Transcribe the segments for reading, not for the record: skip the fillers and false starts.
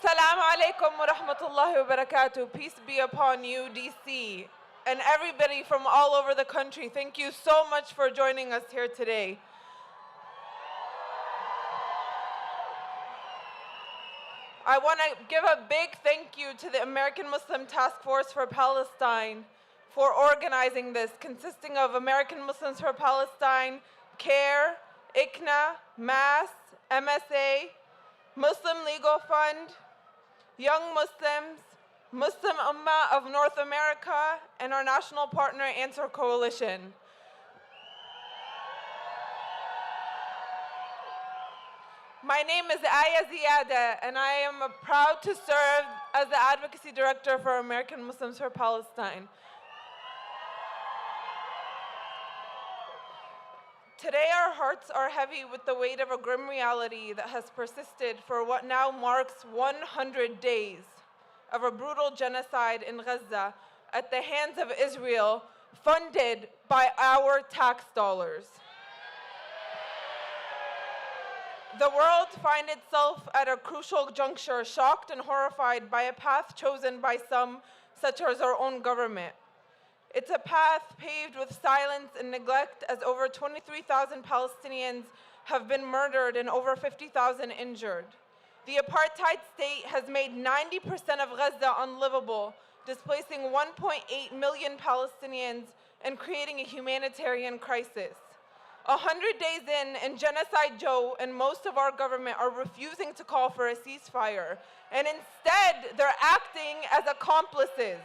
Assalamu alaikum wa rahmatullahi wa barakatuh. Peace be upon you, DC, and everybody from all over the country. Thank you so much for joining us here today. I want to give a big thank you to the American Muslim Task Force for Palestine for organizing this, consisting of American Muslims for Palestine, CAIR, ICNA, MAS, MSA, Muslim Legal Fund, Young Muslims, Muslim Ummah of North America, and our national partner, Answer Coalition. My name is Aya Ziyada, and I am proud to serve as the Advocacy Director for American Muslims for Palestine. Today, our hearts are heavy with the weight of a grim reality that has persisted for what now marks 100 days of a brutal genocide in Gaza at the hands of Israel, funded by our tax dollars. The world finds itself at a crucial juncture, shocked and horrified by a path chosen by some, such as our own government. It's a path paved with silence and neglect, as over 23,000 Palestinians have been murdered and over 50,000 injured. The apartheid state has made 90% of Gaza unlivable, displacing 1.8 million Palestinians and creating a humanitarian crisis. 100 days in, and Genocide Joe and most of our government are refusing to call for a ceasefire, and instead they're acting as accomplices.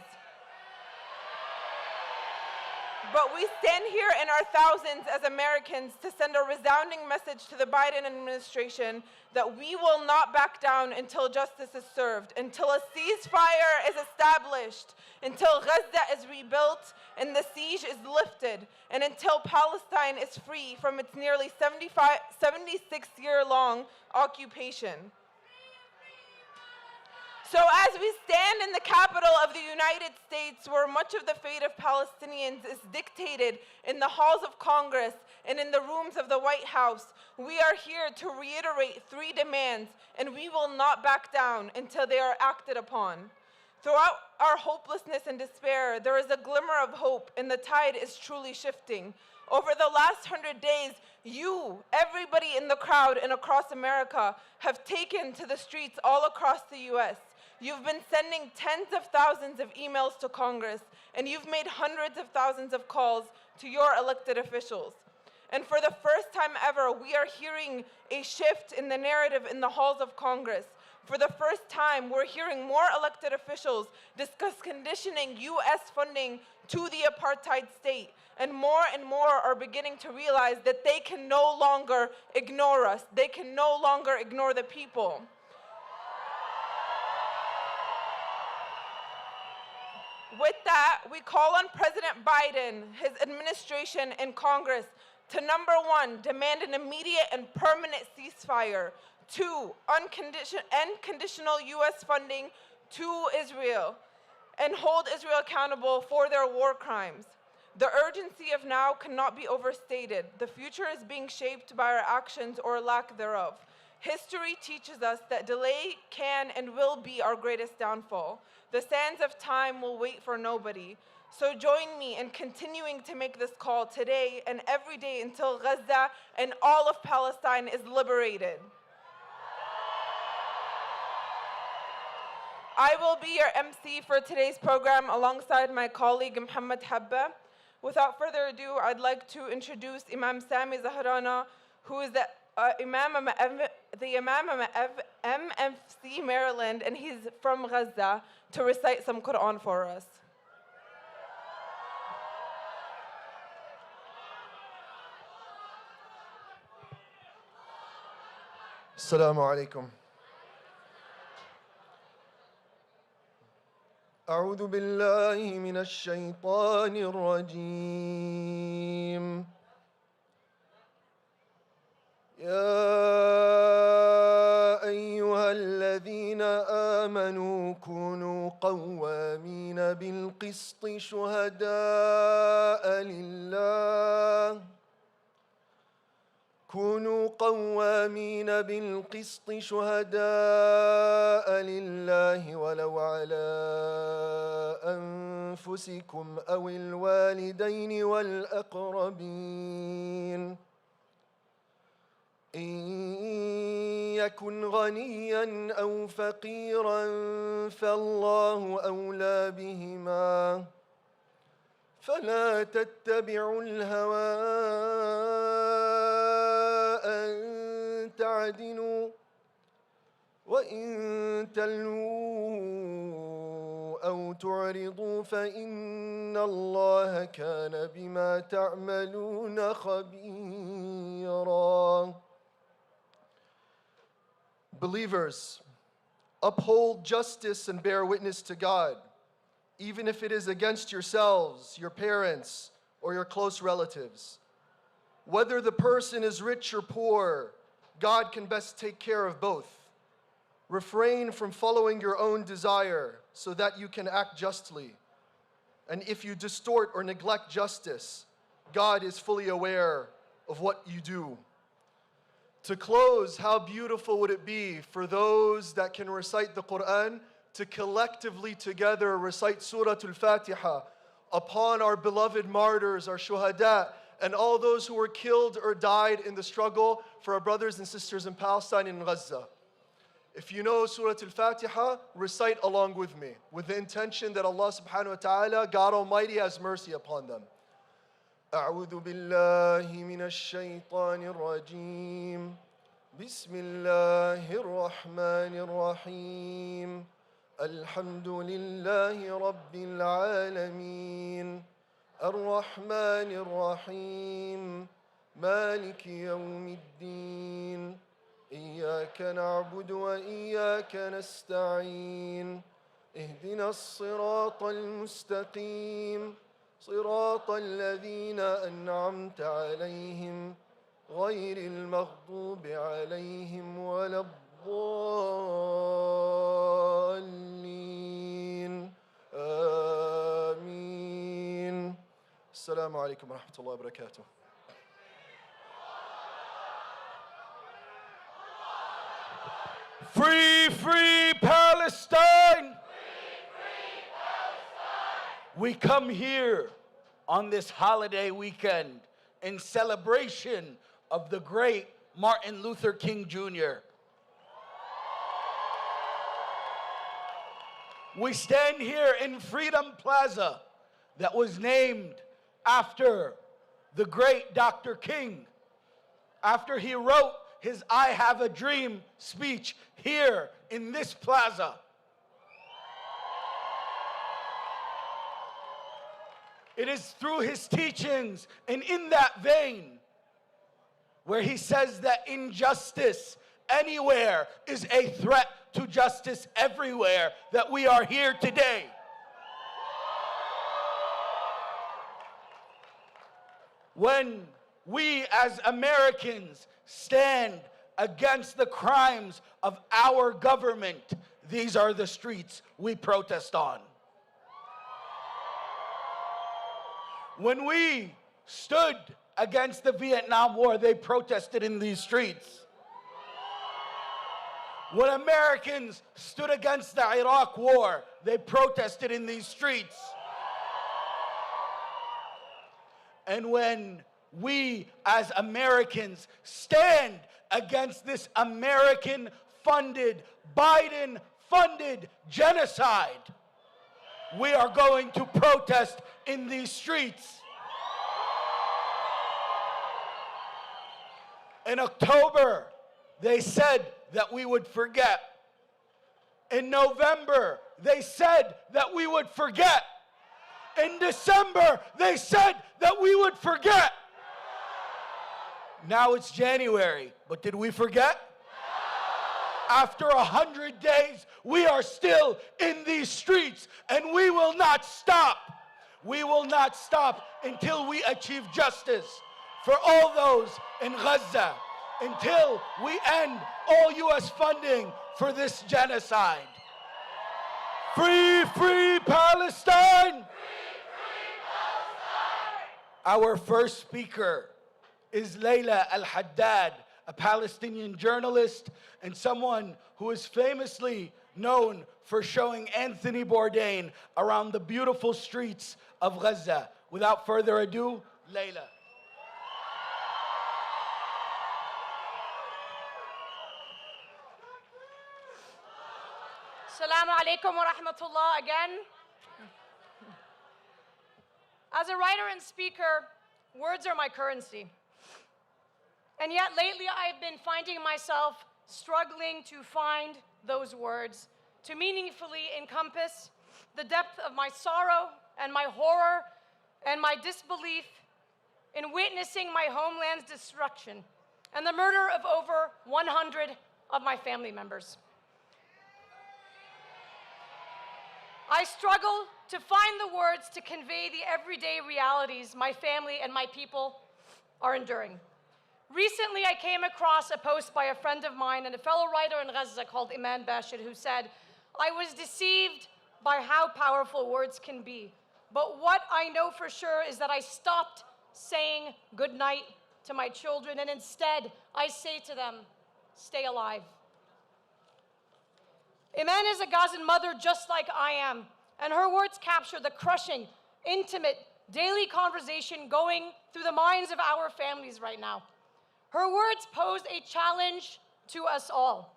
But we stand here in our thousands as Americans to send a resounding message to the Biden administration that we will not back down until justice is served, until a ceasefire is established, until Gaza is rebuilt and the siege is lifted, and until Palestine is free from its nearly 76-year-long occupation. So as we stand in the capital of the United States, where much of the fate of Palestinians is dictated in the halls of Congress and in the rooms of the White House, we are here to reiterate 3 demands, and we will not back down until they are acted upon. Throughout our hopelessness and despair, there is a glimmer of hope, and the tide is truly shifting. Over the last 100 days, you, everybody in the crowd and across America, have taken to the streets all across the US. You've been sending tens of thousands of emails to Congress, and you've made hundreds of thousands of calls to your elected officials. And for the first time ever, we are hearing a shift in the narrative in the halls of Congress. For the first time, we're hearing more elected officials discuss conditioning US funding to the apartheid state. And more are beginning to realize that they can no longer ignore us. They can no longer ignore the people. With that, we call on President Biden, his administration, and Congress to, number 1, demand an immediate and permanent ceasefire. 2, unconditional US funding to Israel, and hold Israel accountable for their war crimes. The urgency of now cannot be overstated. The future is being shaped by our actions or lack thereof. History teaches us that delay can and will be our greatest downfall. The sands of time will wait for nobody. So join me in continuing to make this call today and every day until Gaza and all of Palestine is liberated. I will be your MC for today's program alongside my colleague Muhammad Habba. Without further ado, I'd like to introduce Imam Sami Zahrana, who is the Imam of MFC Maryland, and he's from Gaza, to recite some Quran for us. Assalamu alaikum. أعوذ بالله من الشيطان الرجيم. يا أيها الذين آمنوا كونوا قوامين بالقسط شهداء لله كونوا قوامين بالقسط شهداء لله ولو على أنفسكم أو الوالدين والأقربين إن يكن غنيا أو فقيرا فالله أولى بهما فلا تتبعوا الهوى أن تعدلوا وإن تلووا أو تعرضوا فإن الله كان بما تعملون خبيرا. Believers, uphold justice and bear witness to God, even if it is against yourselves, your parents, or your close relatives. Whether the person is rich or poor, God can best take care of both. Refrain from following your own desire so that you can act justly. And if you distort or neglect justice, God is fully aware of what you do. To close, how beautiful would it be for those that can recite the Quran to collectively together recite Surah Al-Fatiha upon our beloved martyrs, our shuhada, and all those who were killed or died in the struggle for our brothers and sisters in Palestine and Gaza. If you know Surah Al-Fatiha, recite along with me, with the intention that Allah subhanahu wa ta'ala, God Almighty, has mercy upon them. أعوذ بالله من الشيطان الرجيم بسم الله الرحمن الرحيم الحمد لله رب العالمين الرحمن الرحيم مالك يوم الدين إياك نعبد وإياك نستعين اهدنا الصراط المستقيم صراط الذين أنعمت عليهم غير المغضوب عليهم ولا الضالين آمين. السلام عليكم ورحمة الله وبركاته. Free, free Palestine! We come here on this holiday weekend in celebration of the great Martin Luther King Jr. We stand here in Freedom Plaza that was named after the great Dr. King, after he wrote his I Have a Dream speech here in this plaza. It is through his teachings and in that vein where he says that injustice anywhere is a threat to justice everywhere that we are here today. When we as Americans stand against the crimes of our government, these are the streets we protest on. When we stood against the Vietnam War, they protested in these streets. When Americans stood against the Iraq War, they protested in these streets. And when we as Americans stand against this American-funded, Biden-funded genocide, we are going to protest in these streets. In October, they said that we would forget. In November, they said that we would forget. In December, they said that we would forget. Now it's January, but did we forget? After 100 days, we are still in these streets, and we will not stop. We will not stop until we achieve justice for all those in Gaza, until we end all U.S. funding for this genocide. Free, free Palestine! Free, free Palestine! Our first speaker is Layla Al-Haddad, a Palestinian journalist and someone who is famously known for showing Anthony Bourdain around the beautiful streets of Gaza. Without further ado, Layla. Assalamu alaikum wa rahmatullah again. As a writer and speaker, words are my currency. And yet lately I've been finding myself struggling to find those words to meaningfully encompass the depth of my sorrow and my horror and my disbelief in witnessing my homeland's destruction and the murder of over 100 of my family members. I struggle to find the words to convey the everyday realities my family and my people are enduring. Recently, I came across a post by a friend of mine and a fellow writer in Gaza called Iman Bashir, who said, "I was deceived by how powerful words can be. But what I know for sure is that I stopped saying good night to my children, and instead I say to them, stay alive." Iman is a Gazan mother just like I am, and her words capture the crushing, intimate, daily conversation going through the minds of our families right now. Her words pose a challenge to us all.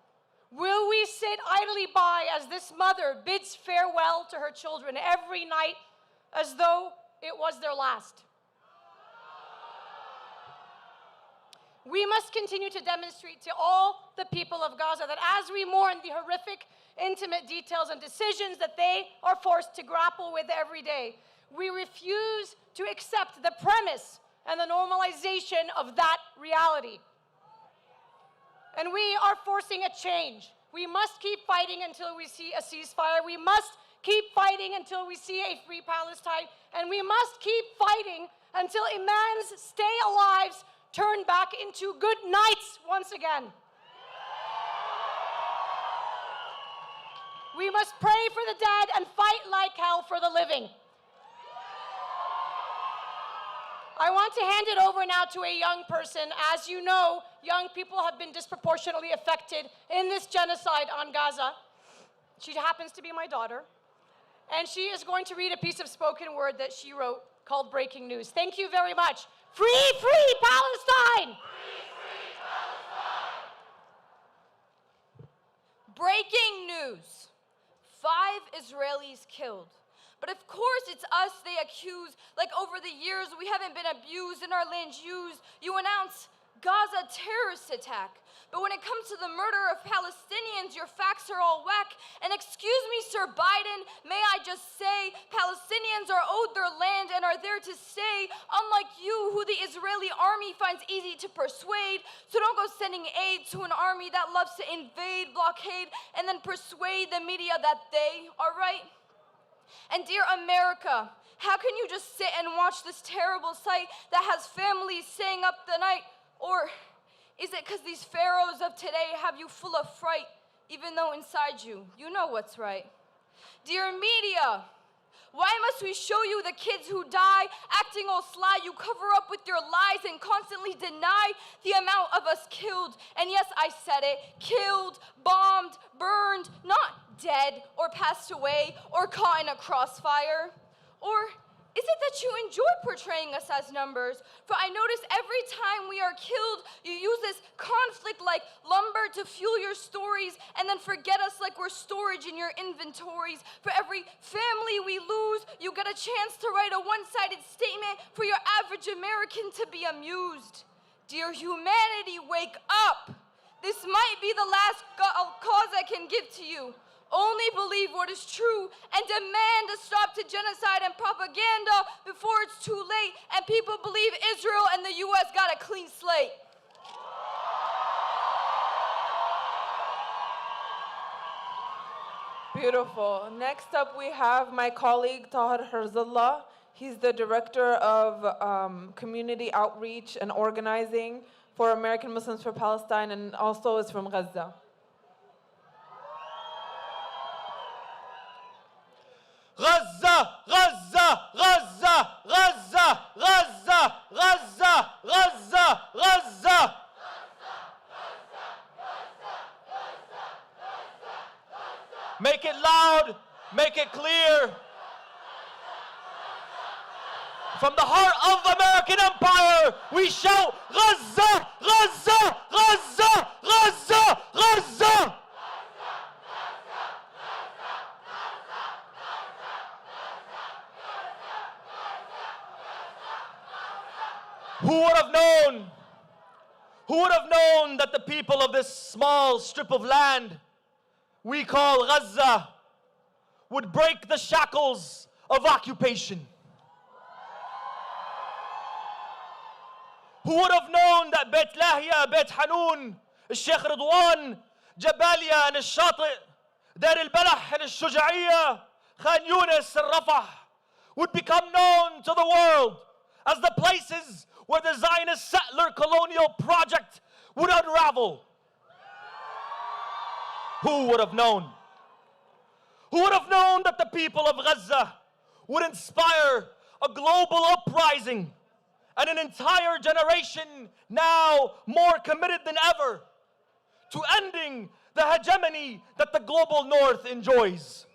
Will we sit idly by as this mother bids farewell to her children every night as though it was their last? We must continue to demonstrate to all the people of Gaza that as we mourn the horrific, intimate details and decisions that they are forced to grapple with every day, we refuse to accept the premise and the normalization of that reality. And we are forcing a change. We must keep fighting until we see a ceasefire. We must keep fighting until we see a free Palestine. And we must keep fighting until Iman's stay alives turn back into good nights once again. We must pray for the dead and fight like hell for the living. I want to hand it over now to a young person. As you know, young people have been disproportionately affected in this genocide on Gaza. She happens to be my daughter. And she is going to read a piece of spoken word that she wrote called Breaking News. Thank you very much. Free, free Palestine! Free, free Palestine! Breaking news. 5 Israelis killed. But of course it's us they accuse, like over the years we haven't been abused and our land used. You announce Gaza terrorist attack. But when it comes to the murder of Palestinians, your facts are all whack. And excuse me, Sir Biden, may I just say, Palestinians are owed their land and are there to stay, unlike you, who the Israeli army finds easy to persuade. So don't go sending aid to an army that loves to invade, blockade, and then persuade the media that they are right. And dear America, how can you just sit and watch this terrible sight that has families staying up the night? Or is it because these pharaohs of today have you full of fright, even though inside you know what's right? Dear media, why must we show you the kids who die, acting all sly? You cover up with your lies and constantly deny the amount of us killed. And yes, I said it, killed, bombed, burned, not dead or passed away or caught in a crossfire. Or is it that you enjoy portraying us as numbers? For I notice every time we are killed, you use this conflict like lumber to fuel your stories and then forget us like we're storage in your inventories. For every family we lose, you get a chance to write a one-sided statement for your average American to be amused. Dear humanity, wake up. This might be the last cause I can give to you. Only believe what is true and demand a stop to genocide and propaganda before it's too late and people believe Israel and the U.S. got a clean slate. Beautiful. Next up, we have my colleague, Tahir Herzallah. He's the Director of Community Outreach and Organizing for American Muslims for Palestine and also is from Gaza. Gaza, Gaza, Gaza, Gaza, Gaza, Gaza, Gaza. Gaza, Gaza. Make it loud, make it clear. From the heart of American empire, we shout, Gaza, Gaza, Gaza, Gaza, Gaza. Who would have known? Who would have known that the people of this small strip of land we call Gaza would break the shackles of occupation? Who would have known that Beit Lahia, Beit Hanun, Sheikh Ridwan, Jabalia and Shati, Dar al-Balah and Shuja'iyya, Khan Yunis and Rafah would become known to the world as the places where the Zionist settler colonial project would unravel? Who would have known? Who would have known that the people of Gaza would inspire a global uprising and an entire generation now more committed than ever to ending the hegemony that the global north enjoys?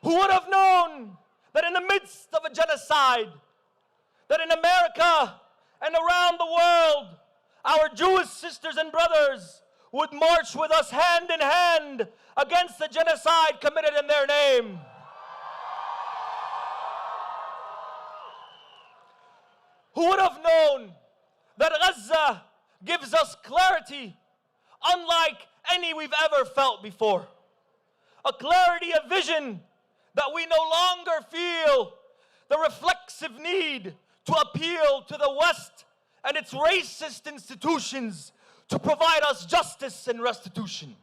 Who would have known that in the midst of a genocide, that in America and around the world, our Jewish sisters and brothers would march with us hand in hand against the genocide committed in their name? Who would have known that Gaza gives us clarity unlike any we've ever felt before? A clarity of vision that we no longer feel the reflexive need to appeal to the West and its racist institutions to provide us justice and restitution.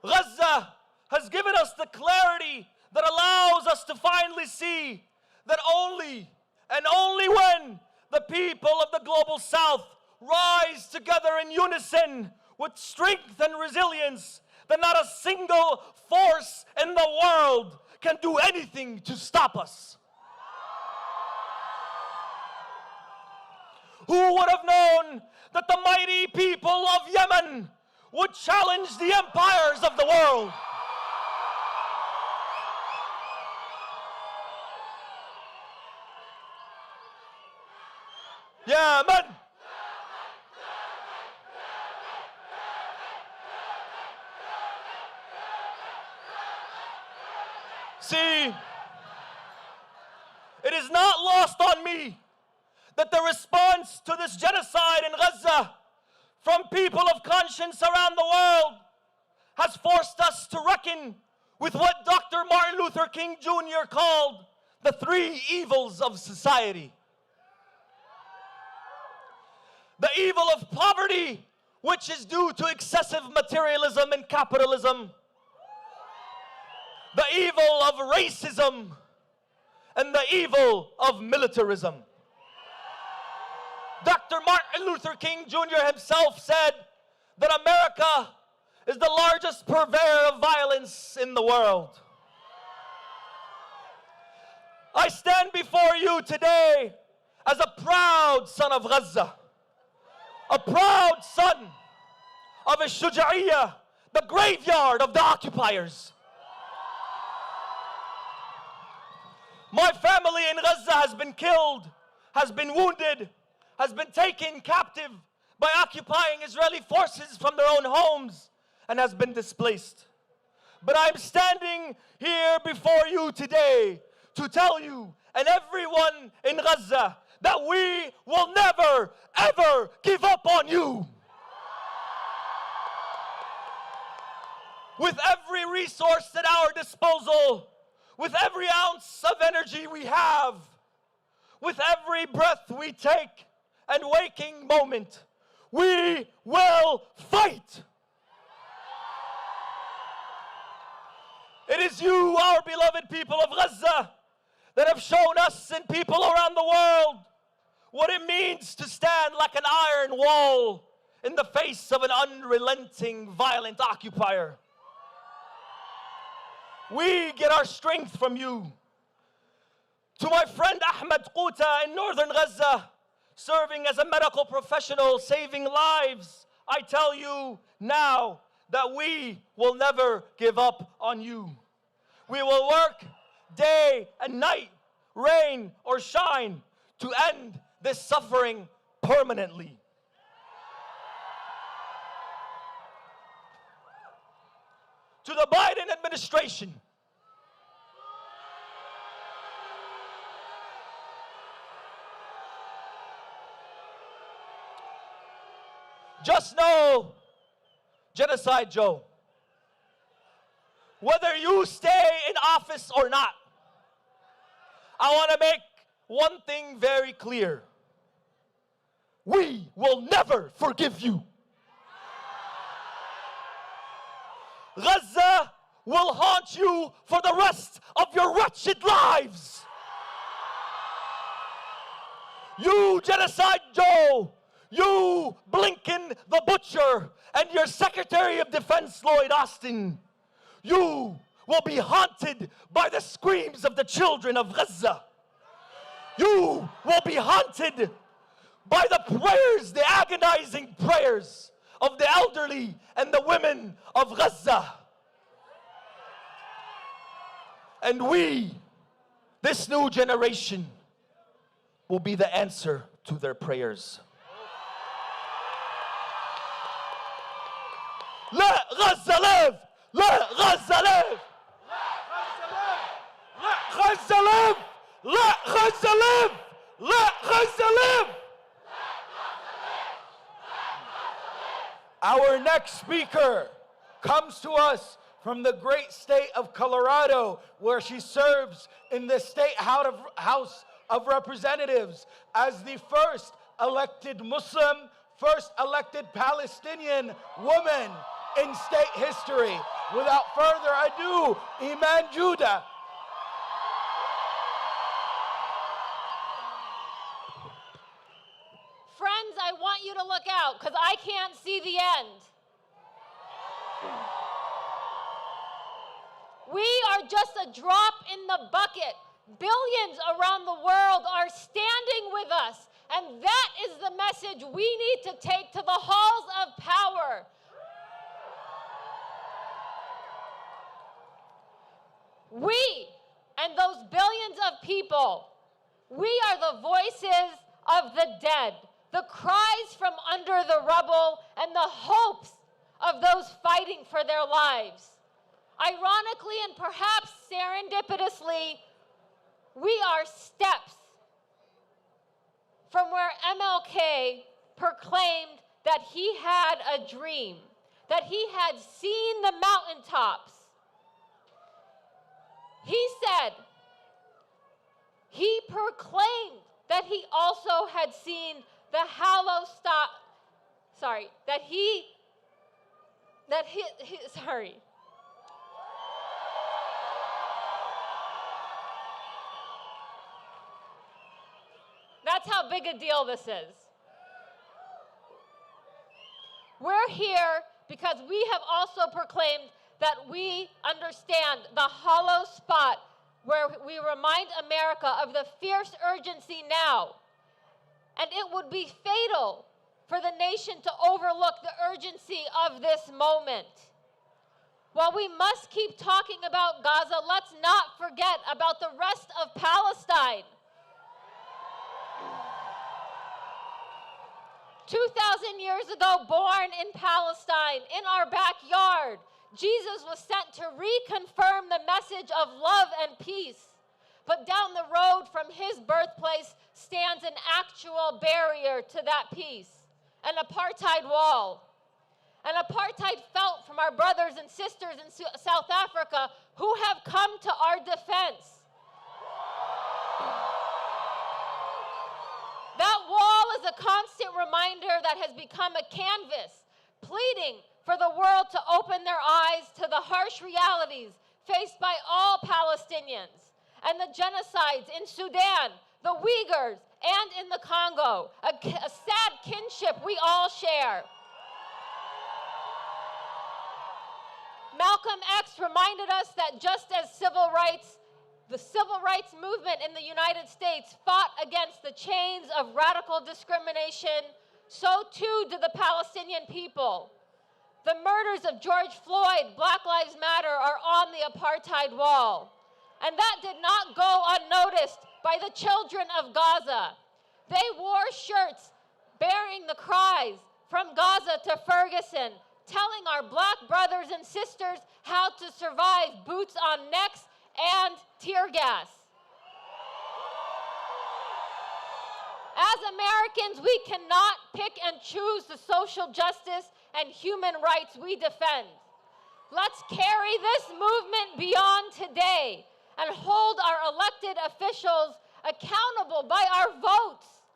Gaza has given us the clarity that allows us to finally see that only and only when the people of the global South rise together in unison with strength and resilience, that not a single force in the world can do anything to stop us. Who would have known that the mighty people of Yemen would challenge the empires of the world? Yemen! See, it is not lost on me that the response to this genocide in Gaza from people of conscience around the world has forced us to reckon with what Dr. Martin Luther King Jr. called the three evils of society. The evil of poverty, which is due to excessive materialism and capitalism. The evil of racism and the evil of militarism. Dr. Martin Luther King Jr. himself said that America is the largest purveyor of violence in the world. I stand before you today as a proud son of Gaza, a proud son of Shuja'iyya, the graveyard of the occupiers. My family in Gaza has been killed, has been wounded, has been taken captive by occupying Israeli forces from their own homes, and has been displaced. But I'm standing here before you today to tell you and everyone in Gaza that we will never, ever give up on you. With every resource at our disposal, with every ounce of energy we have, with every breath we take and waking moment, we will fight. It is you, our beloved people of Gaza, that have shown us and people around the world what it means to stand like an iron wall in the face of an unrelenting, violent occupier. We get our strength from you. To my friend Ahmed Quta in northern Gaza, serving as a medical professional, saving lives, I tell you now that we will never give up on you. We will work day and night, rain or shine, to end this suffering permanently. To the Biden administration, just know, Genocide Joe, whether you stay in office or not, I want to make one thing very clear. We will never forgive you. Gaza will haunt you for the rest of your wretched lives. You, Genocide Joe, you, Blinken the Butcher, and your Secretary of Defense, Lloyd Austin, you will be haunted by the screams of the children of Gaza. You will be haunted by the prayers, the agonizing prayers of the elderly and the women of Gaza. And we, this new generation, will be the answer to their prayers. Let Gaza live! Let Gaza live! Let Gaza live! Let Gaza live! Let Gaza live! Our next speaker comes to us from the great state of Colorado, where she serves in the State House of Representatives as the first elected Muslim, first elected Palestinian woman in state history. Without further ado, Iman Judah. Friends, I want you to look out because I can't see the end. We are just a drop in the bucket. Billions around the world are standing with us, and that is the message we need to take to the halls of power. We and those billions of people, we are the voices of the dead, the cries from under the rubble, and the hopes of those fighting for their lives. Ironically and perhaps serendipitously, we are steps from where MLK proclaimed that he had a dream, that he had seen the mountaintops. He said, he proclaimed that he also had seen the hollow stop, That's how big a deal this is. We're here because we have also proclaimed that we understand the hollow spot where we remind America of the fierce urgency now. And it would be fatal for the nation to overlook the urgency of this moment. While we must keep talking about Gaza, let's not forget about the rest of Palestine. 2,000 years ago, born in Palestine, in our backyard, Jesus was sent to reconfirm the message of love and peace. But down the road from his birthplace stands an actual barrier to that peace, an apartheid wall. An apartheid felt from our brothers and sisters in South Africa who have come to our defense. That wall is a constant reminder that has become a canvas, pleading for the world to open their eyes to the harsh realities faced by all Palestinians and the genocides in Sudan, the Uyghurs, and in the Congo, a sad kinship we all share. Malcolm X reminded us that just as the civil rights movement in the United States fought against the chains of radical discrimination, so too did the Palestinian people. The murders of George Floyd, Black Lives Matter, are on the apartheid wall. And that did not go unnoticed by the children of Gaza. They wore shirts bearing the cries from Gaza to Ferguson, telling our black brothers and sisters how to survive boots on necks and tear gas. As Americans, we cannot pick and choose the social justice and human rights we defend. Let's carry this movement beyond today and hold our elected officials accountable by our votes.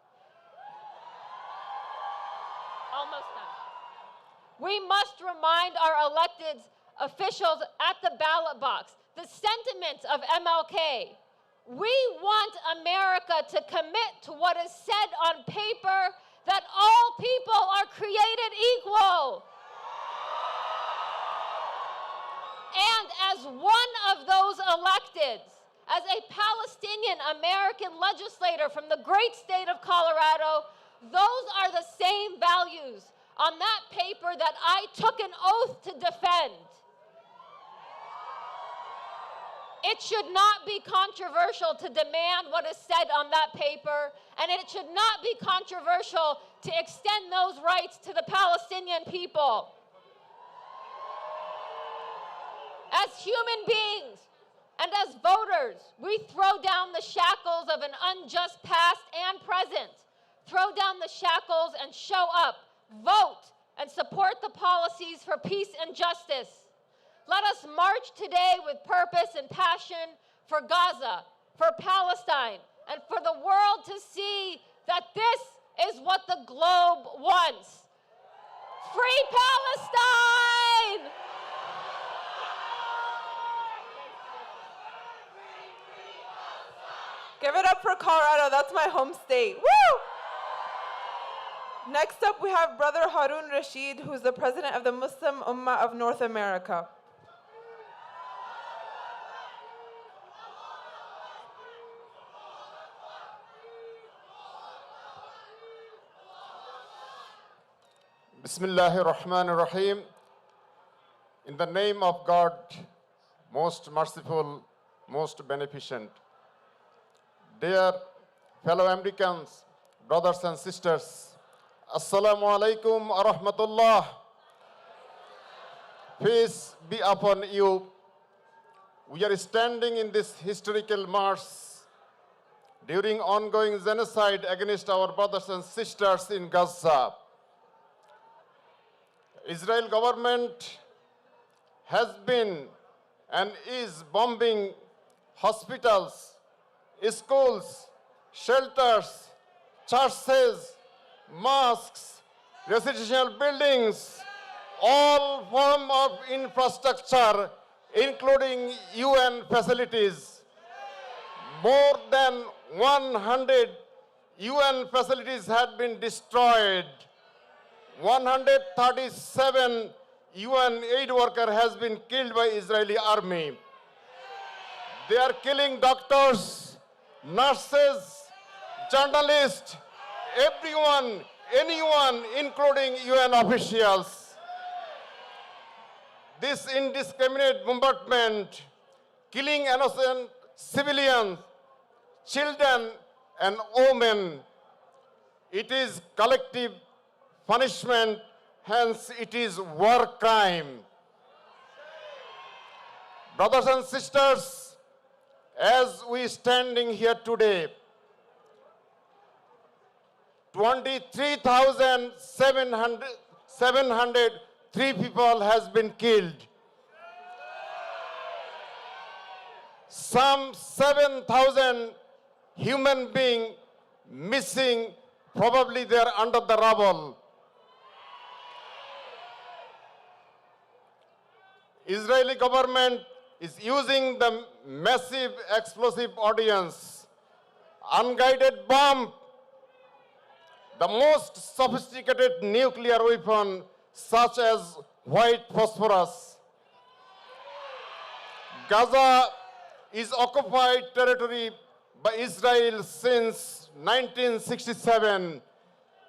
Almost done. We must remind our elected officials at the ballot box the sentiments of MLK. We want America to commit to what is said on paper, that all people are created equal. And as one of those electeds, as a Palestinian American legislator from the great state of Colorado, those are the same values on that paper that I took an oath to defend. It should not be controversial to demand what is said on that paper, and it should not be controversial to extend those rights to the Palestinian people. As human beings and as voters, we throw down the shackles of an unjust past and present. Throw down the shackles and show up, vote, and support the policies for peace and justice. Let us march today with purpose and passion for Gaza, for Palestine, and for the world to see that this is what the globe wants. Free Palestine! Give it up for Colorado. That's my home state. Woo! Next up, we have Brother Harun Rashid, who's the president of the Muslim Ummah of North America. Bismillahir Rahmanir Rahim. In the name of God, most merciful, most beneficent. Dear fellow Americans, brothers and sisters, Assalamu alaikum wa rahmatullah. Peace be upon you. We are standing in this historical march during ongoing genocide against our brothers and sisters in Gaza. Israel government has been and is bombing hospitals, schools, shelters, churches, mosques, residential buildings, all forms of infrastructure, including UN facilities. More than 100 UN facilities had been destroyed. 137 UN aid workers has been killed by Israeli army. They are killing doctors, nurses, journalists, everyone, anyone, including UN officials. This indiscriminate bombardment, killing innocent civilians, children and women, it is collective punishment, hence it is war crime. Brothers and sisters, as we standing here today, 23,703 people has been killed. Some 7,000 human beings missing, probably they are under the rubble. Israeli government is using the massive explosive ordnance, unguided bomb, the most sophisticated nuclear weapon such as white phosphorus, Gaza is occupied territory by Israel since 1967.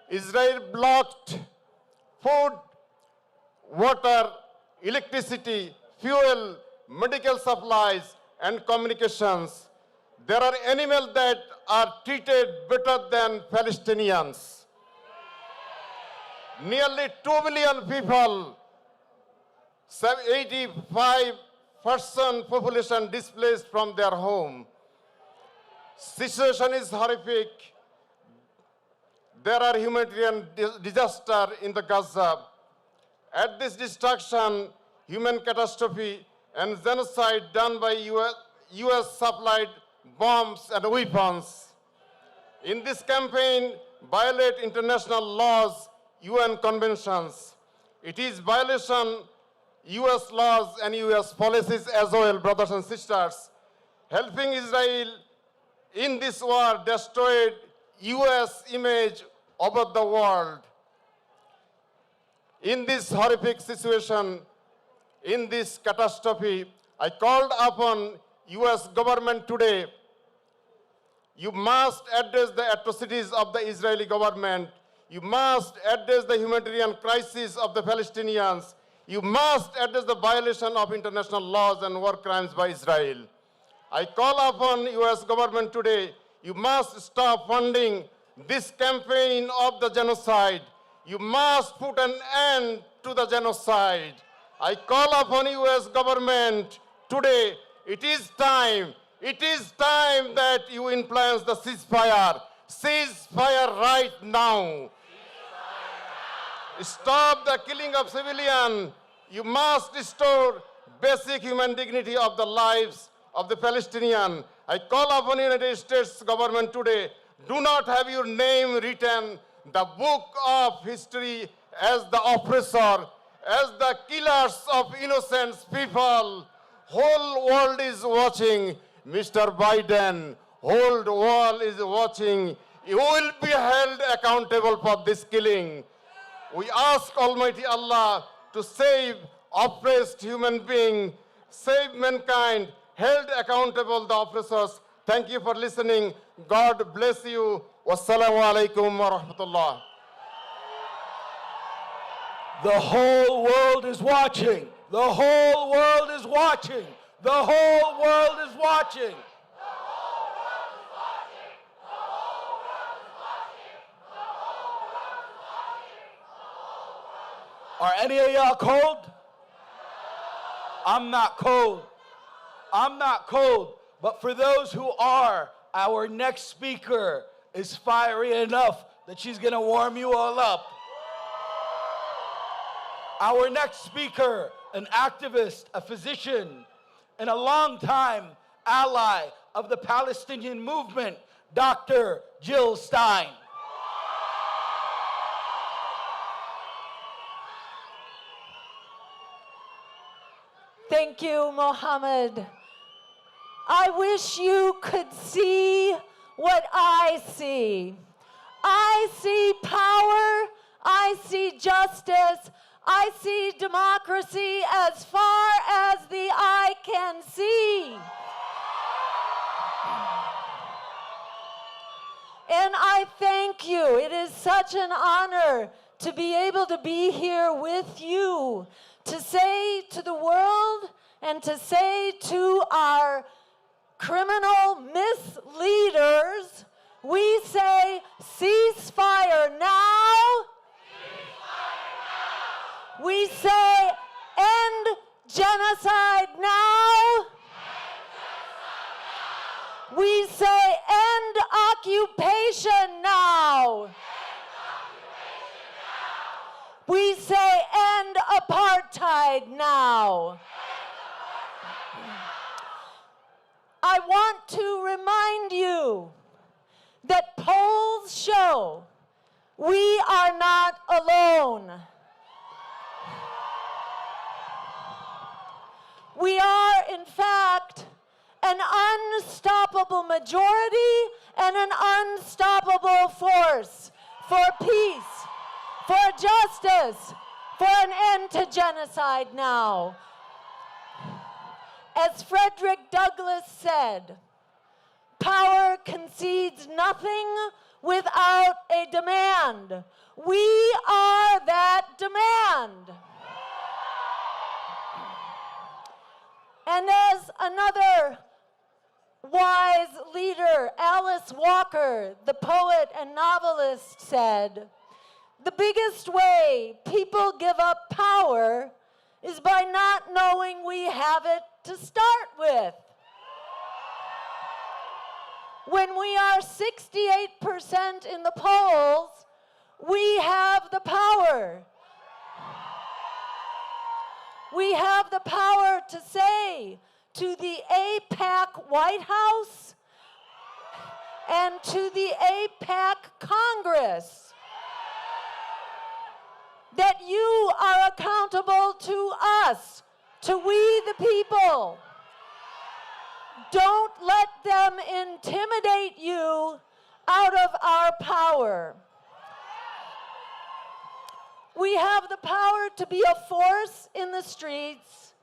Israel blocked food, water, electricity, fuel, medical supplies, and communications. There are animals that are treated better than Palestinians. Nearly 2 million people, 85% population displaced from their home. Situation is horrific. There are humanitarian disaster in the Gaza. At this destruction, human catastrophe, and genocide done by US supplied bombs and weapons. In this campaign, violate international laws, UN conventions. It is violation US laws and US policies as well, brothers and sisters. Helping Israel in this war destroyed US image over the world. In this horrific situation, in this catastrophe, I called upon US government today. You must address the atrocities of the Israeli government. You must address the humanitarian crisis of the Palestinians. You must address the violation of international laws and war crimes by Israel. I call upon US government today. You must stop funding this campaign of the genocide. You must put an end to the genocide. I call upon US government today. It is time that you influence the ceasefire. Ceasefire right now. Stop the killing of civilians. You must restore basic human dignity of the lives of the Palestinian. I call upon the United States government today. Do not have your name written the book of history as the oppressor, as the killers of innocent people. Whole world is watching, Mr. Biden. Whole world is watching. You will be held accountable for this killing. We ask Almighty Allah to save oppressed human beings, save mankind, held accountable the oppressors. Thank you for listening. God bless you. Wassalamu alaikum wa rahmatullah. The whole world is watching. The whole world is watching. The whole world is watching. Are any of y'all cold? I'm not cold. I'm not cold. But for those who are, our next speaker is fiery enough that she's going to warm you all up. Our next speaker, an activist, a physician, and a longtime ally of the Palestinian movement, Dr. Jill Stein. Thank you, Mohammed. I wish you could see what I see. I see power, I see justice, I see democracy as far as the eye can see. And I thank you. It is such an honor to be able to be here with you, to say to the world and to say to our criminal misleaders, we say ceasefire now. We say end genocide now. We say end occupation now. We say end apartheid now. I want to remind you that polls show we are not alone. We are, in fact, an unstoppable majority and an unstoppable force for peace, for justice, for an end to genocide now. As Frederick Douglass said, power concedes nothing without a demand. We are that demand. And as another wise leader, Alice Walker, the poet and novelist, said, the biggest way people give up power is by not knowing we have it to start with. When we are 68% in the polls, we have the power. We have the power to say to the AIPAC White House and to the AIPAC Congress that you are accountable to us, to we the people. Don't let them intimidate you out of our power. We have the power to be a force in the streets.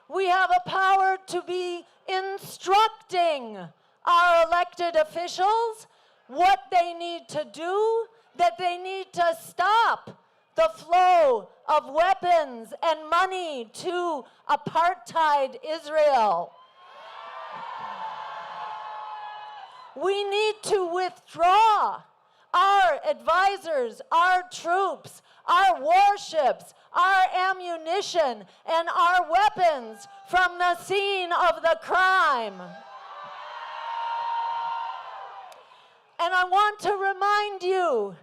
We have a power to be instructing our elected officials what they need to do, that they need to stop the flow of weapons and money to apartheid Israel. We need to withdraw our advisors, our troops, our warships, our ammunition, and our weapons from the scene of the crime. And I want to remind you,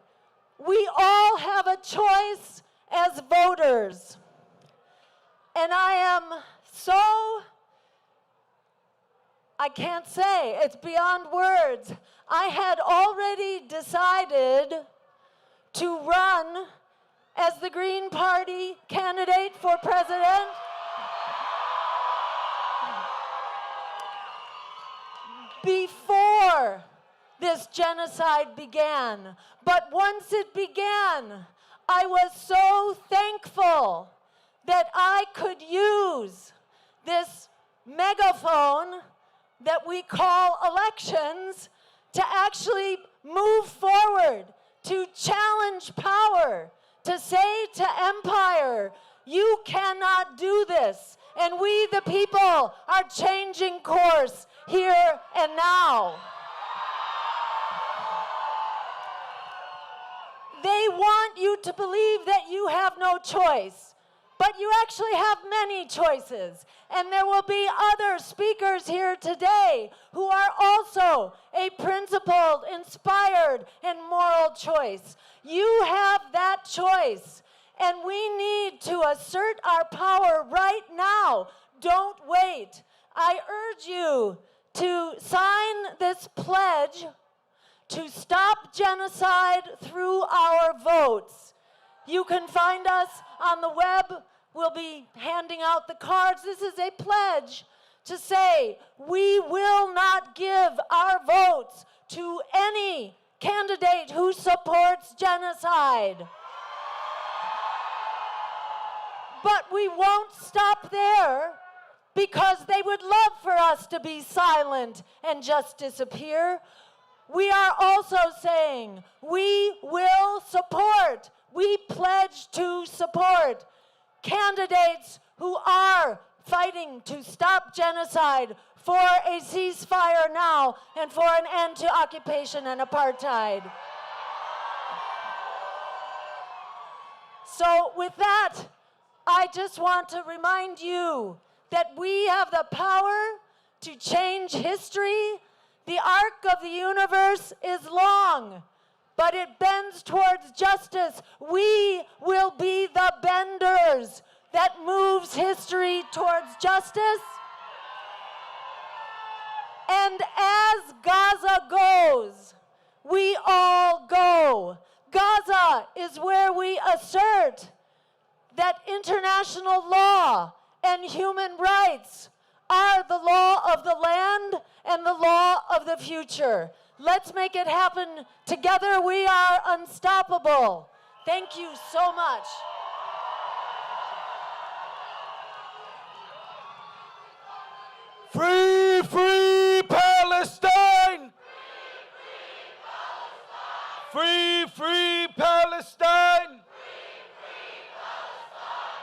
we all have a choice as voters. And I am so, I can't say, it's beyond words. I had already decided to run as the Green Party candidate for president. Before this genocide began. But once it began, I was so thankful that I could use this megaphone that we call elections to actually move forward, to challenge power, to say to empire, you cannot do this. And we, the people, are changing course here and now. They want you to believe that you have no choice, but you actually have many choices. And there will be other speakers here today who are also a principled, inspired, and moral choice. You have that choice, and we need to assert our power right now. Don't wait. I urge you to sign this pledge to stop genocide through our votes. You can find us on the web. We'll be handing out the cards. This is a pledge to say we will not give our votes to any candidate who supports genocide. But we won't stop there, because they would love for us to be silent and just disappear. We are also saying we will support, we pledge to support candidates who are fighting to stop genocide, for a ceasefire now, and for an end to occupation and apartheid. So with that, I just want to remind you that we have the power to change history. The arc of the universe is long, but it bends towards justice. We will be the benders that moves history towards justice. And as Gaza goes, we all go. Gaza is where we assert that international law and human rights are the law of the land and the law of the future. Let's make it happen. Together we are unstoppable. Thank you so much. Free, free Palestine! Free, free Palestine!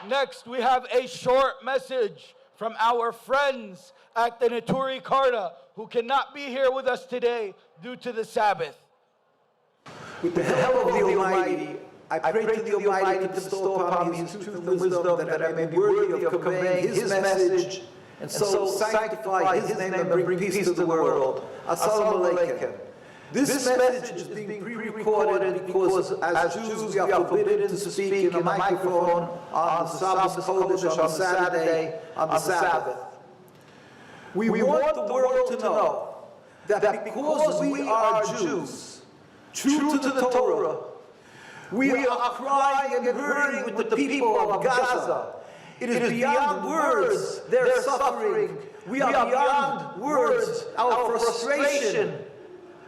Next, we have a short message from our friends at the Naturi Karta who cannot be here with us today due to the Sabbath. With the help of the Almighty, I pray to the Almighty to bestow upon me His truth and wisdom, that I may be worthy of conveying His message, and so sanctify His name and bring peace to the world. Assalamu alaikum. This message is being pre-recorded because as Jews we are forbidden to speak in a microphone on the Sabbath Kodesh on Saturday, on the Sabbath. We want the world to know that because we are Jews, true to the Torah, we are crying and hurting with the people of Gaza. It is beyond words, their suffering. We are beyond words, our frustration,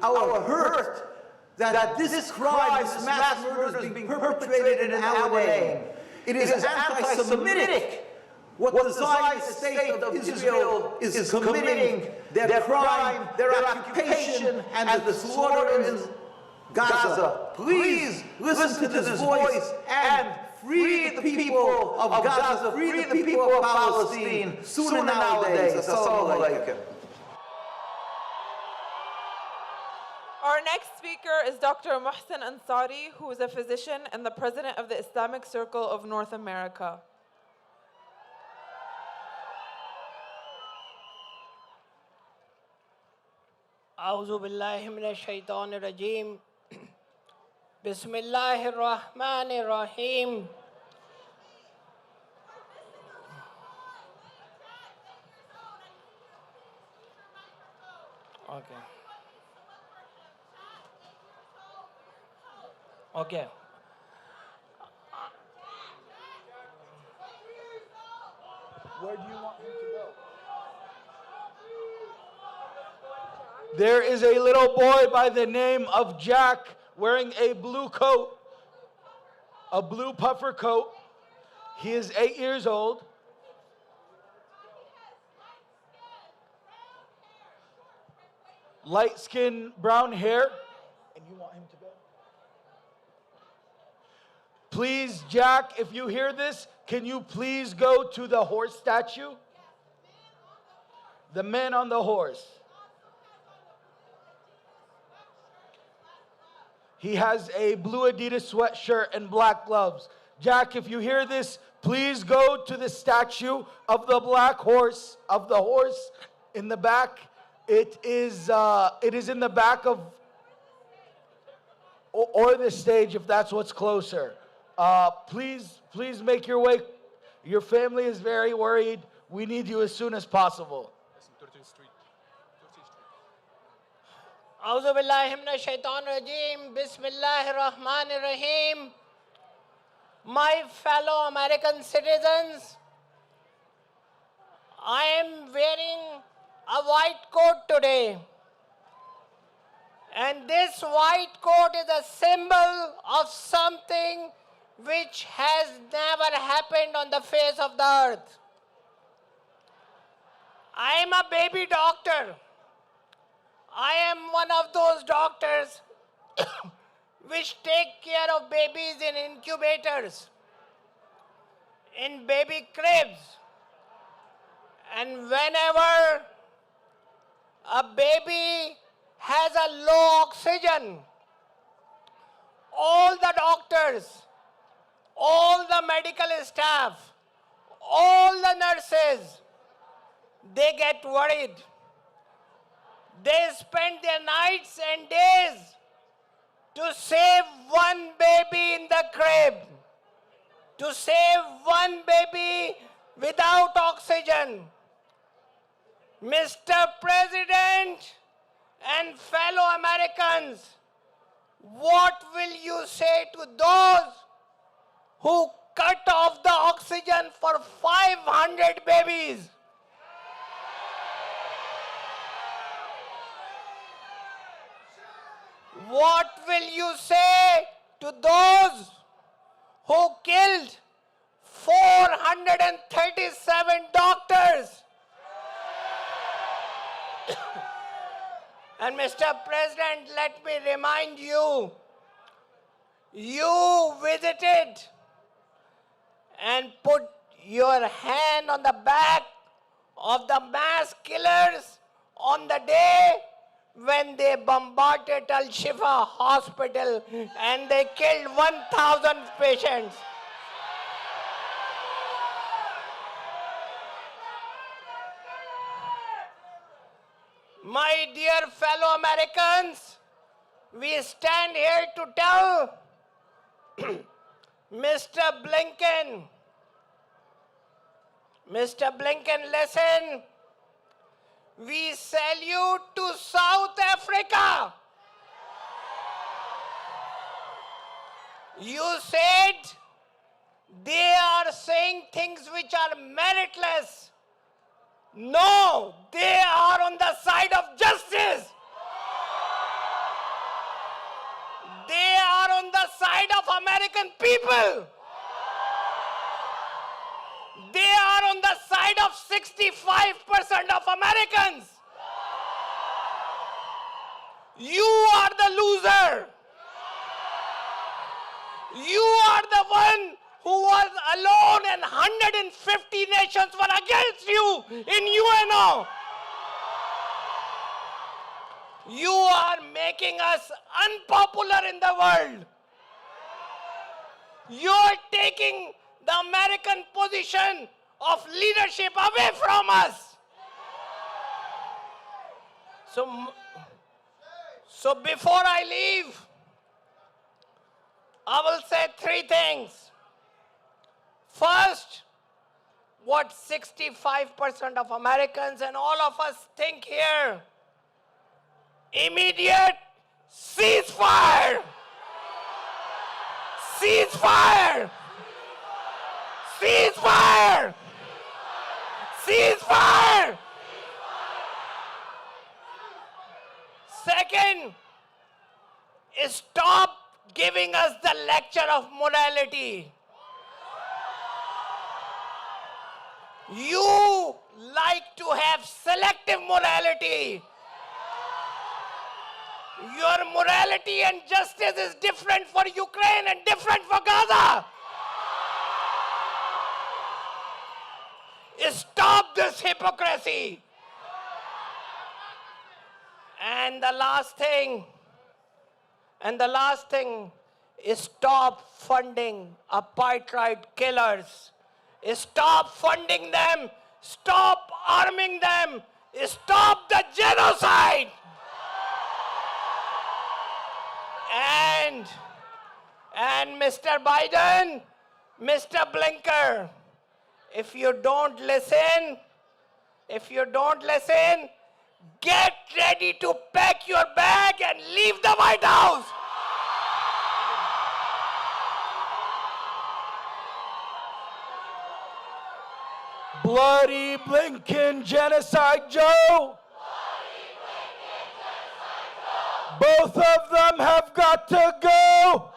our hurt, that this crime, this mass murder is being perpetrated in our name. It is anti-Semitic what the Zionist state of Israel is committing, their crime, their occupation, and the slaughter in Gaza. Please listen to this voice and free the people of Gaza, free the people of Palestine sooner nowadays. Assalamu alaikum. Our next speaker is Dr. Mohsen Ansari, who is a physician and the president of the Islamic Circle of North America. أعوذ بالله من الشيطان الرجيم بسم الله الرحمن الرحيم Okay. Where do you want him to go? There is a little boy by the name of Jack wearing a blue coat, a blue puffer coat. He is 8 years old. Light skin, brown hair. And you want him to go? Please, Jack, if you hear this, can you please go to the horse statue? The man on the horse. He has a blue Adidas sweatshirt and black gloves. Jack, if you hear this, please go to the statue of the black horse, of the horse in the back. It is in the back of, or the stage if that's what's closer. Please make your way. Your family is very worried. We need you as soon as possible. أعوذ بالله من الشيطان الرجيم بسم الله الرحمن الرحيم. My fellow American citizens, I am wearing a white coat today. And this white coat is a symbol of something which has never happened on the face of the earth. I am a baby doctor. I am one of those doctors which take care of babies in incubators, in baby cribs. And whenever a baby has a low oxygen, all the doctors, all the medical staff, all the nurses, they get worried. They spend their nights and days to save one baby in the crib, to save one baby without oxygen. Mr. President and fellow Americans, what will you say to those who cut off the oxygen for 500 babies? What will you say to those who killed 437 doctors? And Mr. President, let me remind you, you visited and put your hand on the back of the mass killers on the day when they bombarded Al-Shifa hospital and they killed 1,000 patients. My dear fellow Americans, we stand here to tell Mr. Blinken, listen, we salute to South Africa. You said they are saying things which are meritless. No, they are on the side of justice. They are on the side of American people. They are on the side of 65% of Americans. You are the loser. You are the one who was alone and 150 nations were against you in UNO. You are making us unpopular in the world. You're taking the American position of leadership away from us. So before I leave, I will say three things. First, what 65% of Americans and all of us think here, immediate ceasefire. Ceasefire. Ceasefire. Ceasefire. Second, stop giving us the lecture of morality. You like to have selective morality. Your morality and justice is different for Ukraine and different for Gaza. Stop this hypocrisy. And the last thing is stop funding apartheid killers. Stop funding them. Stop arming them. Stop the genocide. And Mr. Biden, Mr. Blinken, if you don't listen, get ready to pack your bag and leave the White House. Bloody Blinken Genocide Joe. Both of them have got to go.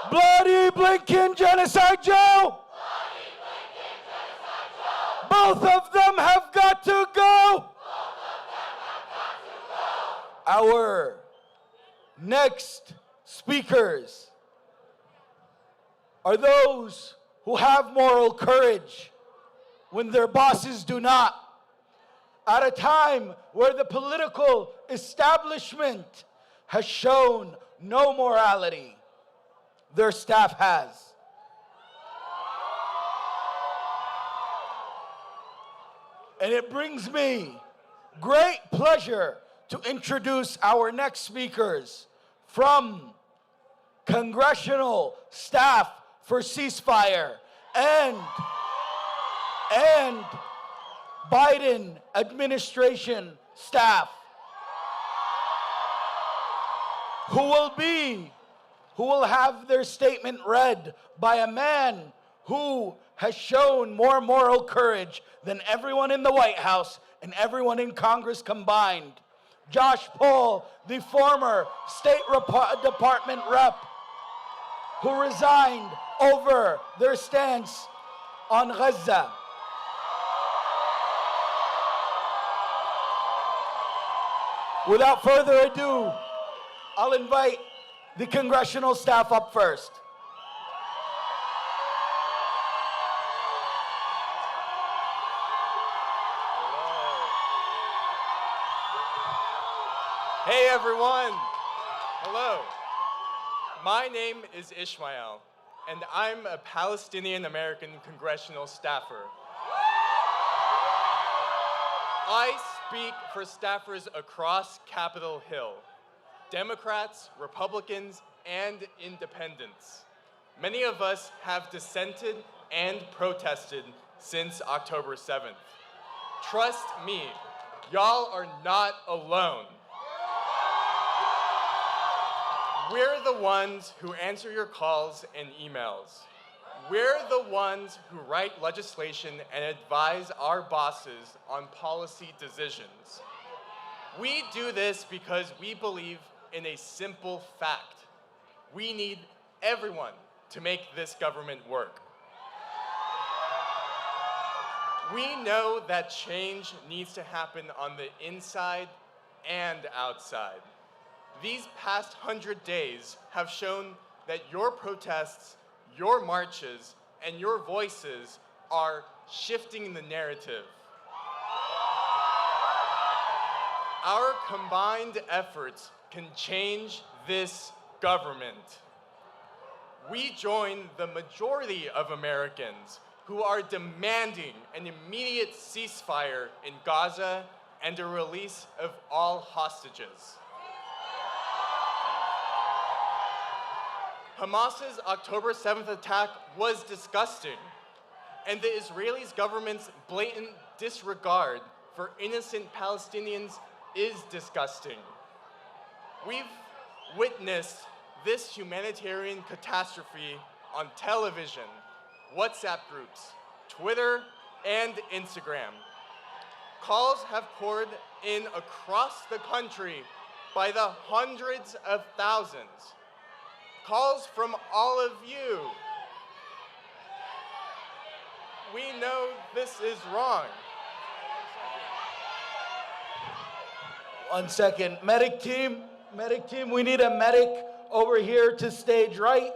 Bloody Blinken Genocide Joe. Both of them have got to go. Our next speakers are those who have moral courage when their bosses do not. At a time where the political establishment has shown no morality, their staff has. And it brings me great pleasure to introduce our next speakers from Congressional Staff for Ceasefire and Biden administration staff, who will have their statement read by a man who has shown more moral courage than everyone in the White House and everyone in Congress combined. Josh Paul, the former State Department rep, who resigned over their stance on Gaza. Without further ado, I'll invite the congressional staff up first. Hey everyone! Hello. My name is Ishmael, and I'm a Palestinian American congressional staffer. I speak for staffers across Capitol Hill, Democrats, Republicans, and independents. Many of us have dissented and protested since October 7th. Trust me, y'all are not alone. We're the ones who answer your calls and emails. We're the ones who write legislation and advise our bosses on policy decisions. We do this because we believe in a simple fact. We need everyone to make this government work. We know that change needs to happen on the inside and outside. These past 100 days have shown that your protests, your marches, and your voices are shifting the narrative. Our combined efforts can change this government. We join the majority of Americans who are demanding an immediate ceasefire in Gaza and a release of all hostages. Hamas's October 7th attack was disgusting, and the Israeli government's blatant disregard for innocent Palestinians is disgusting. We've witnessed this humanitarian catastrophe on television, WhatsApp groups, Twitter, and Instagram. Calls have poured in across the country by the hundreds of thousands. Calls from all of you. We know this is wrong. One second. Medic team, we need a medic over here to stage right.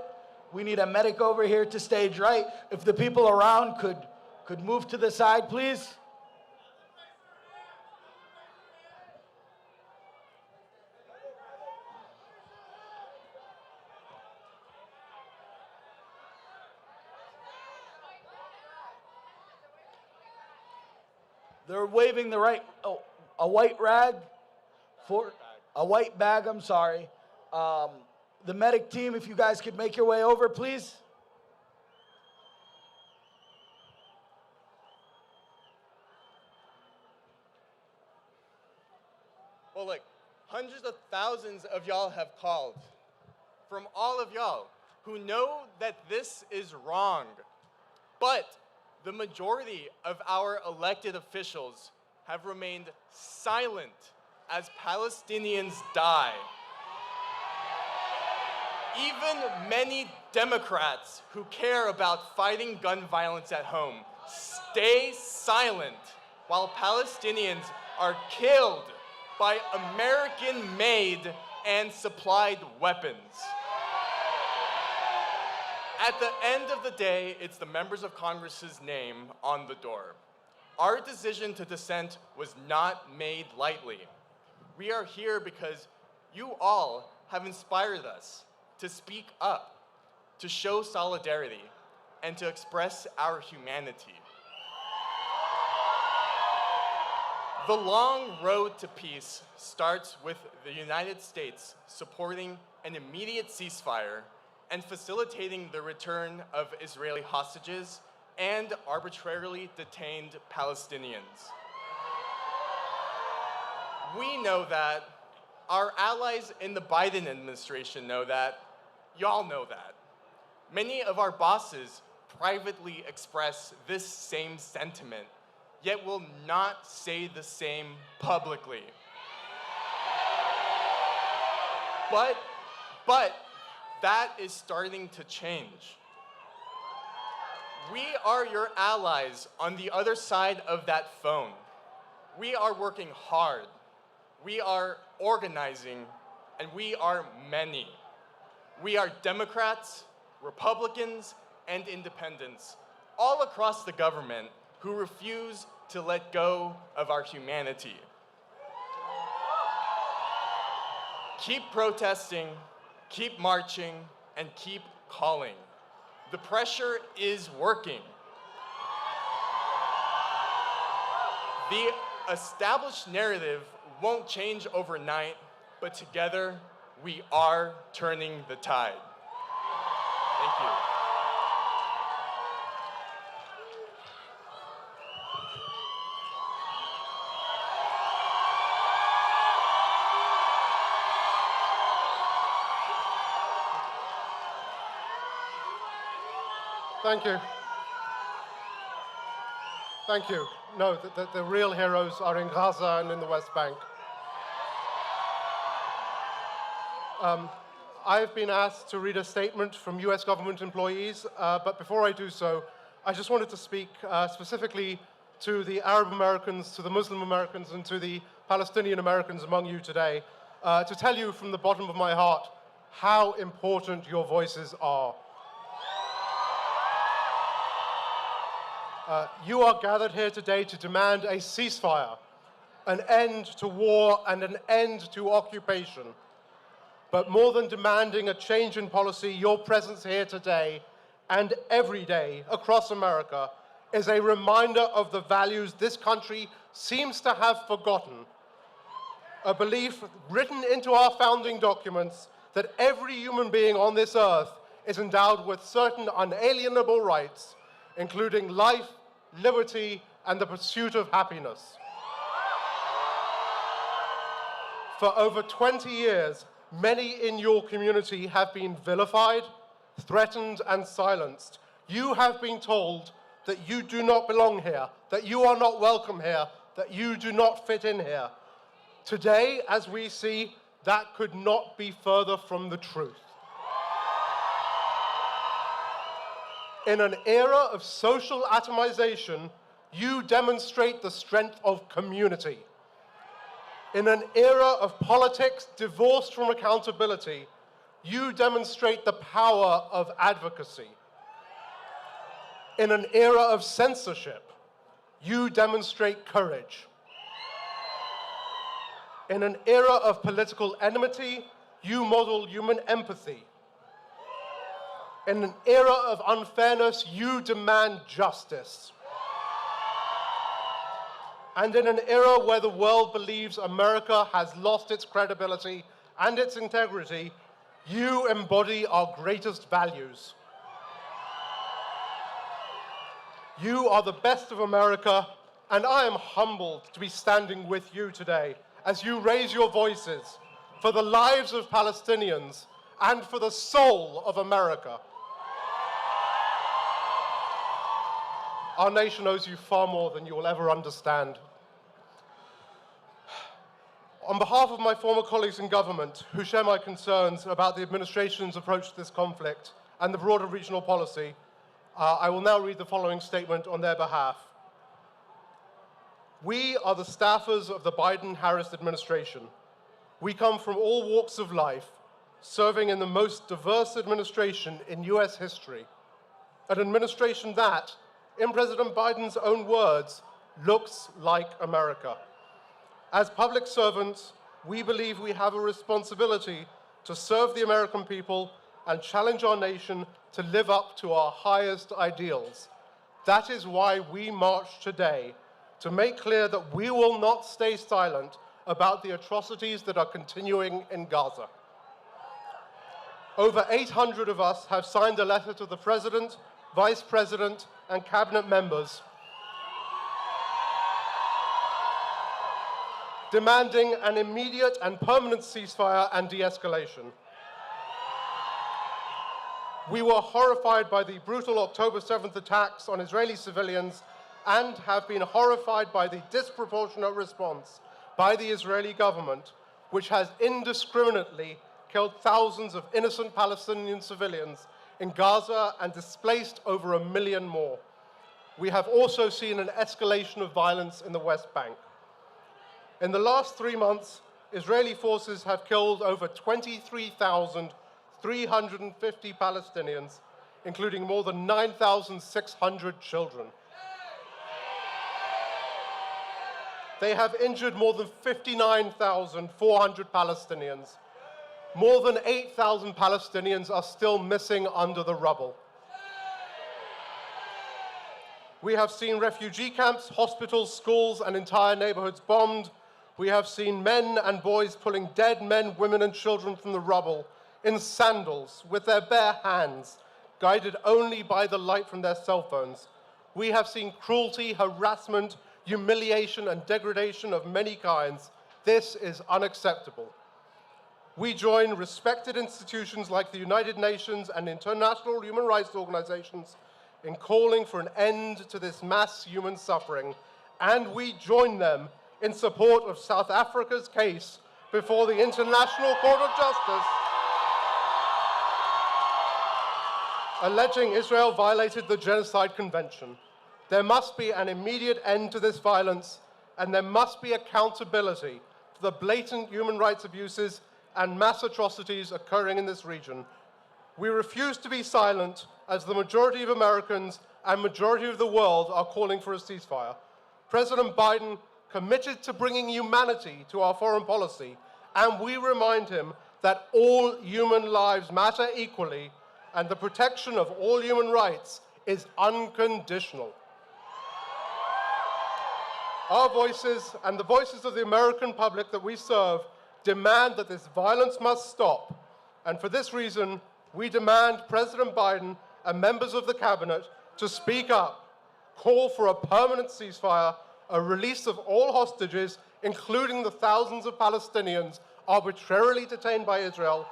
We need a medic over here to stage right. If the people around could move to the side, please. They're waving the right, a white rag, a white bag, I'm sorry. The medic team, if you guys could make your way over, please. Well, look, hundreds of thousands of y'all have called. From all of y'all who know that this is wrong. But the majority of our elected officials have remained silent as Palestinians die. Even many Democrats who care about fighting gun violence at home stay silent while Palestinians are killed by American-made and supplied weapons. At the end of the day, it's the members of Congress's name on the door. Our decision to dissent was not made lightly. We are here because you all have inspired us to speak up, to show solidarity, and to express our humanity. The long road to peace starts with the United States supporting an immediate ceasefire and facilitating the return of Israeli hostages and arbitrarily detained Palestinians. We know that, our allies in the Biden administration know that, y'all know that. Many of our bosses privately express this same sentiment, yet will not say the same publicly. But that is starting to change. We are your allies on the other side of that phone. We are working hard. we are organizing, and we are many. We are Democrats, Republicans, and independents, all across the government, who refuse to let go of our humanity. Keep protesting, keep marching, and keep calling. The pressure is working. The established narrative won't change overnight, but together we are turning the tide. Thank you. Thank you. Thank you. No, the real heroes are in Gaza and in the West Bank. I've been asked to read a statement from US government employees, but before I do so, I just wanted to speak specifically to the Arab Americans, to the Muslim Americans, and to the Palestinian Americans among you today, to tell you from the bottom of my heart how important your voices are. You are gathered here today to demand a ceasefire, an end to war and an end to occupation. But more than demanding a change in policy, your presence here today and every day across America is a reminder of the values this country seems to have forgotten. A belief written into our founding documents that every human being on this earth is endowed with certain unalienable rights, including life, liberty, and the pursuit of happiness. For over 20 years, many in your community have been vilified, threatened, and silenced. You have been told that you do not belong here, that you are not welcome here, that you do not fit in here. Today, as we see, that could not be further from the truth. In an era of social atomization, you demonstrate the strength of community. In an era of politics divorced from accountability, you demonstrate the power of advocacy. In an era of censorship, you demonstrate courage. In an era of political enmity, you model human empathy. In an era of unfairness, you demand justice. And in an era where the world believes America has lost its credibility and its integrity, you embody our greatest values. You are the best of America, and I am humbled to be standing with you today as you raise your voices for the lives of Palestinians and for the soul of America. Our nation owes you far more than you will ever understand. On behalf of my former colleagues in government who share my concerns about the administration's approach to this conflict and the broader regional policy, I will now read the following statement on their behalf. We are the staffers of the Biden-Harris administration. We come from all walks of life, serving in the most diverse administration in US history. An administration that, in President Biden's own words, looks like America. As public servants, we believe we have a responsibility to serve the American people and challenge our nation to live up to our highest ideals. That is why we march today, to make clear that we will not stay silent about the atrocities that are continuing in Gaza. Over 800 of us have signed a letter to the President, Vice President, and Cabinet members demanding an immediate and permanent ceasefire and de-escalation. We were horrified by the brutal October 7th attacks on Israeli civilians and have been horrified by the disproportionate response by the Israeli government, which has indiscriminately killed thousands of innocent Palestinian civilians in Gaza and displaced over 1 million more. We have also seen an escalation of violence in the West Bank. In the last 3 months, Israeli forces have killed over 23,350 Palestinians, including more than 9,600 children. They have injured more than 59,400 Palestinians. More than 8,000 Palestinians are still missing under the rubble. We have seen refugee camps, hospitals, schools, and entire neighborhoods bombed. We have seen men and boys pulling dead men, women, and children from the rubble in sandals with their bare hands, guided only by the light from their cell phones. We have seen cruelty, harassment, humiliation, and degradation of many kinds. This is unacceptable. We join respected institutions like the United Nations and international human rights organizations in calling for an end to this mass human suffering, and we join them in support of South Africa's case before the International Court of Justice, alleging Israel violated the Genocide Convention. There must be an immediate end to this violence, and there must be accountability for the blatant human rights abuses and mass atrocities occurring in this region. We refuse to be silent as the majority of Americans and majority of the world are calling for a ceasefire. President Biden committed to bringing humanity to our foreign policy, and we remind him that all human lives matter equally and the protection of all human rights is unconditional. Our voices and the voices of the American public that we serve demand that this violence must stop, and for this reason, we demand President Biden and members of the cabinet to speak up, call for a permanent ceasefire, a release of all hostages, including the thousands of Palestinians arbitrarily detained by Israel,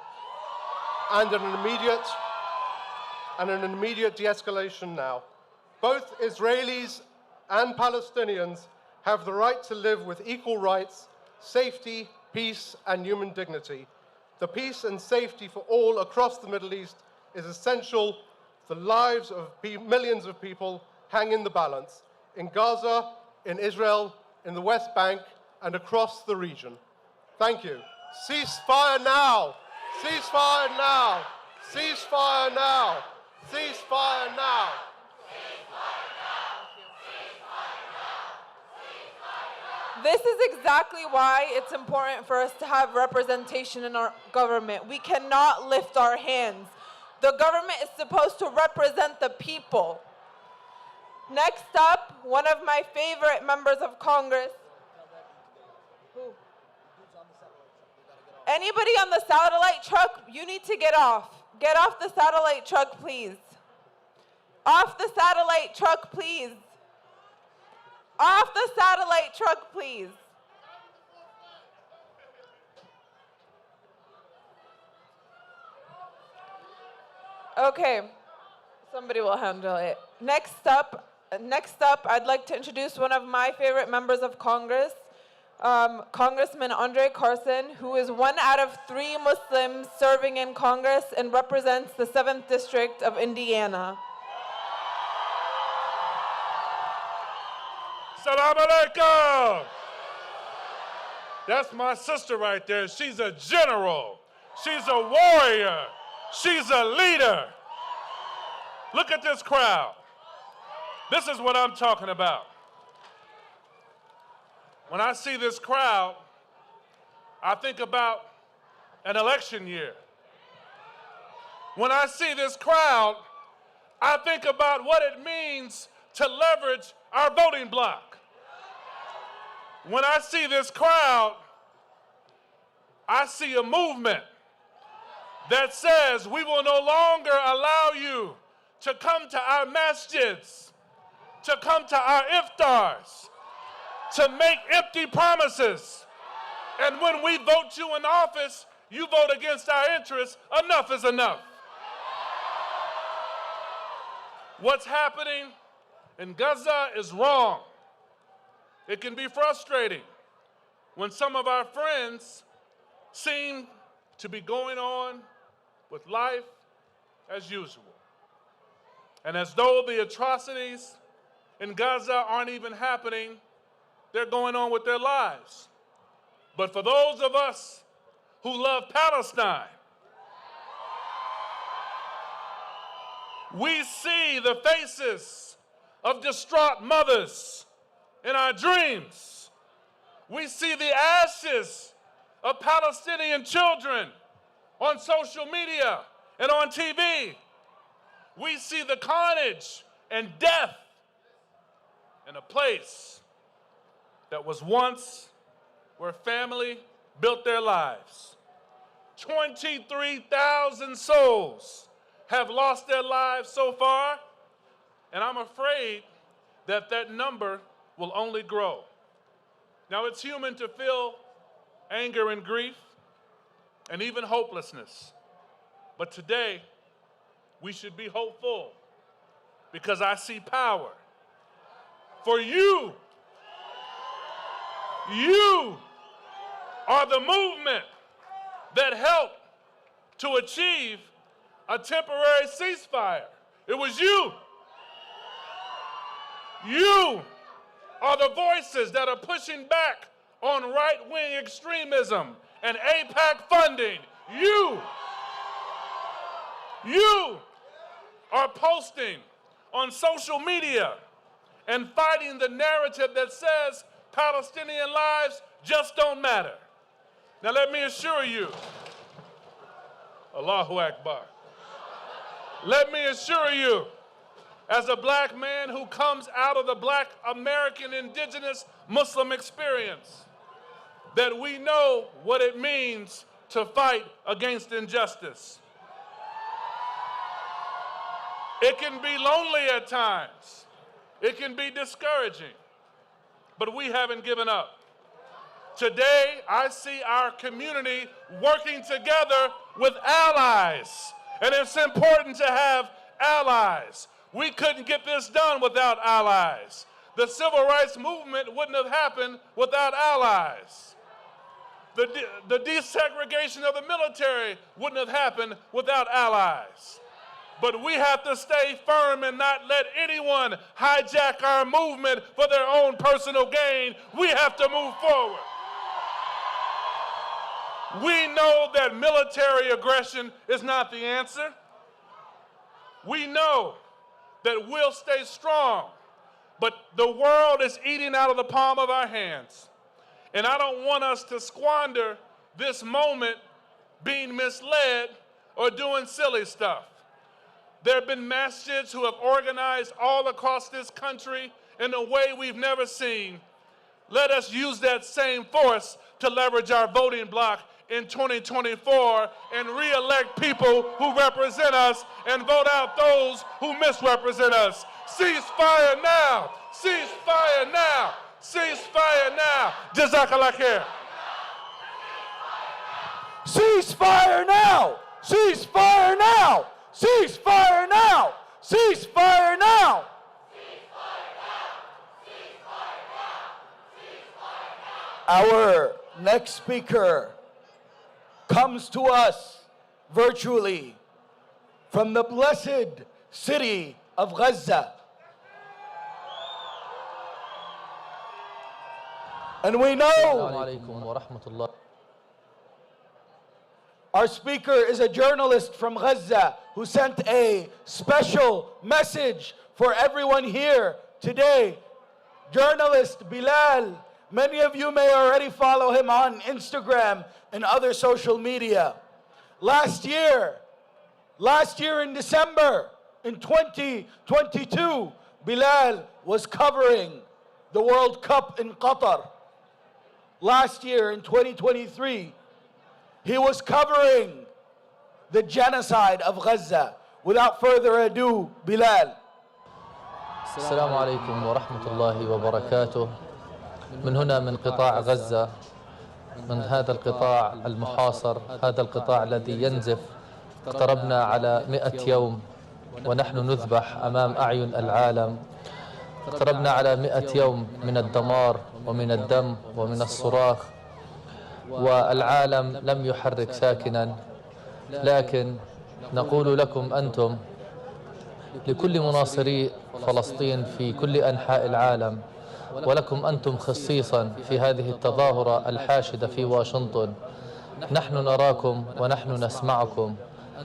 and an immediate de-escalation now. Both Israelis and Palestinians have the right to live with equal rights, safety, peace, and human dignity. The peace and safety for all across the Middle East is essential. The lives of millions of people hang in the balance, in Gaza, in Israel, in the West Bank, and across the region. Thank you. Ceasefire now! Ceasefire now! Ceasefire now! Ceasefire now! This is exactly why it's important for us to have representation in our government. We cannot lift our hands. The government is supposed to represent the people. Next up, one of my favorite members of Congress. Who? Anybody on the satellite truck, you need to get off. Get off the satellite truck, please. Off the satellite truck, please. Off the satellite truck, please. Okay, somebody will handle it. Next up, I'd like to introduce one of my favorite members of Congress, Congressman Andre Carson, who is 1 out of 3 Muslims serving in Congress and represents the 7th District of Indiana. Salam alaikum. That's my sister right there. She's a general. She's a warrior. She's a leader. Look at this crowd. This is what I'm talking about. When I see this crowd, I think about an election year. When I see this crowd, I think about what it means to leverage our voting bloc. When I see this crowd, I see a movement that says we will no longer allow you to come to our masjids, to come to our iftars, to make empty promises. And when we vote you in office, you vote against our interests. Enough is enough. What's happening in Gaza is wrong. It can be frustrating when some of our friends seem to be going on with life as usual. And as though the atrocities in Gaza aren't even happening, they're going on with their lives. But for those of us who love Palestine, we see the faces of distraught mothers in our dreams. We see the ashes of Palestinian children on social media and on TV. We see the carnage and death in a place that was once where family built their lives. 23,000 souls have lost their lives so far, and I'm afraid that that number will only grow. Now, it's human to feel anger and grief and even hopelessness. But today, we should be hopeful because I see power. For you are the movement that helped to achieve a temporary ceasefire. It was you. You are the voices that are pushing back on right-wing extremism and AIPAC funding. You are posting on social media and fighting the narrative that says Palestinian lives just don't matter. Now let me assure you, Allahu Akbar. Let me assure you, as a black man who comes out of the black American indigenous Muslim experience, that we know what it means to fight against injustice. It can be lonely at times. It can be discouraging, but we haven't given up. Today, I see our community working together with allies, and it's important to have allies. We couldn't get this done without allies. The civil rights movement wouldn't have happened without allies. The desegregation of the military wouldn't have happened without allies. But we have to stay firm and not let anyone hijack our movement for their own personal gain. We have to move forward. We know that military aggression is not the answer. We know that we'll stay strong, but the world is eating out of the palm of our hands. And I don't want us to squander this moment being misled or doing silly stuff. There have been masjids who have organized all across this country in a way we've never seen. Let us use that same force to leverage our voting bloc in 2024 and re-elect people who represent us and vote out those who misrepresent us. Ceasefire now! Ceasefire now! Ceasefire now! Jazakallah khair. Ceasefire now! Ceasefire now! Ceasefire now! Ceasefire now! Our next speaker comes to us virtually from the blessed city of Gaza. And we know our speaker is a journalist from Gaza who sent a special message for everyone here today. Journalist Bilal, many of you may already follow him on Instagram and other social media. Last year in December, in 2022, Bilal was covering the World Cup in Qatar. Last year in 2023, he was covering the genocide of Gaza. Without further ado, Bilal. السلام عليكم ورحمة الله وبركاته. من هنا من قطاع غزة، من هذا القطاع المحاصر، هذا القطاع الذي ينزف. اقتربنا على 100 يوم ونحن نذبح أمام أعين العالم. اقتربنا على 100 يوم من الدمار ومن الدم ومن الصراخ، والعالم لم يحرك ساكنا. لكن نقول لكم أنتم، لكل مناصري فلسطين في كل أنحاء العالم، ولكم أنتم خصيصا في هذه التظاهرة الحاشدة في واشنطن. نحن نراكم ونحن نسمعكم،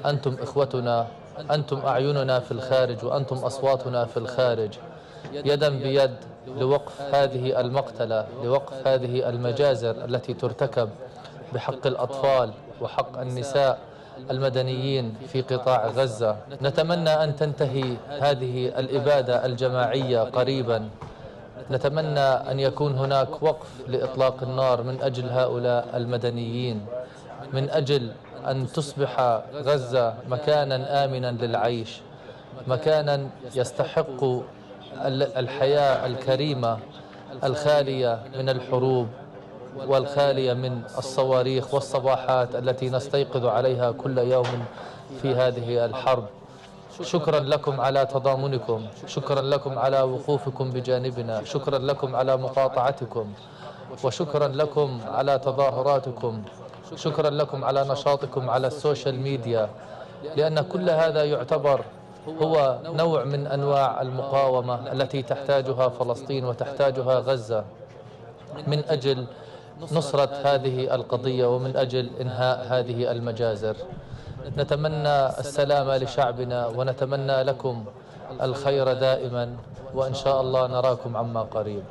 أنتم إخوتنا، أنتم أعيننا في الخارج وأنتم أصواتنا في الخارج، يدا بيد لوقف هذه المقتلة، لوقف هذه المجازر التي ترتكب بحق الأطفال وحق النساء المدنيين في قطاع غزة. نتمنى أن تنتهي هذه الإبادة الجماعية قريبا. نتمنى أن يكون هناك وقف لإطلاق النار من أجل هؤلاء المدنيين، من أجل أن تصبح غزة مكانا آمنا للعيش، مكانا يستحق الحياة الكريمة الخالية من الحروب والخالية من الصواريخ والصباحات التي نستيقظ عليها كل يوم في هذه الحرب. شكرا لكم على تضامنكم، شكرا لكم على وقوفكم بجانبنا، شكرا لكم على مقاطعتكم، وشكرا لكم على تظاهراتكم، شكرا لكم على نشاطكم على السوشيال ميديا، لأن كل هذا يعتبر هو نوع من أنواع المقاومة التي تحتاجها فلسطين وتحتاجها غزة من أجل نصرة هذه القضية ومن أجل إنهاء هذه المجازر. نتمنى السلام لشعبنا ونتمنى لكم الخير دائما، وإن شاء الله نراكم عما قريب.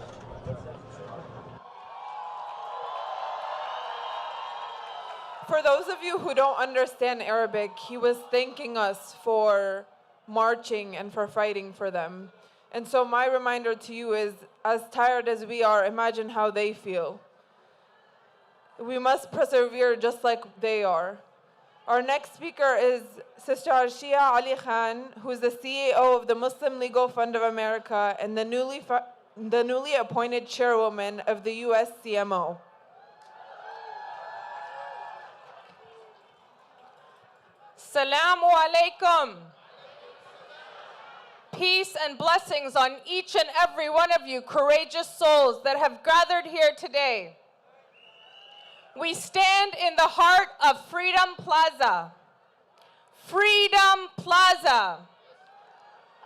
For those of you who don't understand Arabic, he was thanking us for marching and for fighting for them. And so my reminder to you is, as tired as we are, imagine how they feel. We must persevere just like they are. Our next speaker is Sister Arshia Ali Khan, who is the CEO of the Muslim Legal Fund of America and the newly appointed chairwoman of the US CMO. Assalamu alaikum. Peace and blessings on each and every one of you courageous souls that have gathered here today. We stand in the heart of Freedom Plaza. Freedom Plaza,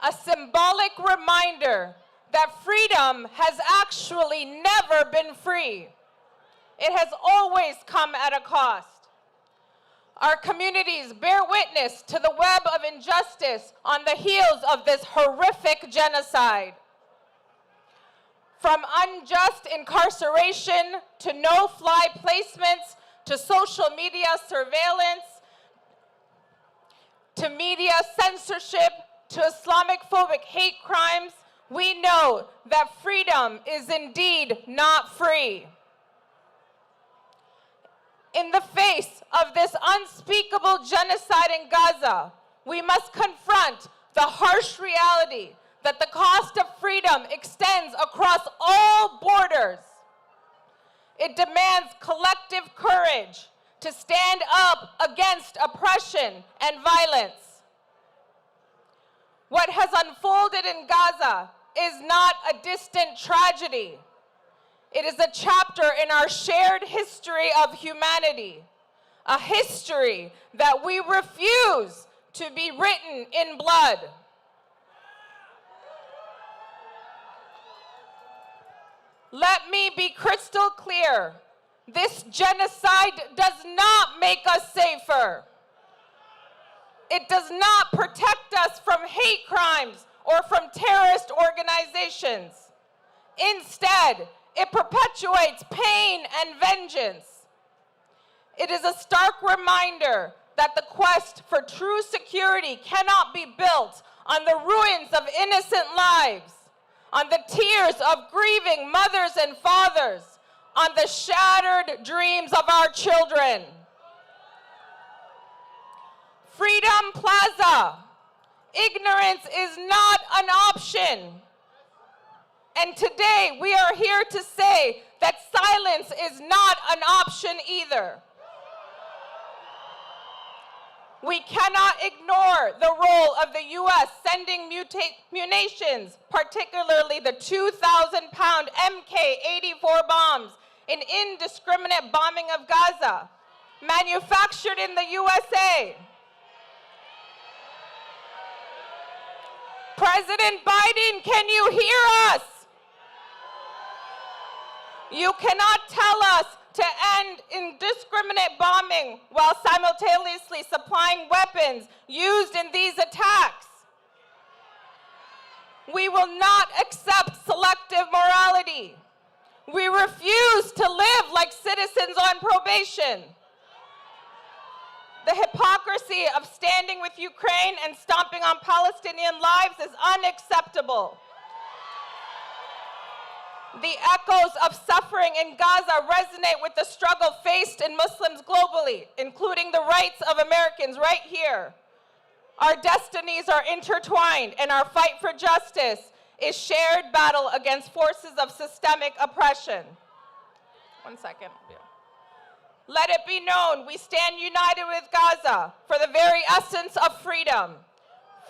a symbolic reminder that freedom has actually never been free. It has always come at a cost. Our communities bear witness to the web of injustice on the heels of this horrific genocide. From unjust incarceration to no-fly placements to social media surveillance to media censorship to Islamophobic hate crimes, we know that freedom is indeed not free. In the face of this unspeakable genocide in Gaza, we must confront the harsh reality that the cost of freedom extends across all borders. It demands collective courage to stand up against oppression and violence. What has unfolded in Gaza is not a distant tragedy. It is a chapter in our shared history of humanity, a history that we refuse to be written in blood. Let me be crystal clear. This genocide does not make us safer. It does not protect us from hate crimes or from terrorist organizations. Instead, it perpetuates pain and vengeance. It is a stark reminder that the quest for true security cannot be built on the ruins of innocent lives, on the tears of grieving mothers and fathers, on the shattered dreams of our children. Freedom Plaza, ignorance is not an option. And today we are here to say that silence is not an option either. We cannot ignore the role of the U.S. sending munitions, particularly the 2,000-pound MK-84 bombs in indiscriminate bombing of Gaza, manufactured in the USA. President Biden, can you hear us? You cannot tell us to end indiscriminate bombing while simultaneously supplying weapons used in these attacks. We will not accept selective morality. We refuse to live like citizens on probation. The hypocrisy of standing with Ukraine and stomping on Palestinian lives is unacceptable. The echoes of suffering in Gaza resonate with the struggle faced in Muslims globally, including the rights of Americans right here. Our destinies are intertwined, and our fight for justice is shared battle against forces of systemic oppression. One second. Let it be known, we stand united with Gaza for the very essence of freedom.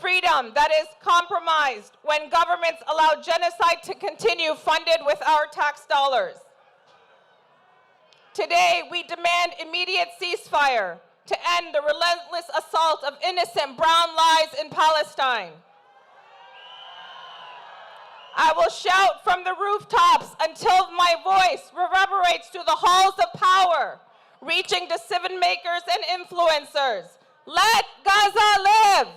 Freedom that is compromised when governments allow genocide to continue funded with our tax dollars. Today, we demand immediate ceasefire to end the relentless assault of innocent brown lives in Palestine. I will shout from the rooftops until my voice reverberates through the halls of power, reaching decision makers and influencers. Let Gaza live!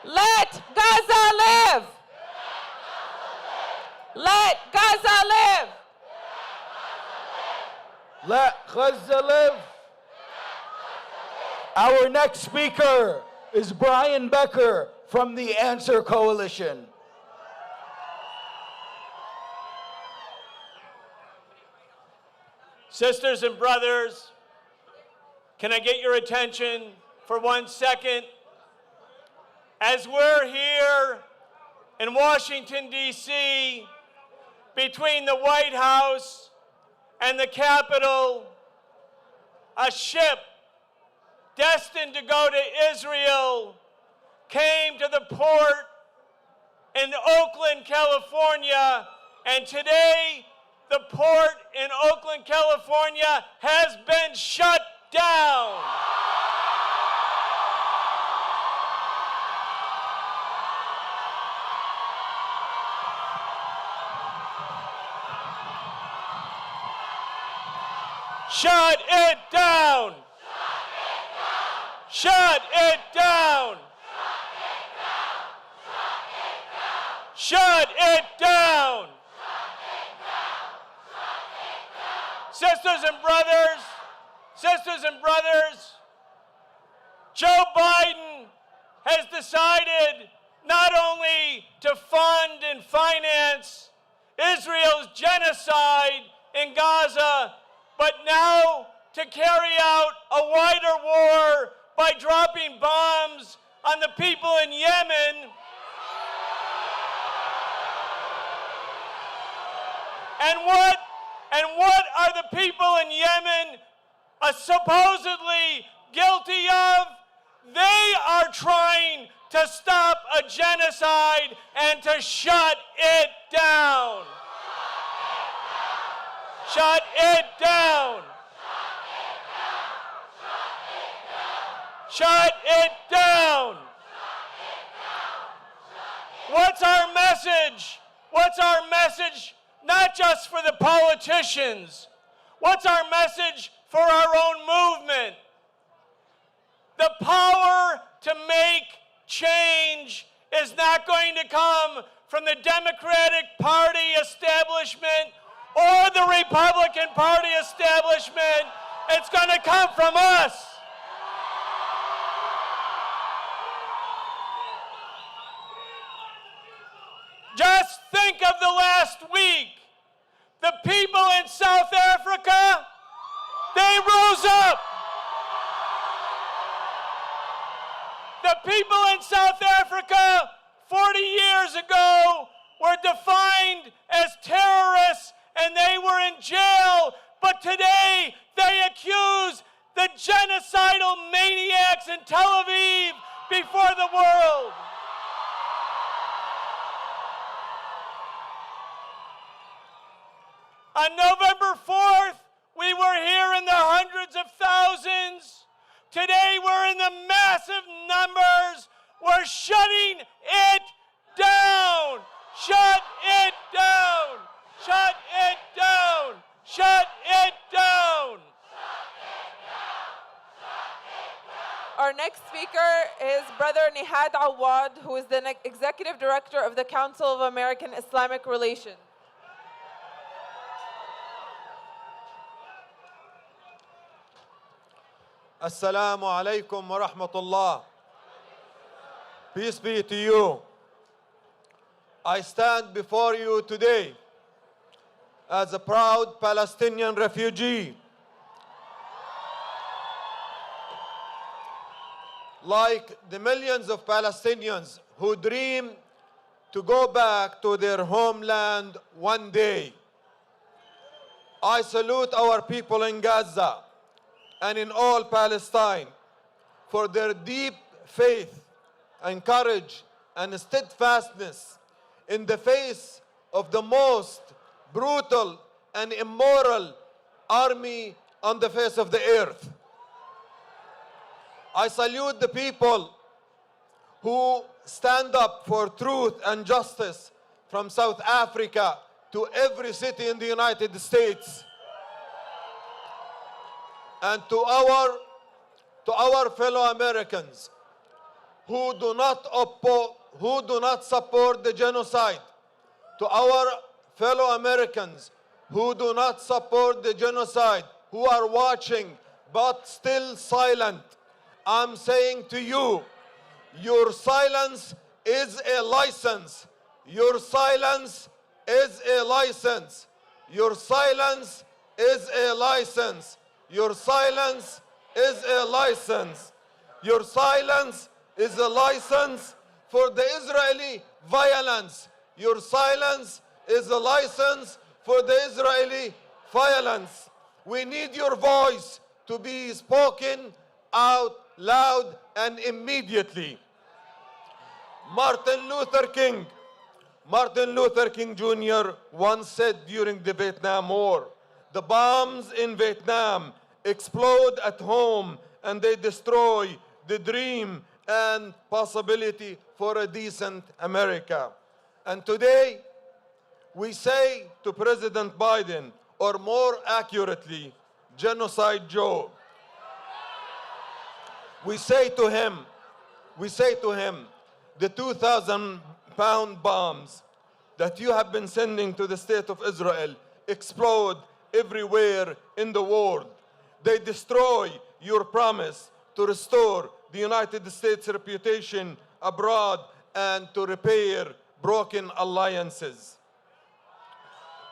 Let Gaza live! Let Gaza live! Let Gaza live! Our next speaker is Brian Becker from the Answer Coalition. Sisters and brothers, can I get your attention for 1 second? As we're here in Washington, D.C., between the White House and the Capitol, a ship destined to go to Israel came to the port in Oakland, California, and today the port in Oakland, California has been shut down. Shut it down! Shut it down! Shut it down! Sisters and brothers, Joe Biden has decided not only to fund and finance Israel's genocide in Gaza, but now to carry out a wider war by dropping bombs on the people in Yemen. And what are the people in Yemen supposedly guilty of? They are trying to stop a genocide and to shut it down. Shut it down. Shut it down. What's our message? What's our message? Not just for the politicians. What's our message for our own movement? The power to make change is not going to come from the Democratic Party establishment or the Republican Party establishment. It's going to come from us. Just think of the last week. The people in South Africa, they rose up. The people in South Africa 40 years ago were defined as terrorists and they were in jail, but today they accuse the genocidal maniacs in Tel Aviv before the world. On November 4th, we were here in the hundreds of thousands. Today, we're in the massive numbers. We're shutting it down. Shut it down. Shut it down! Shut it down! Our next speaker is Brother Nihad Awad, who is the Executive Director of the Council of American-Islamic Relations. Assalamu alaikum wa rahmatullah. Peace be to you. I stand before you today as a proud Palestinian refugee. Like the millions of Palestinians who dream to go back to their homeland one day, I salute our people in Gaza and in all Palestine for their deep faith and courage and steadfastness in the face of the most brutal and immoral army on the face of the earth. I salute the people who stand up for truth and justice from South Africa to every city in the United States. And to our fellow Americans who do not support the genocide, to our fellow Americans who do not support the genocide, who are watching but still silent, I'm saying to you, your silence is a license. Your silence is a license. Your silence is a license. Your silence is a license. Your silence is a license for the Israeli violence. Your silence is a license for the Israeli violence. We need your voice to be spoken out loud and immediately. Martin Luther King Jr. once said during the Vietnam War, the bombs in Vietnam explode at home and they destroy the dream and possibility for a decent America. And today, we say to President Biden, or more accurately, Genocide Joe, we say to him, the 2,000-pound bombs that you have been sending to the state of Israel explode everywhere in the world. They destroy your promise to restore the United States' reputation abroad and to repair broken alliances.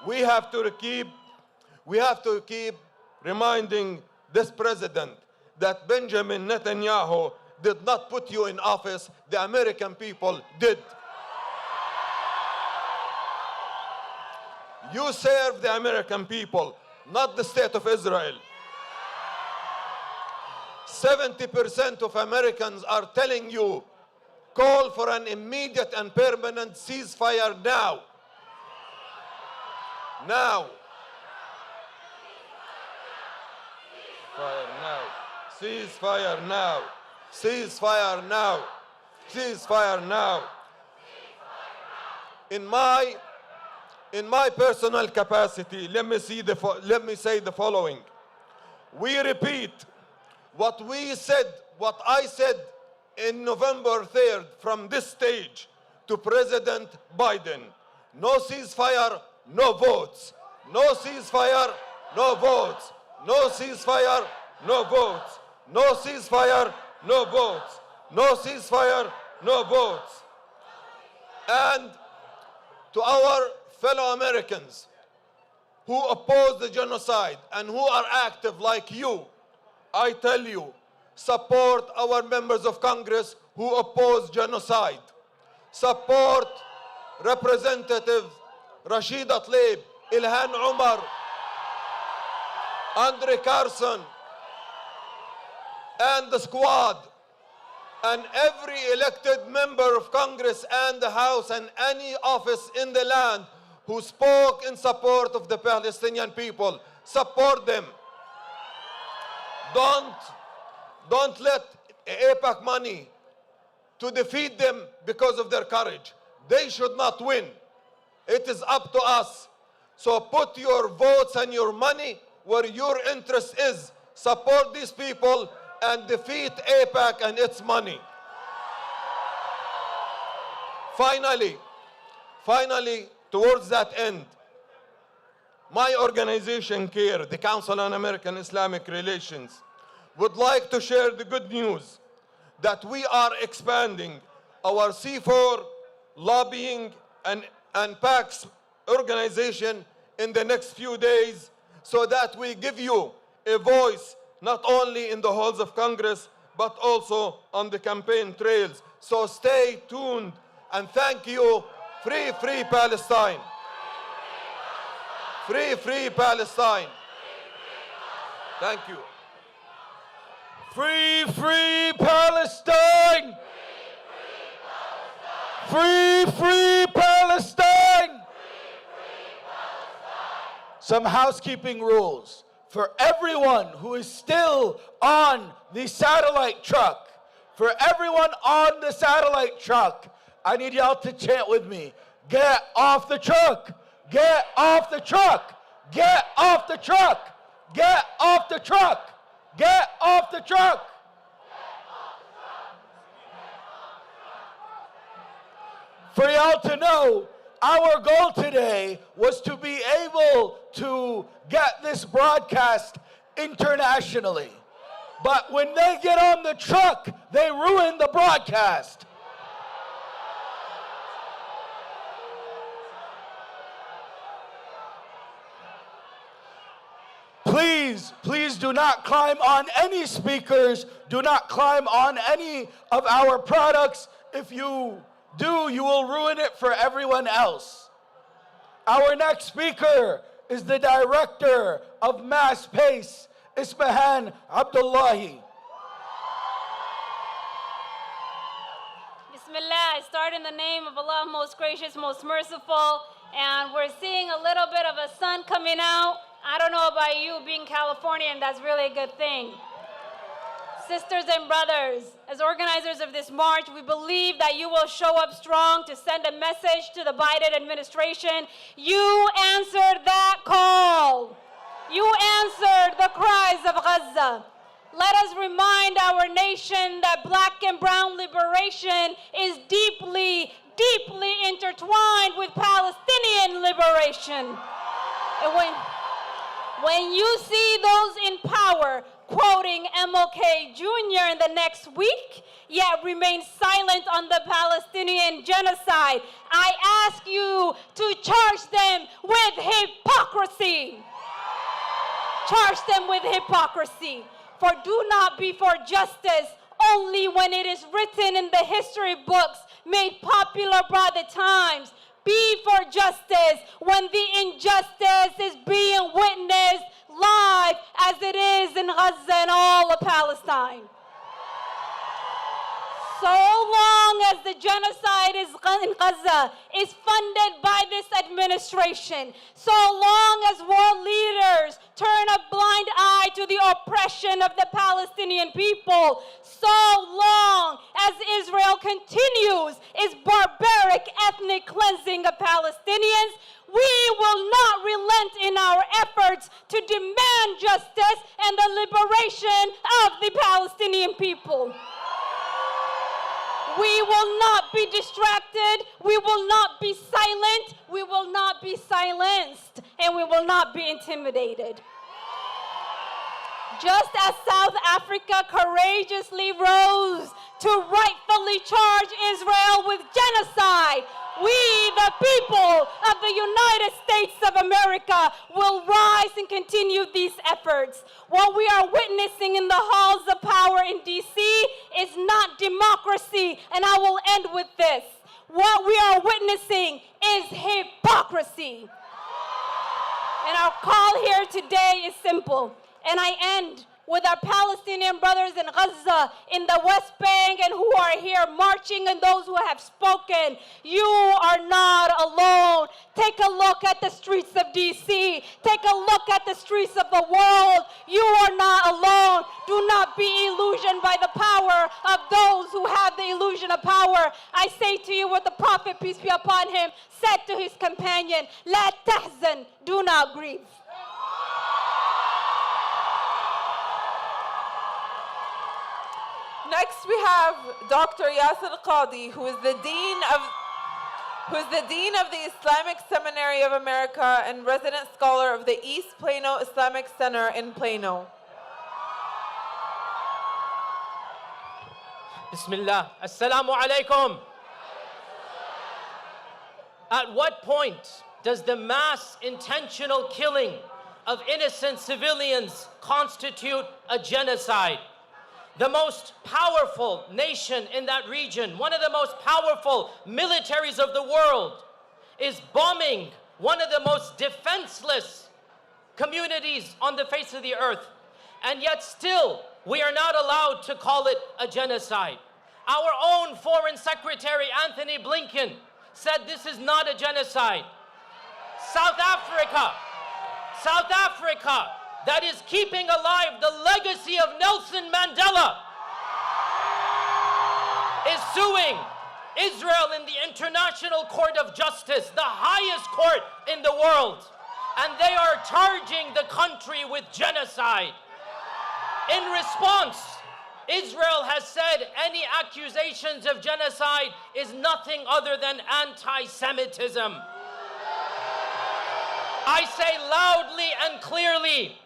We have to keep reminding this president that Benjamin Netanyahu did not put you in office, the American people did. You serve the American people, not the state of Israel. 70% of Americans are telling you, call for an immediate and permanent ceasefire now. Now. Ceasefire now. Ceasefire now. Ceasefire now. In my personal capacity, let me say the following. We repeat what I said in November 3rd from this stage to President Biden. No ceasefire, no votes. No ceasefire, no votes. No ceasefire, no votes. No ceasefire, no votes. No ceasefire, no votes. And to our fellow Americans who oppose the genocide and who are active like you, I tell you, support our members of Congress who oppose genocide. Support Representative Rashida Tlaib, Ilhan Omar, Andre Carson, and the squad, and every elected member of Congress and the House and any office in the land who spoke in support of the Palestinian people. Support them. Don't let AIPAC money to defeat them because of their courage. They should not win. It is up to us So put your votes and your money where your interest is. Support these people and defeat AIPAC and its money. Finally, towards that end, my organization, CAIR, the Council on American-Islamic Relations, would like to share the good news that we are expanding our C4 lobbying and PAC's organization in the next few days, so that we give you a voice not only in the halls of Congress but also on the campaign trails. So stay tuned, and thank you. Free, free Palestine. Free, free Palestine. Thank you. Free, free Palestine! Free, free Palestine! Some housekeeping rules. For everyone who is still on the satellite truck, for everyone on the satellite truck, I need y'all to chant with me. Get off the truck! Get off the truck! Get off the truck! Get off the truck! Get off the truck! For y'all to know, our goal today was to be able to get this broadcast internationally. But when they get on the truck, they ruin the broadcast. Please do not climb on any speakers. Do not climb on any of our products. If you do, you will ruin it for everyone else. Our next speaker is the director of Mass Pace, Ismahan Abdullahi. Bismillah, I start in the name of Allah, most gracious, most merciful, and we're seeing a little bit of a sun coming out. I don't know about you, being Californian, that's really a good thing. Sisters and brothers, as organizers of this march, we believe that you will show up strong to send a message to the Biden administration. You answered that call. You answered the cries of Gaza. Let us remind our nation that black and brown liberation is deeply, deeply intertwined with Palestinian liberation. And when you see those in power quoting MLK Jr. in the next week, yet remain silent on the Palestinian genocide, I ask you to charge them with hypocrisy. Charge them with hypocrisy. For do not be for justice only when it is written in the history books made popular by the times. Be for justice when the injustice is being witnessed live as it is in Gaza and all of Palestine. So long as the genocide in Gaza is funded by this administration, so long as world leaders turn a blind eye to the oppression of the Palestinian people, so long as Israel continues its barbaric ethnic cleansing of Palestinians, we will not relent in our efforts to demand justice and the liberation of the Palestinian people. We will not be distracted, we will not be silent, we will not be silenced, and we will not be intimidated. Just as South Africa courageously rose to rightfully charge Israel with genocide, we, the people of the United States of America, will rise and continue these efforts. What we are witnessing in the halls of power in D.C. is not democracy, and I will end with this. What we are witnessing is hypocrisy. And our call here today is simple. And I end with our Palestinian brothers in Gaza, in the West Bank, and who are here marching, and those who have spoken. You are not alone. Take a look at the streets of DC. Take a look at the streets of the world. You are not alone. Do not be illusioned by the power of those who have the illusion of power. I say to you what the Prophet, peace be upon him, said to his companion, La tahzan, do not grieve. Next, we have Dr. Yasir Qadi, who is the Dean of the Islamic Seminary of America and resident scholar of the East Plano Islamic Center in Plano. Bismillah. Assalamu alaikum. At what point does the mass intentional killing of innocent civilians constitute a genocide? The most powerful nation in that region, one of the most powerful militaries of the world, is bombing one of the most defenseless communities on the face of the earth. And yet still, we are not allowed to call it a genocide. Our own Foreign Secretary, Anthony Blinken, said this is not a genocide. South Africa, that is keeping alive the legacy of Nelson Mandela, is suing Israel in the International Court of Justice, the highest court in the world, and they are charging the country with genocide. In response, Israel has said any accusations of genocide is nothing other than anti-Semitism. I say loudly and clearly,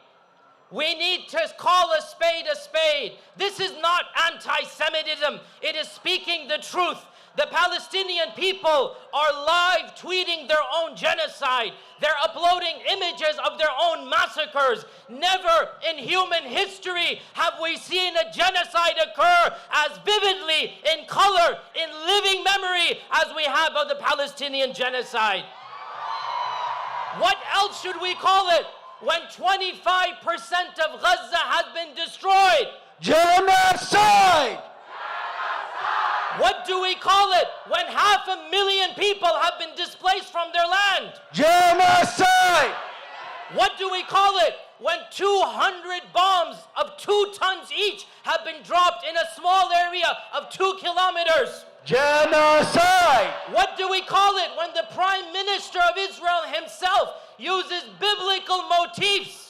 we need to call a spade a spade. This is not anti-Semitism. It is speaking the truth. The Palestinian people are live tweeting their own genocide. They're uploading images of their own massacres. Never in human history have we seen a genocide occur as vividly, in color, in living memory as we have of the Palestinian genocide. What else should we call it when 25% of Gaza has been destroyed? Genocide! What do we call it when 500,000 people have been displaced from their land? Genocide! What do we call it when 200 bombs of 2 tons each have been dropped in a small area of 2 kilometers? Genocide! What do we call it when the Prime Minister of Israel himself uses biblical motifs?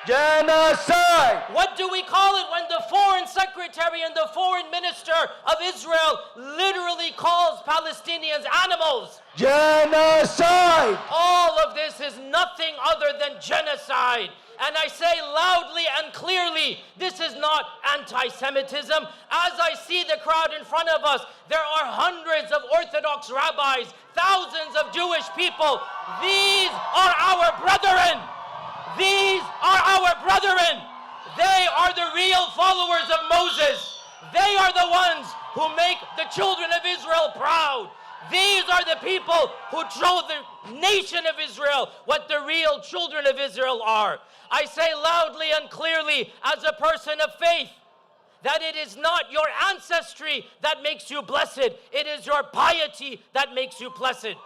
Genocide! What do we call it when the Foreign Secretary and the Foreign Minister of Israel literally calls Palestinians animals? Genocide! All of this is nothing other than genocide. And I say loudly and clearly, this is not anti-Semitism. As I see the crowd in front of us, there are hundreds of Orthodox rabbis, thousands of Jewish people. These are our brethren. These are our brethren. They are the real followers of Moses. They are the ones who make the children of Israel proud. These are the people who show the nation of Israel what the real children of Israel are. I say loudly and clearly as a person of faith that it is not your ancestry that makes you blessed. It is your piety that makes you blessed.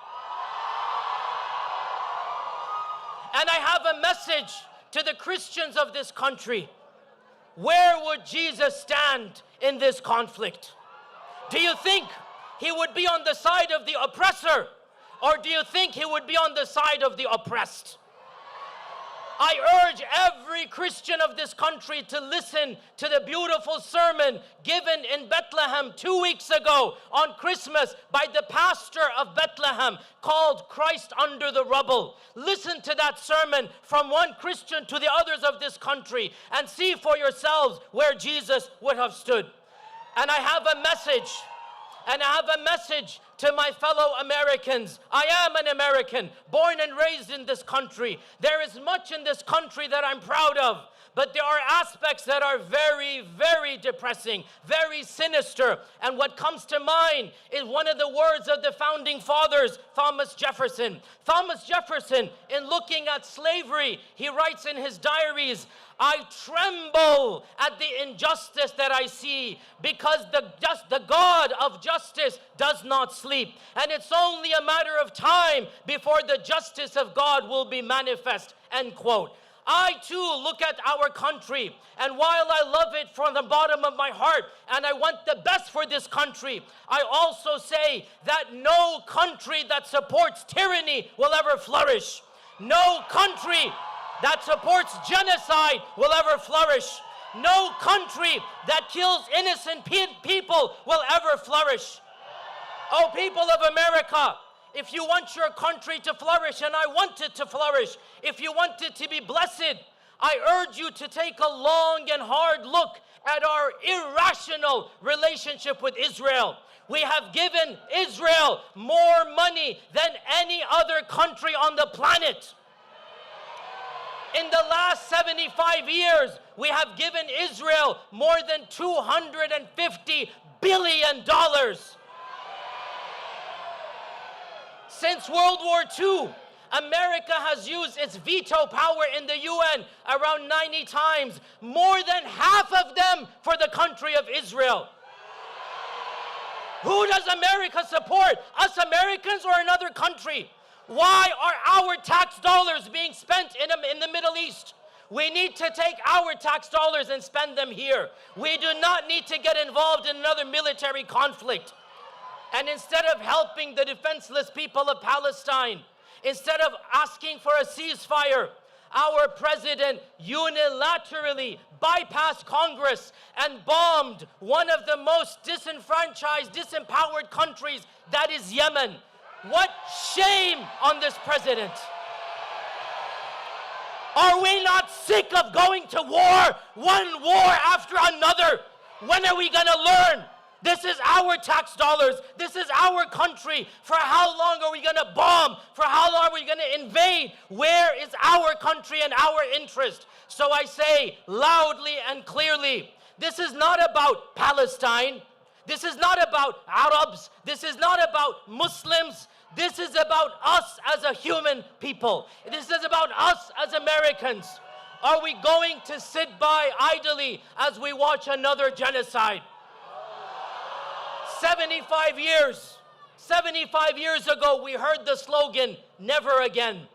And I have a message to the Christians of this country. Where would Jesus stand in this conflict? Do you think he would be on the side of the oppressor, or do you think he would be on the side of the oppressed? I urge every Christian of this country to listen to the beautiful sermon given in Bethlehem 2 weeks ago on Christmas by the pastor of Bethlehem called Christ Under the Rubble. Listen to that sermon from one Christian to the others of this country and see for yourselves where Jesus would have stood. And I have a message to my fellow Americans. I am an American, born and raised in this country. There is much in this country that I'm proud of, But there are aspects that are very, very depressing, very sinister. And what comes to mind is one of the words of the founding fathers, Thomas Jefferson. Thomas Jefferson, in looking at slavery, he writes in his diaries, "I tremble at the injustice that I see, because the God of justice does not sleep. And it's only a matter of time before the justice of God will be manifest," end quote. I too look at our country, and while I love it from the bottom of my heart, and I want the best for this country, I also say that no country that supports tyranny will ever flourish. No country that supports genocide will ever flourish. No country that kills innocent people will ever flourish. Oh, people of America, if you want your country to flourish, and I want it to flourish, if you want it to be blessed, I urge you to take a long and hard look at our irrational relationship with Israel. We have given Israel more money than any other country on the planet. In the last 75 years, we have given Israel more than $250 billion. Since World War II, America has used its veto power in the UN around 90 times, more than half of them for the country of Israel. Who does America support? Us Americans or another country? Why are our tax dollars being spent in the Middle East? We need to take our tax dollars and spend them here. We do not need to get involved in another military conflict. And instead of helping the defenseless people of Palestine, instead of asking for a ceasefire, our president unilaterally bypassed Congress and bombed one of the most disenfranchised, disempowered countries, that is Yemen. What shame on this president! Are we not sick of going to war, one war after another? When are we going to learn? This is our tax dollars. This is our country. For how long are we going to bomb? For how long are we going to invade? Where is our country and our interest? So I say loudly and clearly, this is not about Palestine. This is not about Arabs. This is not about Muslims. This is about us as a human people. This is about us as Americans. Are we going to sit by idly as we watch another genocide? 75 years ago, we heard the slogan, "Never again."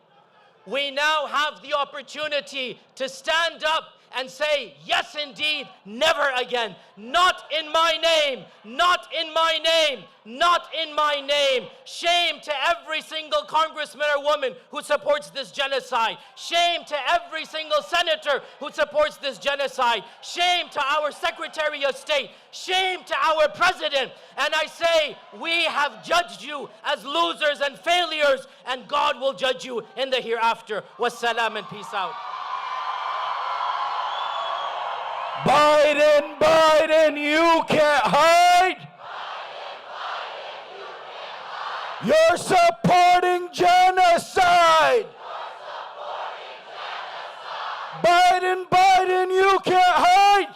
We now have the opportunity to stand up and say, yes, indeed, never again. Not in my name, not in my name, not in my name. Shame to every single congressman or woman who supports this genocide. Shame to every single senator who supports this genocide. Shame to our Secretary of State. Shame to our president. And I say, we have judged you as losers and failures, and God will judge you in the hereafter. Wassalam and peace out. Biden, Biden, you can't hide. You're supporting genocide. Biden, Biden, you can't hide.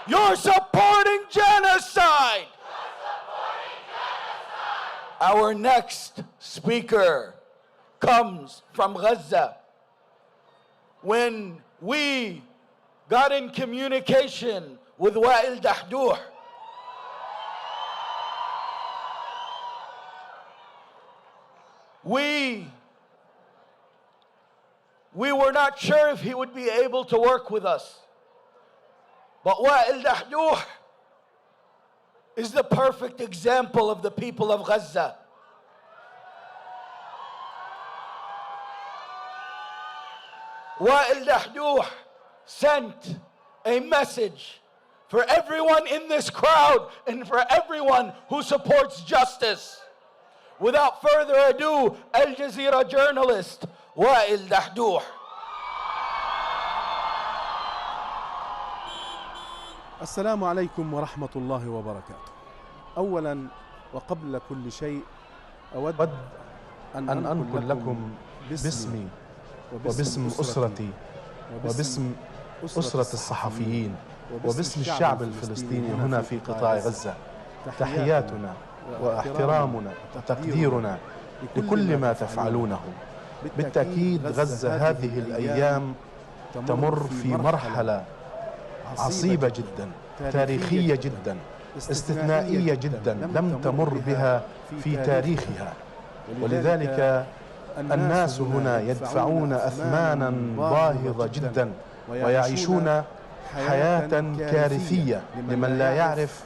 You're supporting genocide. Our next speaker comes from Gaza. When we got in communication with Wa'il Dahdouh, we were not sure if he would be able to work with us. But Wa'il Dahdouh is the perfect example of the people of Gaza. Wa'il Dahdouh sent a message for everyone in this crowd and for everyone who supports justice. Without further ado, Al Jazeera journalist Wa'il Dahdouh. السلام عليكم ورحمة الله وبركاته. أولا وقبل كل شيء أود أن أنقل لكم باسمي وباسم أسرتي وباسم أسرة الصحفيين وباسم الشعب الفلسطيني هنا في قطاع غزة، تحياتنا واحترامنا وتقديرنا لكل ما تفعلونه. بالتأكيد غزة هذه الأيام تمر في مرحلة عصيبة جدا، تاريخية جدا، استثنائية جدا لم تمر بها في تاريخها، ولذلك الناس هنا يدفعون أثمانا باهظة جدا ويعيشون حياة كارثية. لمن لا يعرف،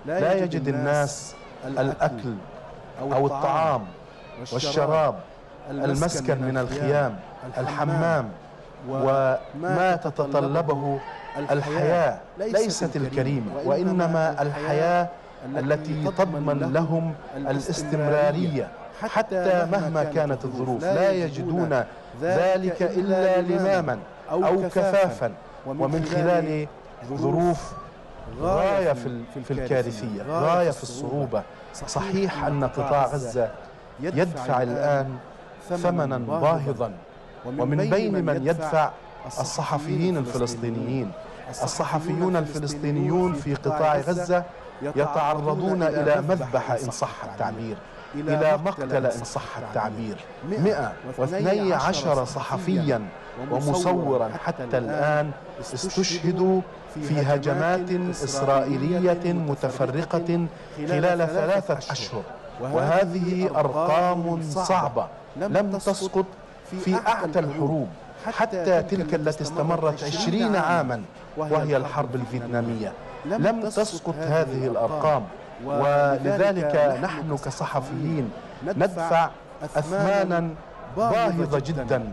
لا يجد الناس الأكل أو الطعام والشراب، المسكن من الخيام، الحمام، وما تتطلبه الحياة ليست الكريمة، وإنما الحياة التي تضمن لهم الاستمرارية حتى مهما كانت الظروف. لا يجدون ذلك إلا لماما أو كفافا، ومن خلال ظروف غاية في الكارثية، غاية في الصعوبة. صحيح أن قطاع غزة يدفع الآن ثمنا باهظا، ومن بين من يدفع الصحفيين الفلسطينيين. الصحفيون الفلسطينيون في قطاع غزة يتعرضون إلى مذبحة إن صح التعبير، إلى مقتل إن صح التعبير. 112 صحفيا ومصورا حتى الآن استشهدوا في هجمات إسرائيلية متفرقة خلال 3 أشهر، وهذه أرقام صعبة لم تسقط في أعتى الحروب، حتى تلك التي استمرت 20 عاما وهي الحرب الفيتنامية. لم تسقط هذه الأرقام، ولذلك نحن كصحفيين ندفع أثمانا باهظة جدا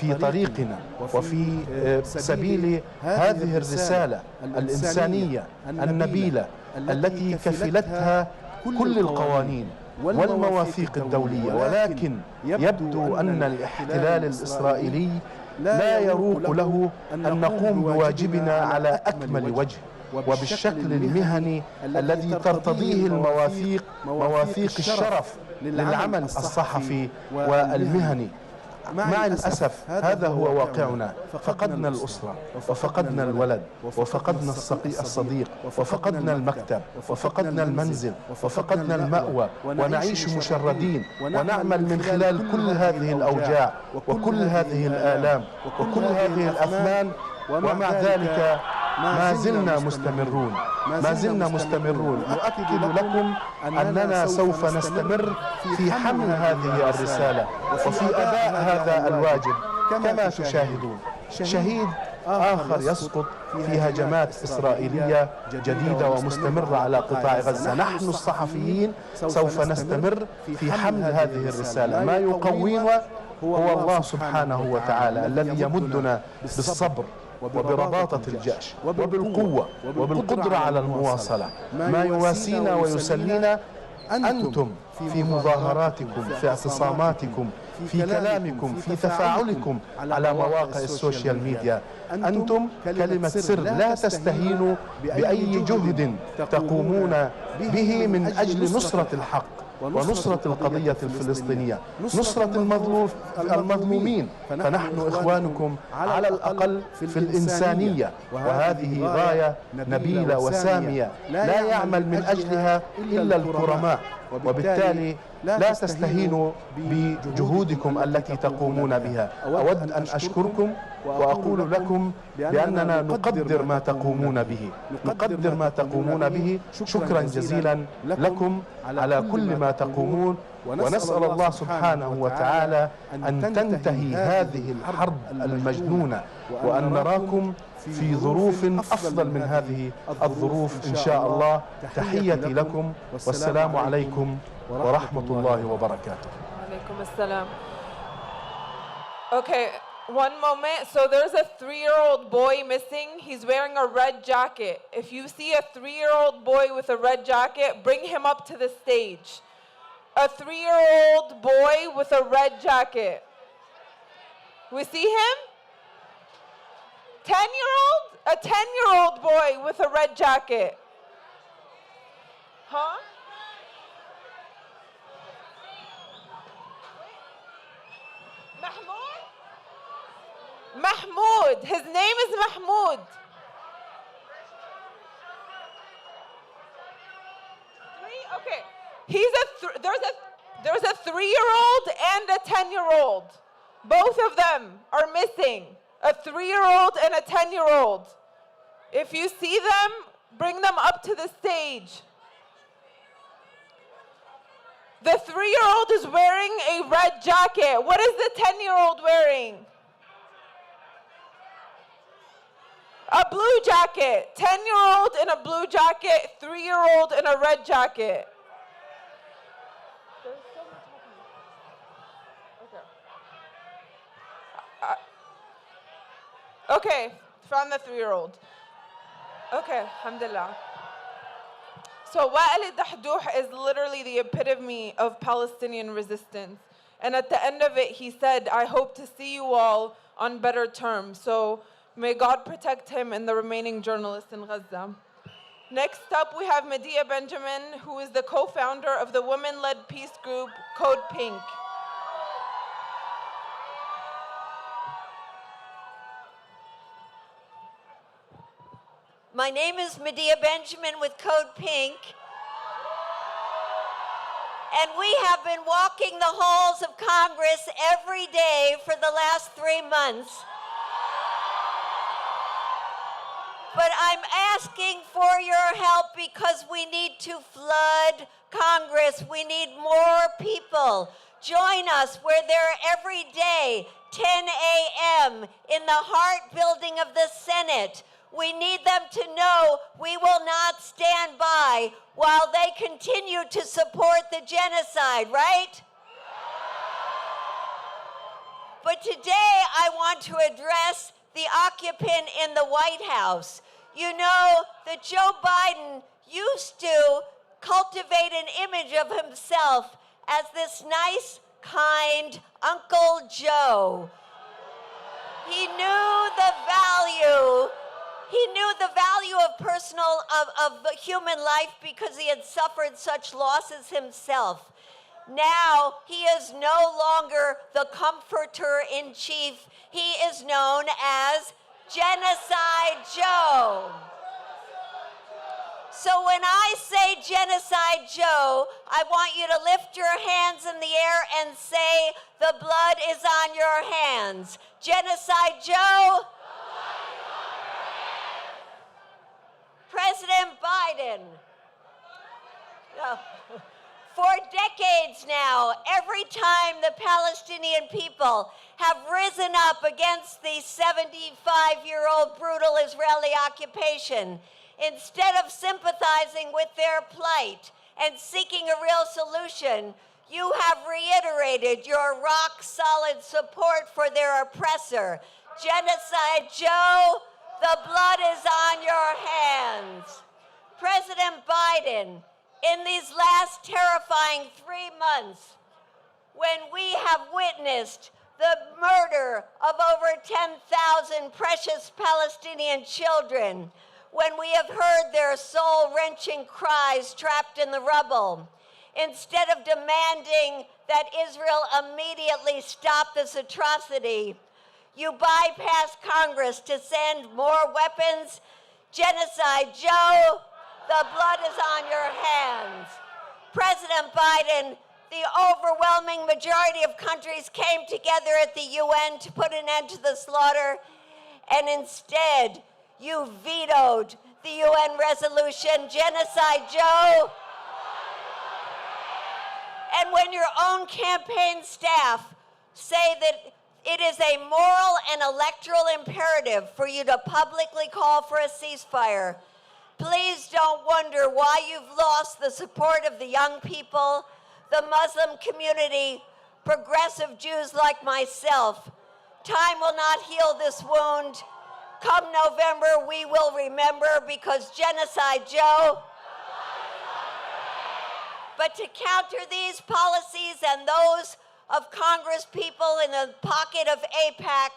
في طريقنا وفي سبيل هذه الرسالة الإنسانية النبيلة التي كفلتها كل القوانين والمواثيق الدولية. ولكن يبدو أن الاحتلال الإسرائيلي لا يروق له أن نقوم بواجبنا على أكمل وجه وبالشكل المهني الذي ترتضيه المواثيق، مواثيق الشرف للعمل الصحفي والمهني. مع الأسف هذا هو واقعنا. فقدنا الأسرة، وفقدنا الولد، وفقدنا الصديق، وفقدنا المكتب، وفقدنا المنزل، وفقدنا المأوى، ونعيش مشردين ونعمل من خلال كل هذه الأوجاع وكل هذه الآلام وكل هذه الأثمان، ومع ذلك ما زلنا مستمرون. ما زلنا مستمرون. أؤكد لكم أننا سوف نستمر في حمل هذه الرسالة وفي أداء هذا الواجب. كما تشاهدون شهيد آخر يسقط في هجمات إسرائيلية جديدة ومستمرة على قطاع غزة. نحن الصحفيين سوف نستمر في حمل هذه الرسالة. ما يقوينا هو الله سبحانه وتعالى الذي يمدنا بالصبر وبرباطة الجأش وبالقوة وبالقدرة على المواصلة. ما يواسينا ويسلينا أنتم في مظاهراتكم، في اعتصاماتكم، في كلامكم، في تفاعلكم على مواقع السوشيال ميديا. أنتم كلمة سر، لا تستهينوا بأي جهد تقومون به من أجل نصرة الحق ونصرة القضية الفلسطينية، نصرة المظلومين. فنحن إخوانكم على الأقل في الإنسانية، وهذه غاية نبيلة وسامية لا يعمل من أجلها إلا الكرماء. وبالتالي لا تستهينوا بجهودكم التي تقومون بها. أود أن أشكركم وأقول لكم بأننا نقدر ما تقومون به، نقدر ما تقومون به. شكرا جزيلا لكم على كل ما تقومون، ونسأل الله سبحانه وتعالى أن تنتهي هذه الحرب المجنونة، وأن نراكم في ظروف أفضل من هذه الظروف إن شاء الله. تحيتي لكم والسلام عليكم ورحمة الله وبركاته. Alaikum assalam. Okay, one moment. So there's a 3-year-old boy missing. He's wearing a red jacket. If you see a 3-year-old boy with a red jacket, bring him up to the stage. A 3-year-old boy with a red jacket. We see him? 10-year-old? A 10-year-old boy with a red jacket. Huh? Mahmoud? Mahmoud. His name is Mahmoud. Okay. There's a 3-year-old and a 10-year-old. Both of them are missing. A 3-year-old and a 10-year-old. If you see them, bring them up to the stage. The 3-year-old is wearing a red jacket. What is the 10-year-old wearing? A blue jacket. 10-year-old in a blue jacket, 3-year-old in a red jacket. Okay, found the 3-year-old. Okay, alhamdulillah. So Wa'il al-Dahdouh is literally the epitome of Palestinian resistance. And at the end of it, he said, I hope to see you all on better terms. So may God protect him and the remaining journalists in Gaza. Next up, we have Medea Benjamin, who is the co-founder of the women-led peace group Code Pink. My name is Medea Benjamin with Code Pink. And we have been walking the halls of Congress every day for the last 3 months. But I'm asking for your help because we need to flood Congress. We need more people. Join us. We're there every day, 10 a.m. in the heart building of the Senate. We need them to know we will not stand by while they continue to support the genocide, right? But today I want to address the occupant in the White House. You know that Joe Biden used to cultivate an image of himself as this nice, kind Uncle Joe. He knew the value. He knew the value of human life because he had suffered such losses himself. Now, he is no longer the comforter in chief. He is known as Genocide Joe. So when I say Genocide Joe, I want you to lift your hands in the air and say, the blood is on your hands. Genocide Joe. President Biden. For decades now, every time the Palestinian people have risen up against the 75-year-old brutal Israeli occupation, instead of sympathizing with their plight and seeking a real solution, you have reiterated your rock-solid support for their oppressor. Genocide Joe, the blood is on your hands. President Biden, in these last terrifying 3 months, when we have witnessed the murder of over 10,000 precious Palestinian children, when we have heard their soul-wrenching cries trapped in the rubble, instead of demanding that Israel immediately stop this atrocity, you bypass Congress to send more weapons. Genocide Joe, the blood is on your hands. President Biden, the overwhelming majority of countries came together at the UN to put an end to the slaughter, and instead, you vetoed the UN resolution, Genocide Joe. And when your own campaign staff say that it is a moral and electoral imperative for you to publicly call for a ceasefire, please don't wonder why you've lost the support of the young people, the Muslim community, progressive Jews like myself. Time will not heal this wound. Come November, we will remember, because Genocide Joe. But to counter these policies and those of Congress people in the pocket of AIPAC,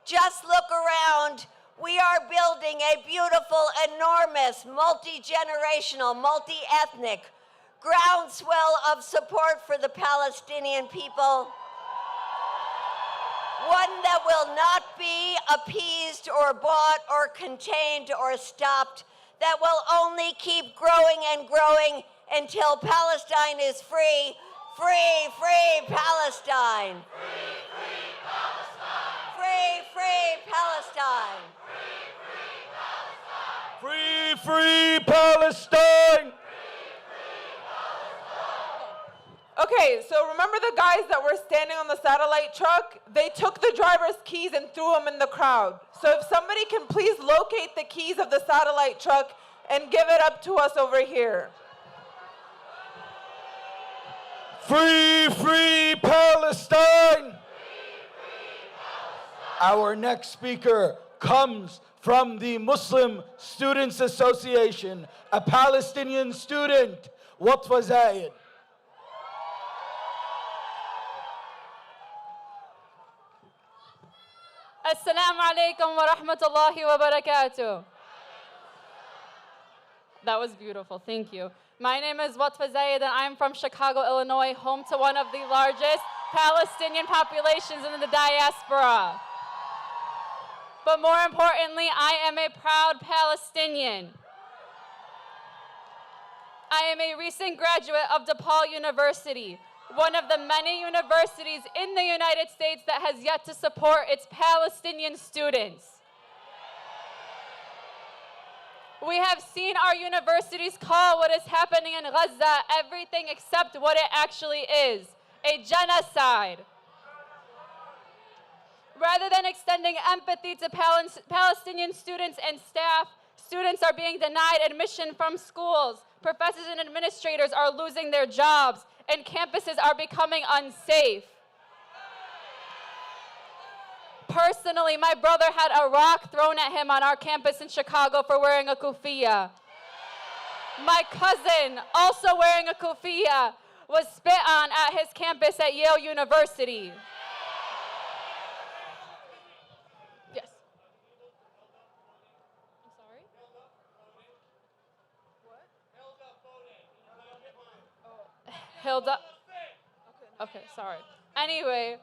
just look around. We are building a beautiful, enormous, multi-generational, multi-ethnic groundswell of support for the Palestinian people. one that will not be appeased or bought or contained or stopped, that will only keep growing and growing until Palestine is free. Free, free Palestine. Free, free Palestine. Free, free Palestine! Okay, so remember the guys that were standing on the satellite truck? They took the driver's keys and threw them in the crowd. So if somebody can please locate the keys of the satellite truck and give it up to us over here. Free, free Palestine! Our next speaker comes from the Muslim Students Association, a Palestinian student, Watfa Zayed. Assalamu alaikum wa rahmatullahi wa barakatuh. That was beautiful, thank you. My name is Watfa Zayed and I'm from Chicago, Illinois, home to one of the largest Palestinian populations in the diaspora. But more importantly, I am a proud Palestinian. I am a recent graduate of DePaul University, one of the many universities in the United States that has yet to support its Palestinian students. We have seen our universities call what is happening in Gaza everything except what it actually is, a genocide. Rather than extending empathy to Palestinian students and staff, students are being denied admission from schools, professors and administrators are losing their jobs, and campuses are becoming unsafe. Personally, my brother had a rock thrown at him on our campus in Chicago for wearing a kufiya. My cousin, also wearing a kufiya, was spit on at his campus at Yale University. Yes. I'm sorry? What? Hilda. Okay, sorry. Anyway,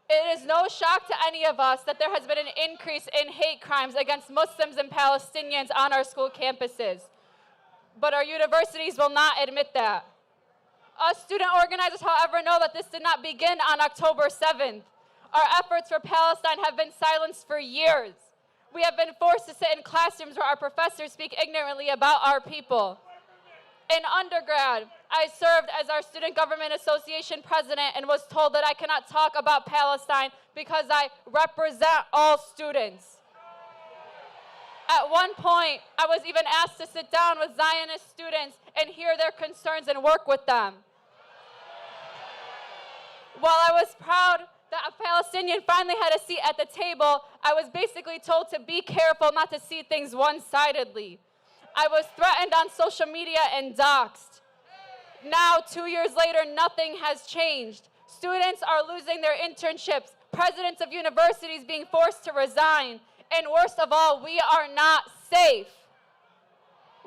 it is no shock to any of us that there has been an increase in hate crimes against Muslims and Palestinians on our school campuses. But our universities will not admit that. Us student organizers, however, know that this did not begin on October 7th. Our efforts for Palestine have been silenced for years. We have been forced to sit in classrooms where our professors speak ignorantly about our people. In undergrad, I served as our Student Government Association president and was told that I cannot talk about Palestine because I represent all students. At one point, I was even asked to sit down with Zionist students and hear their concerns and work with them. While I was proud that a Palestinian finally had a seat at the table, I was basically told to be careful not to see things one-sidedly. I was threatened on social media and doxxed. Now, 2 years later, nothing has changed. Students are losing their internships, presidents of universities being forced to resign, and worst of all, we are not safe.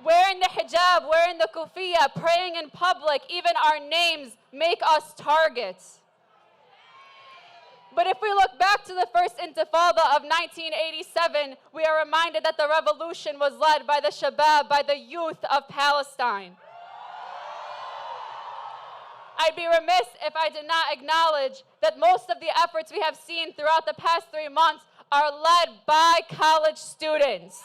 Wearing the hijab, wearing the kufiya, praying in public, even our names make us targets. But if we look back to the first intifada of 1987, we are reminded that the revolution was led by the shabab, by the youth of Palestine. I'd be remiss if I did not acknowledge that most of the efforts we have seen throughout the past 3 months are led by college students.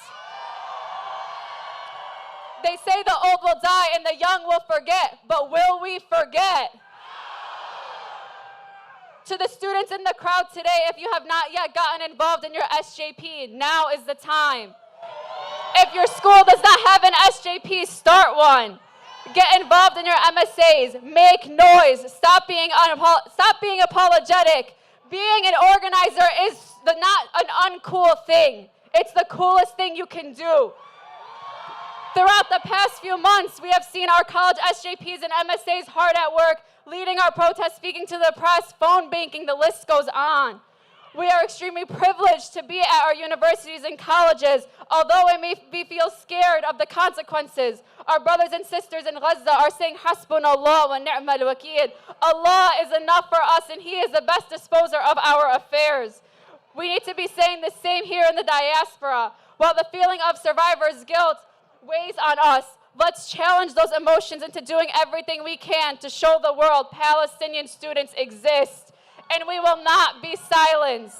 They say the old will die and the young will forget, but will we forget? To the students in the crowd today, if you have not yet gotten involved in your SJP, now is the time. If your school does not have an SJP, start one. Get involved in your MSAs. Make noise. Stop being apologetic. Being an organizer is not an uncool thing. It's the coolest thing you can do. Throughout the past few months, we have seen our college SJPs and MSAs hard at work, leading our protests, speaking to the press, phone banking, the list goes on. We are extremely privileged to be at our universities and colleges. Although we feel scared of the consequences, our brothers and sisters in Gaza are saying, Hasbunallah wa ni'mal wakeel. Allah is enough for us and He is the best disposer of our affairs. We need to be saying the same here in the diaspora. While the feeling of survivor's guilt weighs on us, let's challenge those emotions into doing everything we can to show the world Palestinian students exist. And we will not be silenced.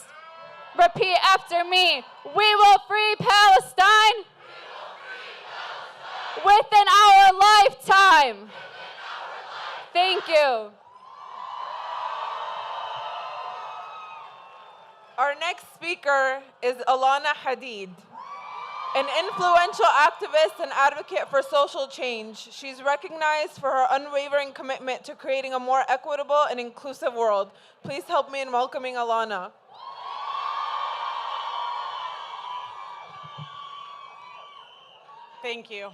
Repeat after me. We will free Palestine within our lifetime. Thank you. Our next speaker is Alana Hadid, an influential activist and advocate for social change. She's recognized for her unwavering commitment to creating a more equitable and inclusive world. Please help me in welcoming Alana. Thank you.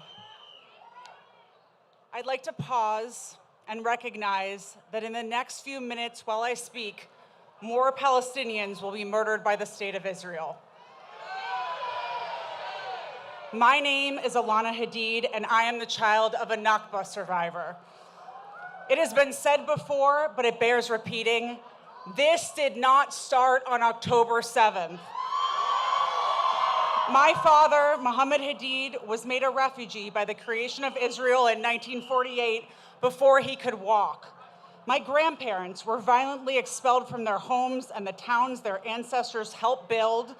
I'd like to pause and recognize that in the next few minutes while I speak, more Palestinians will be murdered by the state of Israel. My name is Alana Hadid, and I am the child of a Nakba survivor. It has been said before, but it bears repeating. This did not start on October 7th. My father, Muhammad Hadid, was made a refugee by the creation of Israel in 1948 before he could walk. My grandparents were violently expelled from their homes and the towns their ancestors helped build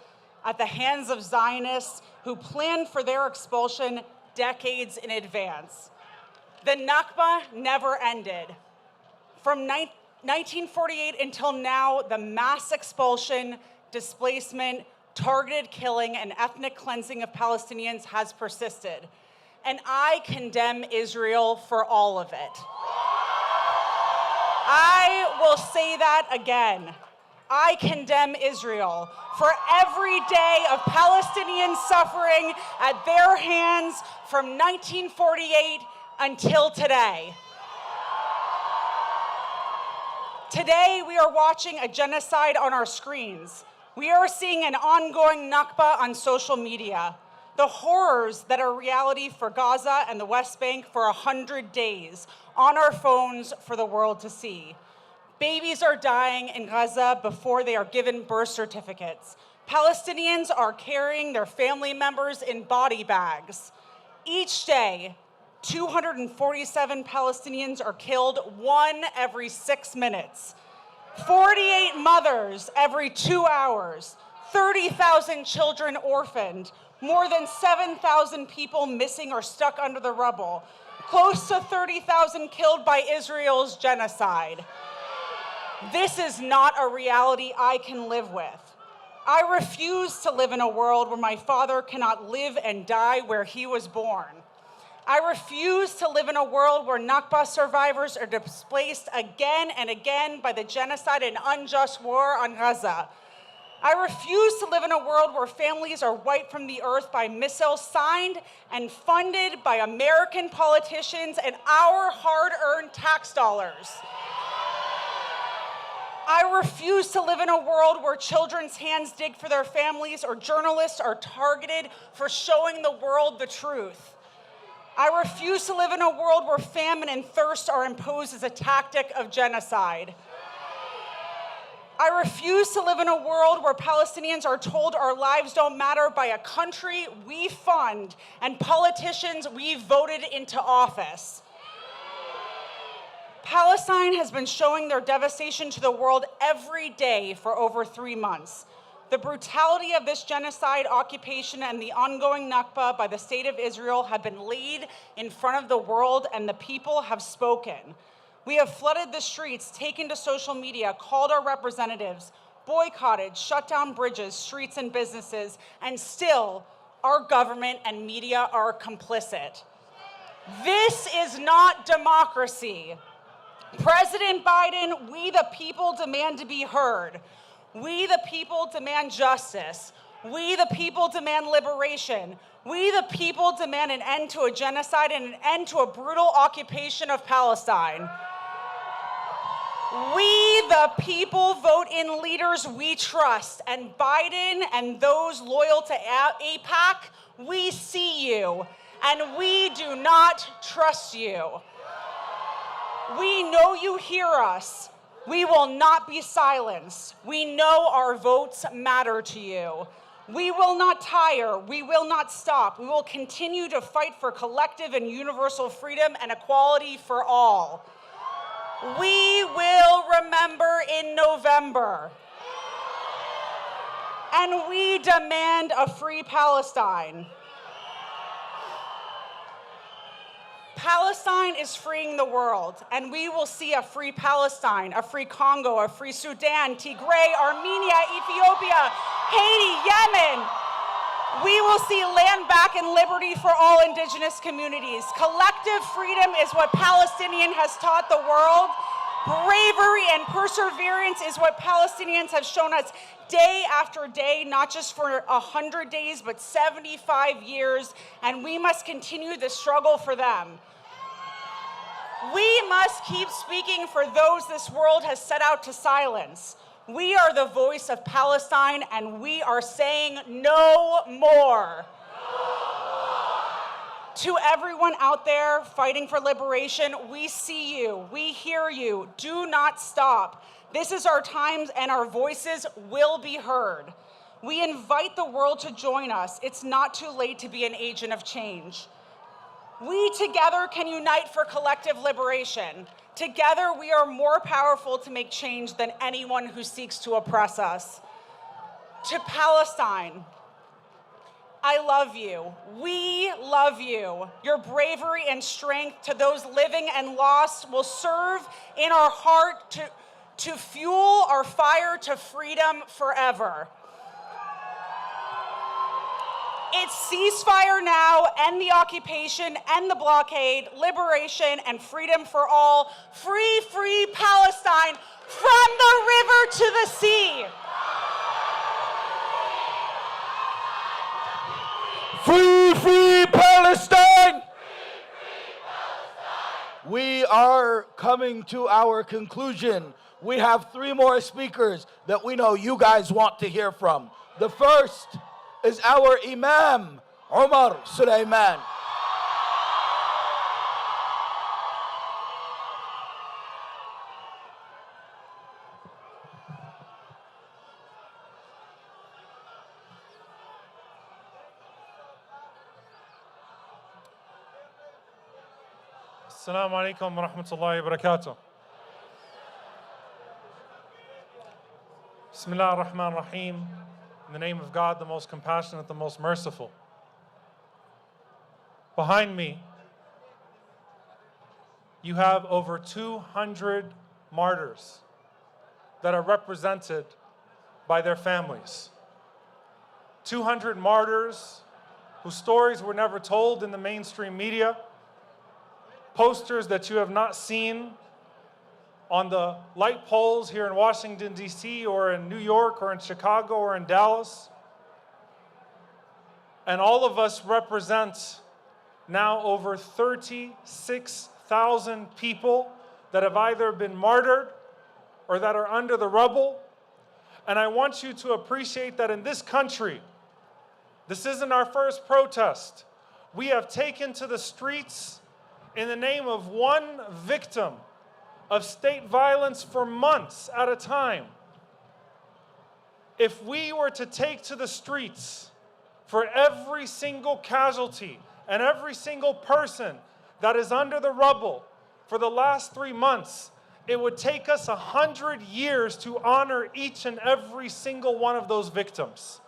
at the hands of Zionists who planned for their expulsion decades in advance. The Nakba never ended. From 1948 until now, the mass expulsion, displacement, targeted killing, and ethnic cleansing of Palestinians has persisted. And I condemn Israel for all of it. I will say that again. I condemn Israel for every day of Palestinian suffering at their hands from 1948 until today. Today, we are watching a genocide on our screens. We are seeing an ongoing Nakba on social media. The horrors that are reality for Gaza and the West Bank for 100 days on our phones for the world to see. Babies are dying in Gaza before they are given birth certificates. Palestinians are carrying their family members in body bags. Each day, 247 Palestinians are killed, 1 every 6 minutes. 48 mothers every 2 hours. 30,000 children orphaned. More than 7,000 people missing or stuck under the rubble. Close to 30,000 killed by Israel's genocide. This is not a reality I can live with. I refuse to live in a world where my father cannot live and die where he was born. I refuse to live in a world where Nakba survivors are displaced again and again by the genocide and unjust war on Gaza. I refuse to live in a world where families are wiped from the earth by missiles signed and funded by American politicians and our hard-earned tax dollars. I refuse to live in a world where children's hands dig for their families or journalists are targeted for showing the world the truth. I refuse to live in a world where famine and thirst are imposed as a tactic of genocide. I refuse to live in a world where Palestinians are told our lives don't matter by a country we fund and politicians we voted into office. Palestine has been showing their devastation to the world every day for over 3 months. The brutality of this genocide, occupation, and the ongoing Nakba by the state of Israel have been laid in front of the world, and the people have spoken. We have flooded the streets, taken to social media, called our representatives, boycotted, shut down bridges, streets, and businesses, and still our government and media are complicit. This is not democracy. President Biden, we the people demand to be heard. We the people demand justice. We the people demand liberation. We the people demand an end to a genocide and an end to a brutal occupation of Palestine. We, the people, vote in leaders we trust. And Biden and those loyal to AIPAC, we see you, and we do not trust you. We know you hear us. We will not be silenced. We know our votes matter to you. We will not tire. We will not stop. We will continue to fight for collective and universal freedom and equality for all. We will remember in November. And we demand a free Palestine. Palestine is freeing the world, and we will see a free Palestine, a free Congo, a free Sudan, Tigray, Armenia, Ethiopia, Haiti, Yemen. We will see land back and liberty for all indigenous communities. Collective freedom is what Palestinian has taught the world. Bravery and perseverance is what Palestinians have shown us day after day, not just for 100 days, but 75 years, and we must continue the struggle for them. We must keep speaking for those this world has set out to silence. We are the voice of Palestine, and we are saying no more. To everyone out there fighting for liberation, we see you, we hear you. Do not stop. This is our time, and our voices will be heard. We invite the world to join us. It's not too late to be an agent of change. We together can unite for collective liberation. Together, we are more powerful to make change than anyone who seeks to oppress us. To Palestine, I love you. We love you. Your bravery and strength to those living and lost will serve in our heart to fuel our fire to freedom forever. It's ceasefire now, end the occupation, end the blockade, liberation, and freedom for all. Free, free Palestine from the river to the sea. Free, free Palestine! We are coming to our conclusion. We have 3 more speakers that we know you guys want to hear from. The first is our Imam, Umar Sulaiman. Assalamu alaikum wa rahmatullahi wa barakatuh. Bismillah ar-Rahman ar-Rahim. In the name of God, the most compassionate, the most merciful. Behind me, you have over 200 martyrs that are represented by their families. 200 martyrs whose stories were never told in the mainstream media, posters that you have not seen on the light poles here in Washington, D.C., or in New York, or in Chicago, or in Dallas. And all of us represent now over 36,000 people that have either been martyred or that are under the rubble. And I want you to appreciate that in this country, this isn't our first protest. We have taken to the streets in the name of one victim of state violence for months at a time. If we were to take to the streets for every single casualty and every single person that is under the rubble for the last 3 months, it would take us 100 years to honor each and every single one of those victims.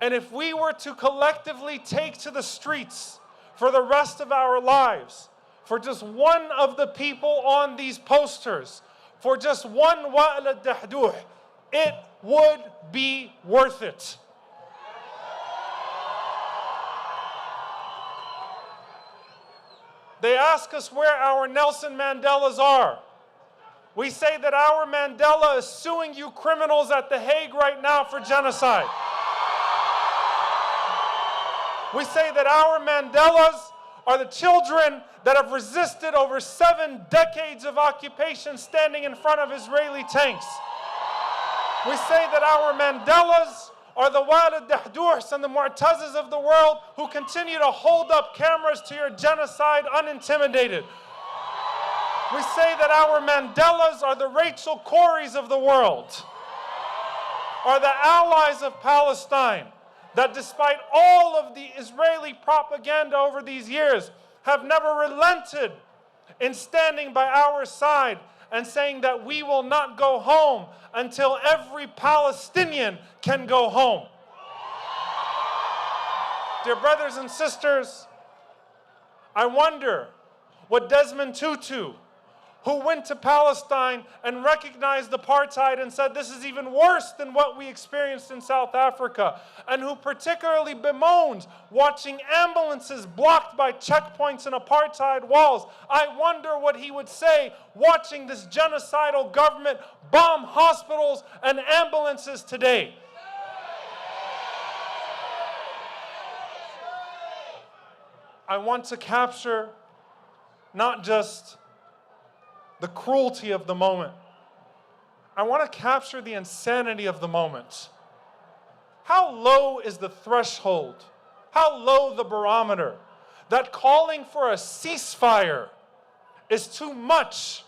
And if we were to collectively take to the streets for the rest of our lives, for just one of the people on these posters, for just one wa'al al-dahduh, it would be worth it. They ask us where our Nelson Mandelas are. We say that our Mandela is suing you criminals at The Hague right now for genocide. We say that our Mandelas are the children that have resisted over 7 decades of occupation standing in front of Israeli tanks. We say that our Mandelas are the Walid Dahdouhs and the Mu'tazas of the world who continue to hold up cameras to your genocide unintimidated. We say that our Mandelas are the Rachel Corries of the world, are the allies of Palestine, that despite all of the Israeli propaganda over these years, have never relented in standing by our side and saying that we will not go home until every Palestinian can go home. Dear brothers and sisters, I wonder what Desmond Tutu, who went to Palestine and recognized apartheid and said this is even worse than what we experienced in South Africa, and who particularly bemoaned watching ambulances blocked by checkpoints and apartheid walls. I wonder what he would say watching this genocidal government bomb hospitals and ambulances today. I want to capture not just the cruelty of the moment. I want to capture the insanity of the moment. How low is the threshold? How low the barometer that calling for a ceasefire is too much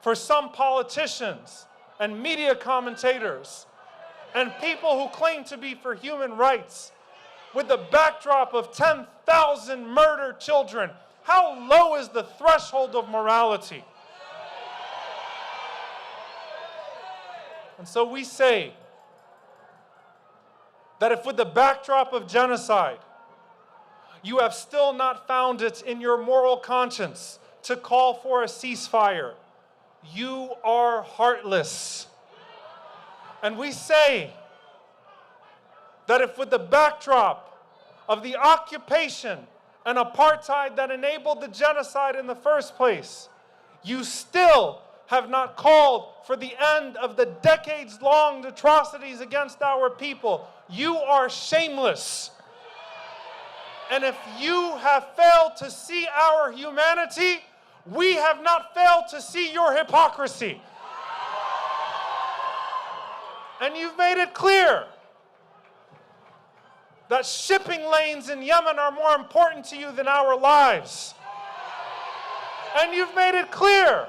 for some politicians and media commentators and people who claim to be for human rights with the backdrop of 10,000 murdered children? How low is the threshold of morality? And so we say that if with the backdrop of genocide, you have still not found it in your moral conscience to call for a ceasefire, you are heartless. And we say that if with the backdrop of the occupation and apartheid that enabled the genocide in the first place, you still have not called for the end of the decades-long atrocities against our people, you are shameless. And if you have failed to see our humanity, we have not failed to see your hypocrisy. And you've made it clear that shipping lanes in Yemen are more important to you than our lives. And you've made it clear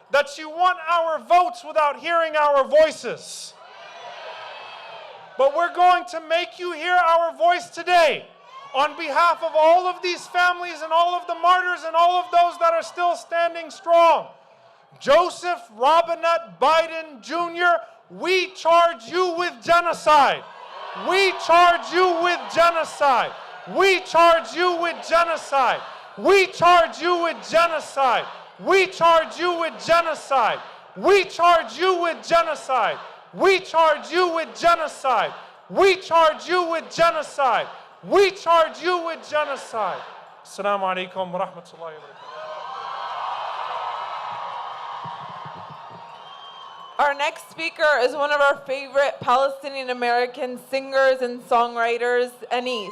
that you want our votes without hearing our voices. But we're going to make you hear our voice today on behalf of all of these families and all of the martyrs and all of those that are still standing strong. Joseph Robinette Biden Jr., we charge you with genocide. We charge you with genocide. We charge you with genocide. We charge you with genocide. We charge you with genocide. We charge you with genocide. We charge you with genocide. We charge you with genocide. We charge you with genocide. Assalamu alaikum wa rahmatullahi wa barakatuh. Our next speaker is one of our favorite Palestinian American singers and songwriters, Anis.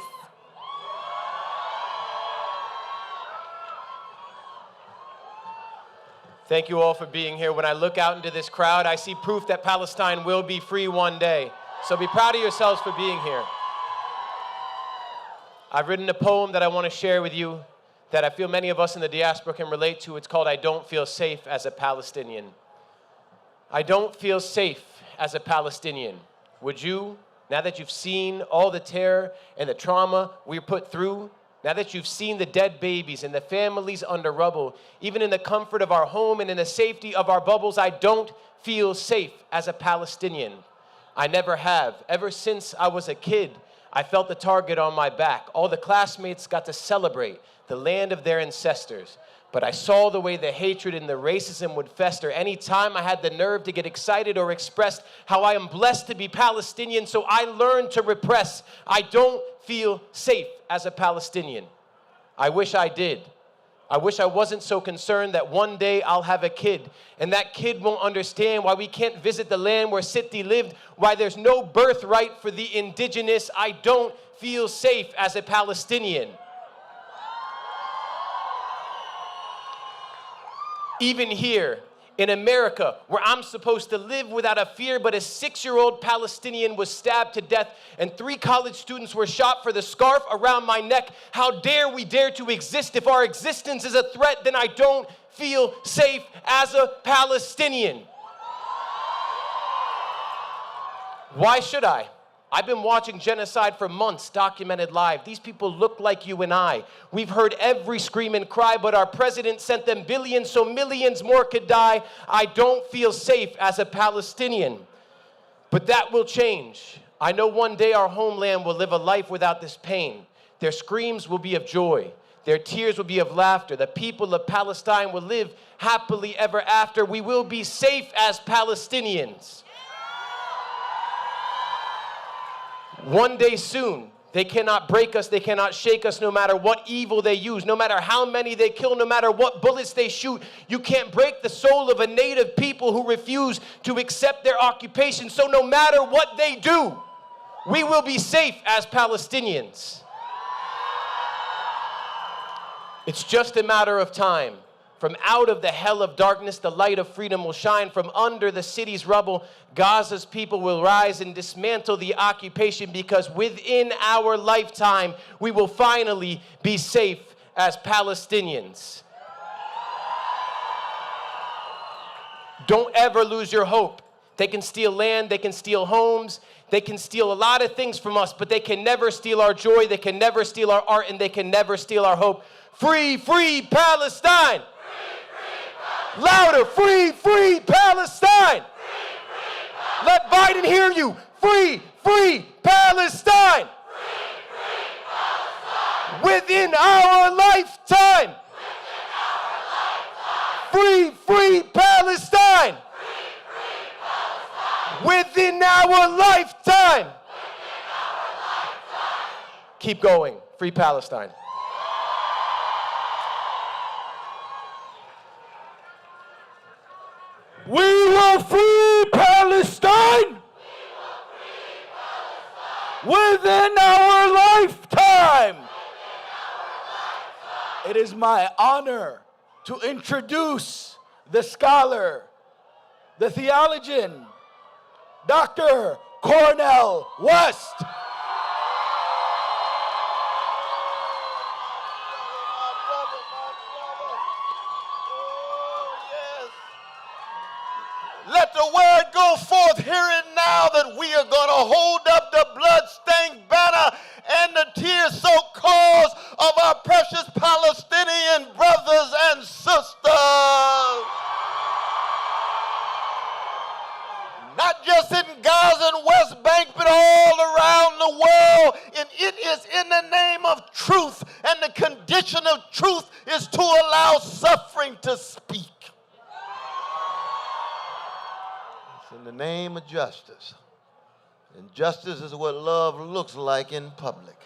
Thank you all for being here. When I look out into this crowd, I see proof that Palestine will be free one day. So be proud of yourselves for being here. I've written a poem that I want to share with you that I feel many of us in the diaspora can relate to. It's called I Don't Feel Safe as a Palestinian. I don't feel safe as a Palestinian. Would you, now that you've seen all the terror and the trauma we're put through, now that you've seen the dead babies and the families under rubble, even in the comfort of our home and in the safety of our bubbles, I don't feel safe as a Palestinian. I never have. Ever since I was a kid, I felt the target on my back. All the classmates got to celebrate the land of their ancestors. But I saw the way the hatred and the racism would fester anytime I had the nerve to get excited or expressed how I am blessed to be Palestinian, so I learned to repress. I don't feel safe as a Palestinian. I wish I did. I wish I wasn't so concerned that one day I'll have a kid, and that kid won't understand why we can't visit the land where Siti lived, why there's no birthright for the indigenous. I don't feel safe as a Palestinian. Even here in America, where I'm supposed to live without a fear, but a 6-year-old Palestinian was stabbed to death and 3 college students were shot for the scarf around my neck. How dare we dare to exist? If our existence is a threat, then I don't feel safe as a Palestinian. Why should I? I've been watching genocide for months, documented live. These people look like you and I. We've heard every scream and cry, but our president sent them billions so millions more could die. I don't feel safe as a Palestinian. But that will change. I know one day our homeland will live a life without this pain. Their screams will be of joy. Their tears will be of laughter. The people of Palestine will live happily ever after. We will be safe as Palestinians. One day soon, they cannot break us, they cannot shake us, no matter what evil they use, no matter how many they kill, no matter what bullets they shoot. You can't break the soul of a native people who refuse to accept their occupation. So no matter what they do, we will be safe as Palestinians. It's just a matter of time. From out of the hell of darkness, the light of freedom will shine. From under the city's rubble, Gaza's people will rise and dismantle the occupation, because within our lifetime, we will finally be safe as Palestinians. Don't ever lose your hope. They can steal land, they can steal homes, they can steal a lot of things from us, but they can never steal our joy, they can never steal our art, and they can never steal our hope. Free, free Palestine! Louder, free, free Palestine! Let Biden hear you. Free, free Palestine! Within our lifetime! Free, free Palestine! Within our lifetime! Keep going. Free Palestine. We will free Palestine within our lifetime. It is my honor to introduce the scholar, the theologian, Dr. Cornel West. Let the word go forth here and now that we are going to hold up the blood-stained banner and the tear-soaked cause of our precious Palestinian brothers and sisters. Not just in Gaza and West Bank, but all around the world. And it is in the name of truth, and the condition of truth is to allow suffering to speak. In the name of justice. And justice is what love looks like in public.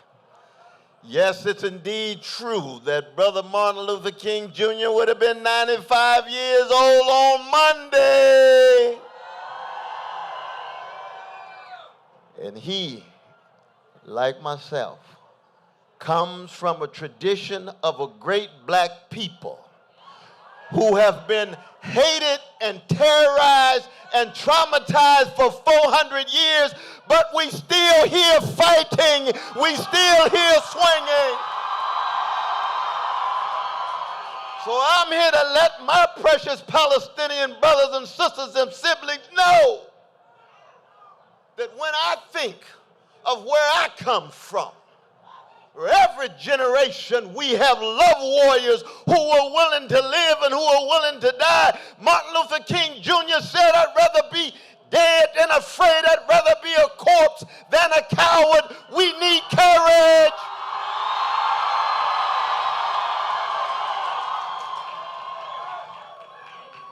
Yes, it's indeed true that Brother Martin Luther King Jr. would have been 95 years old on Monday. And he, like myself, comes from a tradition of a great black people who have been hated and terrorized and traumatized for 400 years, but we still here fighting, we still here swinging. So I'm here to let my precious Palestinian brothers and sisters and siblings know that when I think of where I come from, for every generation, we have love warriors who were willing to live and who are willing to die. Martin Luther King Jr. said, I'd rather be dead than afraid. I'd rather be a corpse than a coward. We need courage.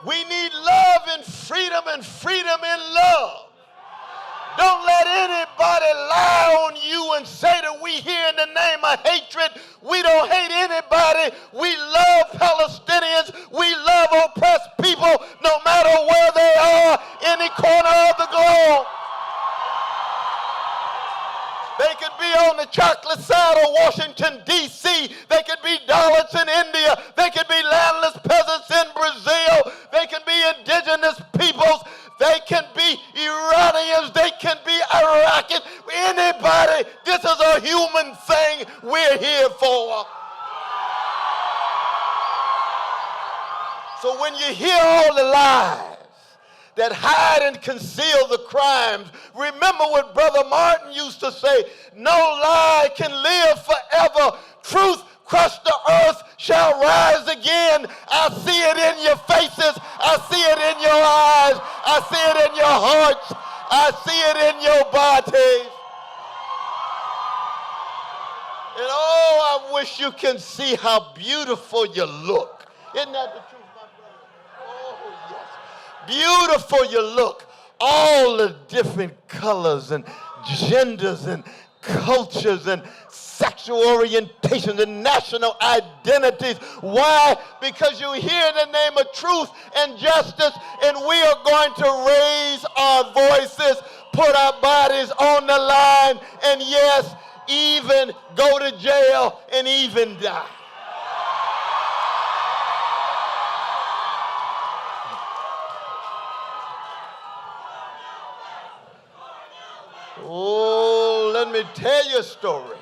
We need love and freedom in love. Don't let anybody lie on you and say that we here in the name of hatred. We don't hate anybody. We love Palestinians. We love oppressed people no matter where they are, any corner of the globe. They could be on the chocolate side of Washington, D.C. They could be Dalits in India. They could be landless peasants in Brazil. They can be indigenous peoples. They can be Iranians. They can be Iraqi. Anybody. This is a human thing we're here for. So when you hear all the lies that hide and conceal the crimes, remember what Brother Martin used to say, no lie can live forever. Truth crushed the earth shall rise again. I see it in your faces. I see it in your eyes. I see it in your hearts. I see it in your bodies. And oh, I wish you can see how beautiful you look. Isn't that the truth? Beautiful you look. All the different colors and genders and cultures and sexual orientations and national identities. Why? Because you hear the name of truth and justice, and we are going to raise our voices, put our bodies on the line, and yes, even go to jail and even die. Oh, let me tell you a story.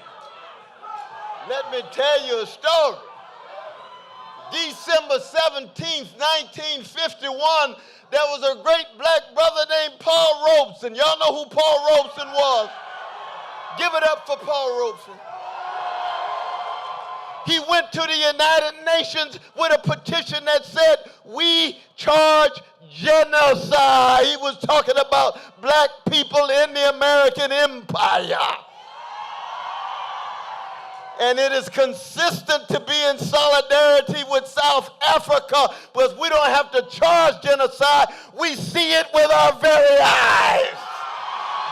Let me tell you a story. December 17th, 1951, there was a great black brother named Paul Robeson. Y'all know who Paul Robeson was? Give it up for Paul Robeson. He went to the United Nations with a petition that said, we charge genocide. He was talking about black people in the American Empire. And it is consistent to be in solidarity with South Africa, but we don't have to charge genocide. We see it with our very eyes,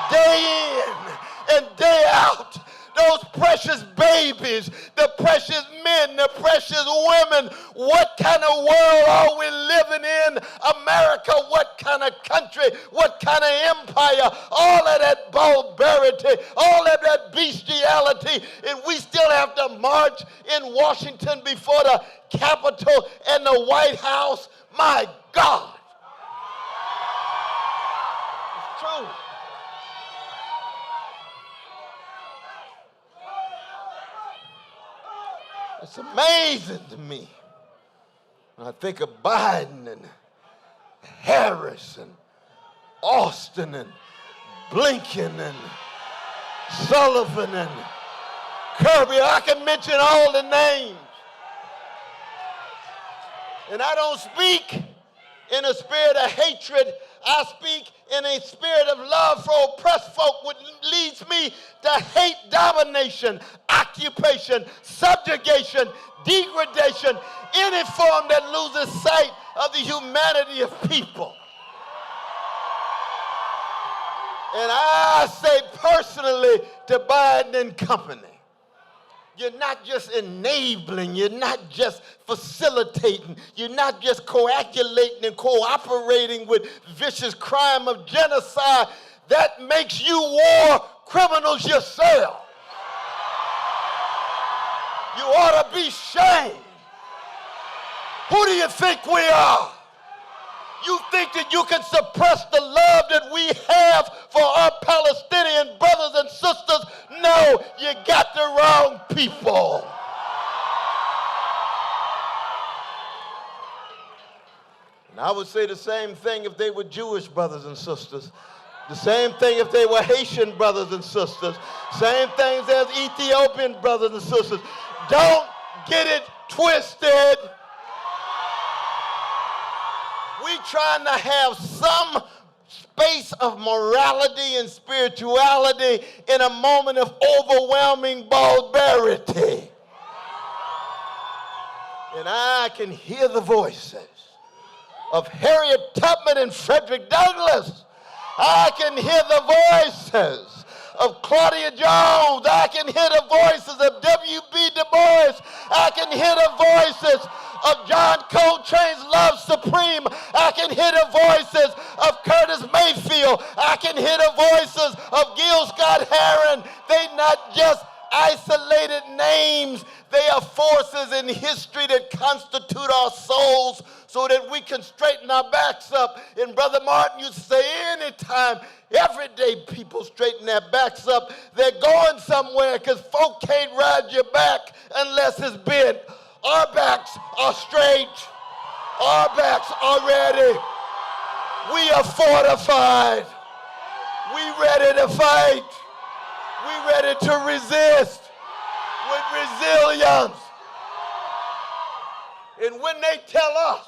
day in and day out. Those precious babies, the precious men, the precious women. What kind of world are we living in? America, what kind of country? What kind of empire? All of that barbarity, all of that bestiality, and we still have to march in Washington before the Capitol and the White House. My God. It's true. It's amazing to me when I think of Biden and Harris and Austin and Blinken and Sullivan and Kirby. I can mention all the names. And I don't speak in a spirit of hatred. I speak in a spirit of love for oppressed folk, which leads me to hate domination, occupation, subjugation, degradation, any form that loses sight of the humanity of people. And I say personally to Biden and company, you're not just enabling, you're not just facilitating, you're not just coagulating and cooperating with vicious crime of genocide. That makes you war criminals yourself. You ought to be shamed. Who do you think we are? You think that you can suppress the love that we have for our Palestinian brothers and sisters? No, you got the wrong people. And I would say the same thing if they were Jewish brothers and sisters. The same thing if they were Haitian brothers and sisters. Same things as Ethiopian brothers and sisters. Don't get it twisted. We trying to have some space of morality and spirituality in a moment of overwhelming barbarity. And I can hear the voices of Harriet Tubman and Frederick Douglass. I can hear the voices of Claudia Jones. I can hear the voices of W.B. Du Bois. I can hear the voices of John Coltrane's Love Supreme. I can hear the voices of Curtis Mayfield. I can hear the voices of Gil Scott-Heron. They not just isolated names. They are forces in history that constitute our souls so that we can straighten our backs up. And Brother Martin used to say, anytime, every day people straighten their backs up, they're going somewhere, because folk can't ride your back unless it's bent. Our backs are straight. Our backs are ready. We are fortified. We ready to fight. We ready to resist with resilience. And when they tell us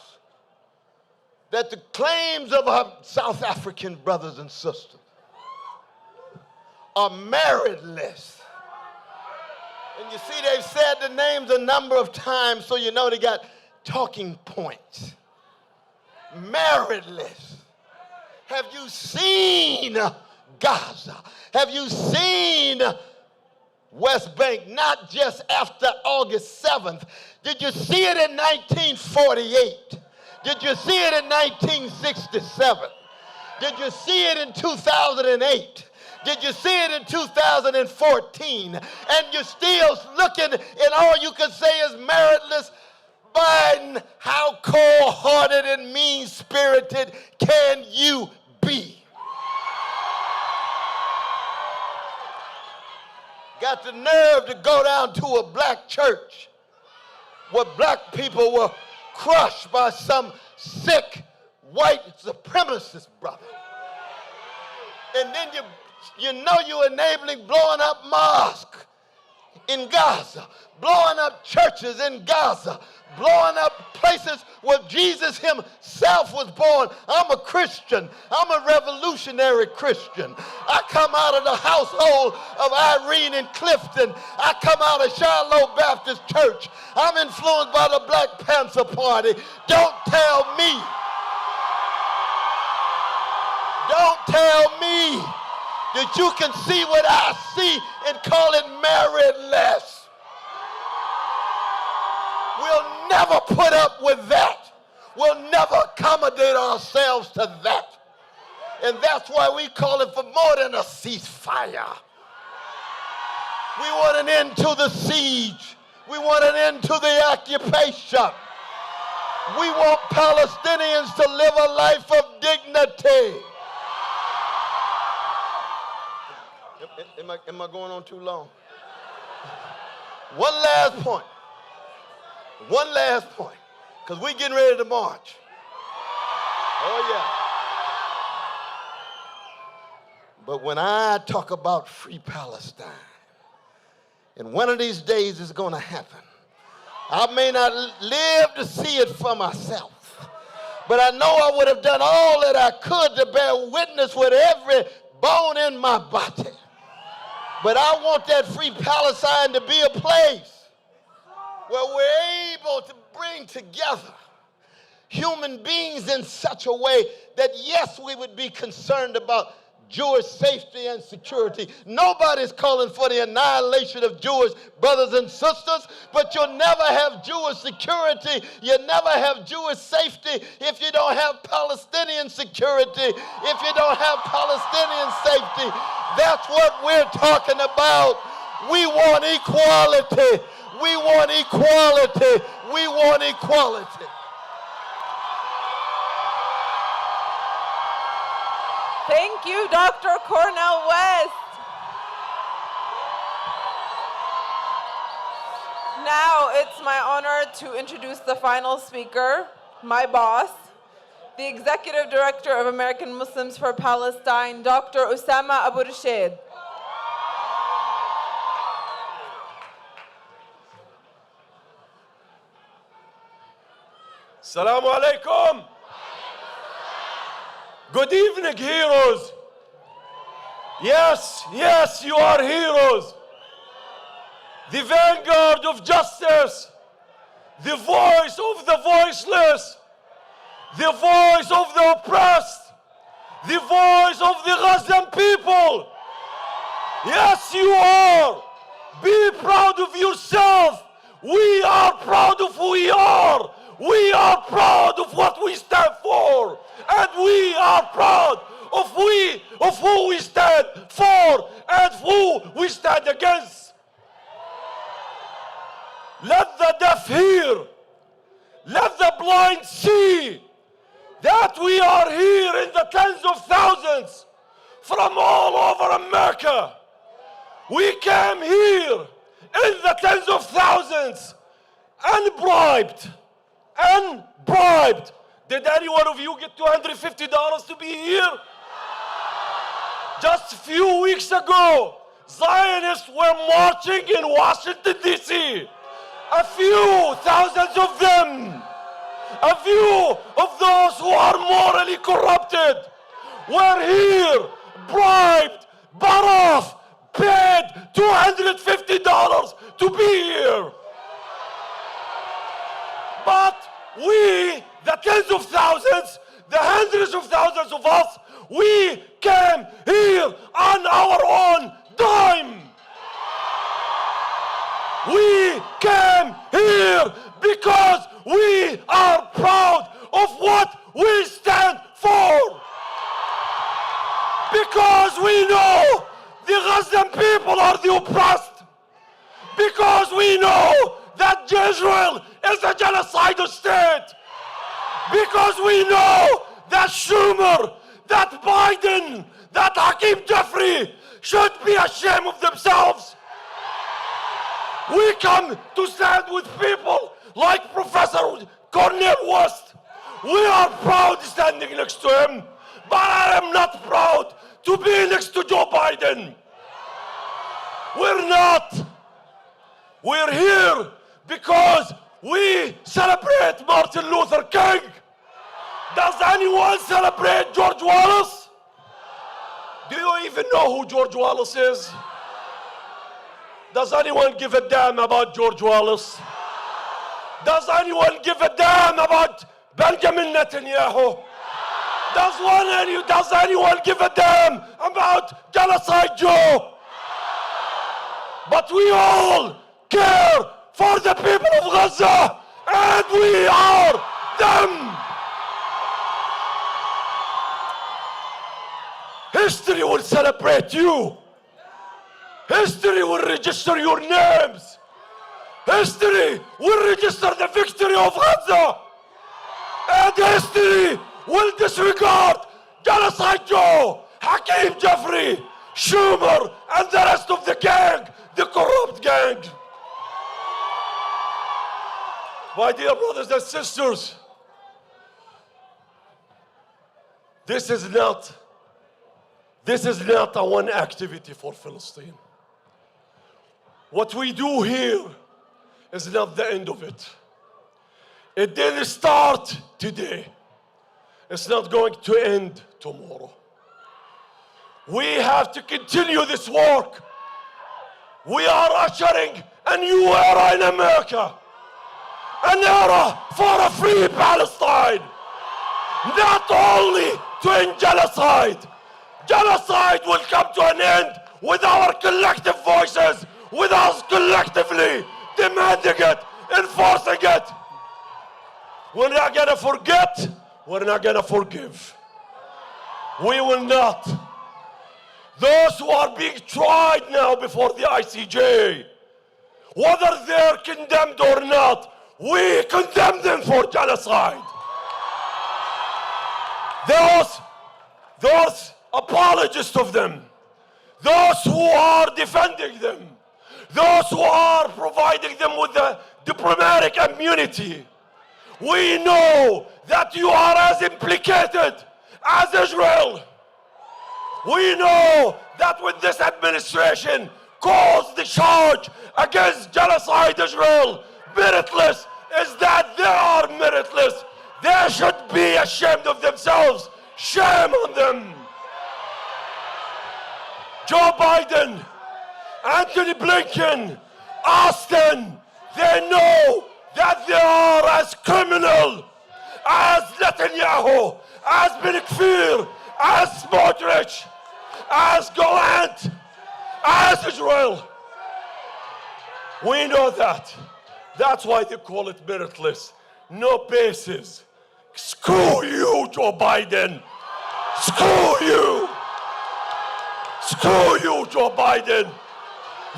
that the claims of our South African brothers and sisters are meritless, and you see they've said the names a number of times, so you know they got talking points. Meritless. Have you seen Gaza? Have you seen West Bank, not just after August 7th? Did you see it in 1948? Did you see it in 1967? Did you see it in 2008? Did you see it in 2014? And you're still looking, and all you can say is meritless. Biden, how cold-hearted and mean-spirited can you be? Got the nerve to go down to a black church where black people were crushed by some sick white supremacist brother. And then you know you're enabling blowing up mosques in Gaza, blowing up churches in Gaza, blowing up places where Jesus himself was born. I'm a Christian. I'm a revolutionary Christian. I come out of the household of Irene and Clifton. I come out of Shiloh Baptist Church. I'm influenced by the Black Panther Party. Don't tell me that you can see what I see and call it meritless. We'll never put up with that. We'll never accommodate ourselves to that. And that's why we call it for more than a ceasefire. We want an end to the siege. We want an end to the occupation. We want Palestinians to live a life of dignity. Am I going on too long? One last point. One last point, because we're getting ready to march. Oh, yeah. But when I talk about free Palestine, and one of these days it's going to happen, I may not live to see it for myself, but I know I would have done all that I could to bear witness with every bone in my body. But I want that free Palestine to be a place where we're able to bring together human beings in such a way that, yes, we would be concerned about Jewish safety and security. Nobody's calling for the annihilation of Jewish brothers and sisters, but you'll never have Jewish security. You'll never have Jewish safety if you don't have Palestinian security, if you don't have Palestinian safety. That's what we're talking about. We want equality. We want equality. We want equality. Thank you, Dr. Cornel West. Now it's my honor to introduce the final speaker, my boss, the Executive Director of American Muslims for Palestine, Dr. Osama Abu Rashid. Assalamu alaikum. Good evening, heroes. Yes, yes, you are heroes. The vanguard of justice, the voice of the voiceless, the voice of the oppressed, the voice of the Gazan people. Yes, you are. Be proud of yourself. We are proud of who we are. We are proud of what we stand for. And we are proud of who we stand for and who we stand against. Let the deaf hear. Let the blind see that we are here in the tens of thousands from all over America. We came here in the tens of thousands and bribed. Did any one of you get $250 to be here? Just a few weeks ago, Zionists were marching in Washington, D.C. A few thousands of them, a few of those who are morally corrupted were here, bribed, bought off, paid $250 to be here. But we, the tens of thousands, the hundreds of thousands of us, we came here on our own dime. We came here because we are proud of what we stand for. Because we know the Gazan people are the oppressed. Because we know that Israel is a genocidal state. Because we know that Schumer, that Biden, that Hakeem Jeffrey should be ashamed of themselves. We come to stand with people like Professor Cornel West. We are proud standing next to him, but I am not proud to be next to Joe Biden. We're not. We're here because we celebrate Martin Luther King. Does anyone celebrate George Wallace? Do you even know who George Wallace is? Does anyone give a damn about George Wallace? Does anyone give a damn about Benjamin Netanyahu? Does anyone give a damn about Genocide Joe? But we all care for the people of Gaza, and we are them. History will celebrate you. History will register your names. History will register the victory of Gaza. And history will disregard Genocide Joe, Hakeem Jeffrey, Schumer, and the rest of the gang, the corrupt gang. My dear brothers and sisters, this is not a one activity for Palestine. What we do here is not the end of it. It didn't start today. It's not going to end tomorrow. We have to continue this work. We are ushering a new era in America. An era for a free Palestine. Not only to end genocide. Genocide will come to an end with our collective voices, with us collectively demanding it, enforcing it. We're not gonna forget, we're not gonna forgive. We will not. Those who are being tried now before the ICJ, whether they're condemned or not, we condemn them for genocide. Those apologists of them, those who are defending them, those who are providing them with the diplomatic immunity, we know that you are as implicated as Israel. We know that when this administration calls the charge against genocide Israel meritless, is that they are meritless. They should be ashamed of themselves. Shame on them. Joe Biden, Anthony Blinken, Austin, they know that they are as criminal as Netanyahu, as Ben Gvir, as Smotrich, as Gallant, as Israel. We know that. That's why they call it meritless. No basis. Screw you, Joe Biden. Screw you! Screw you, Joe Biden!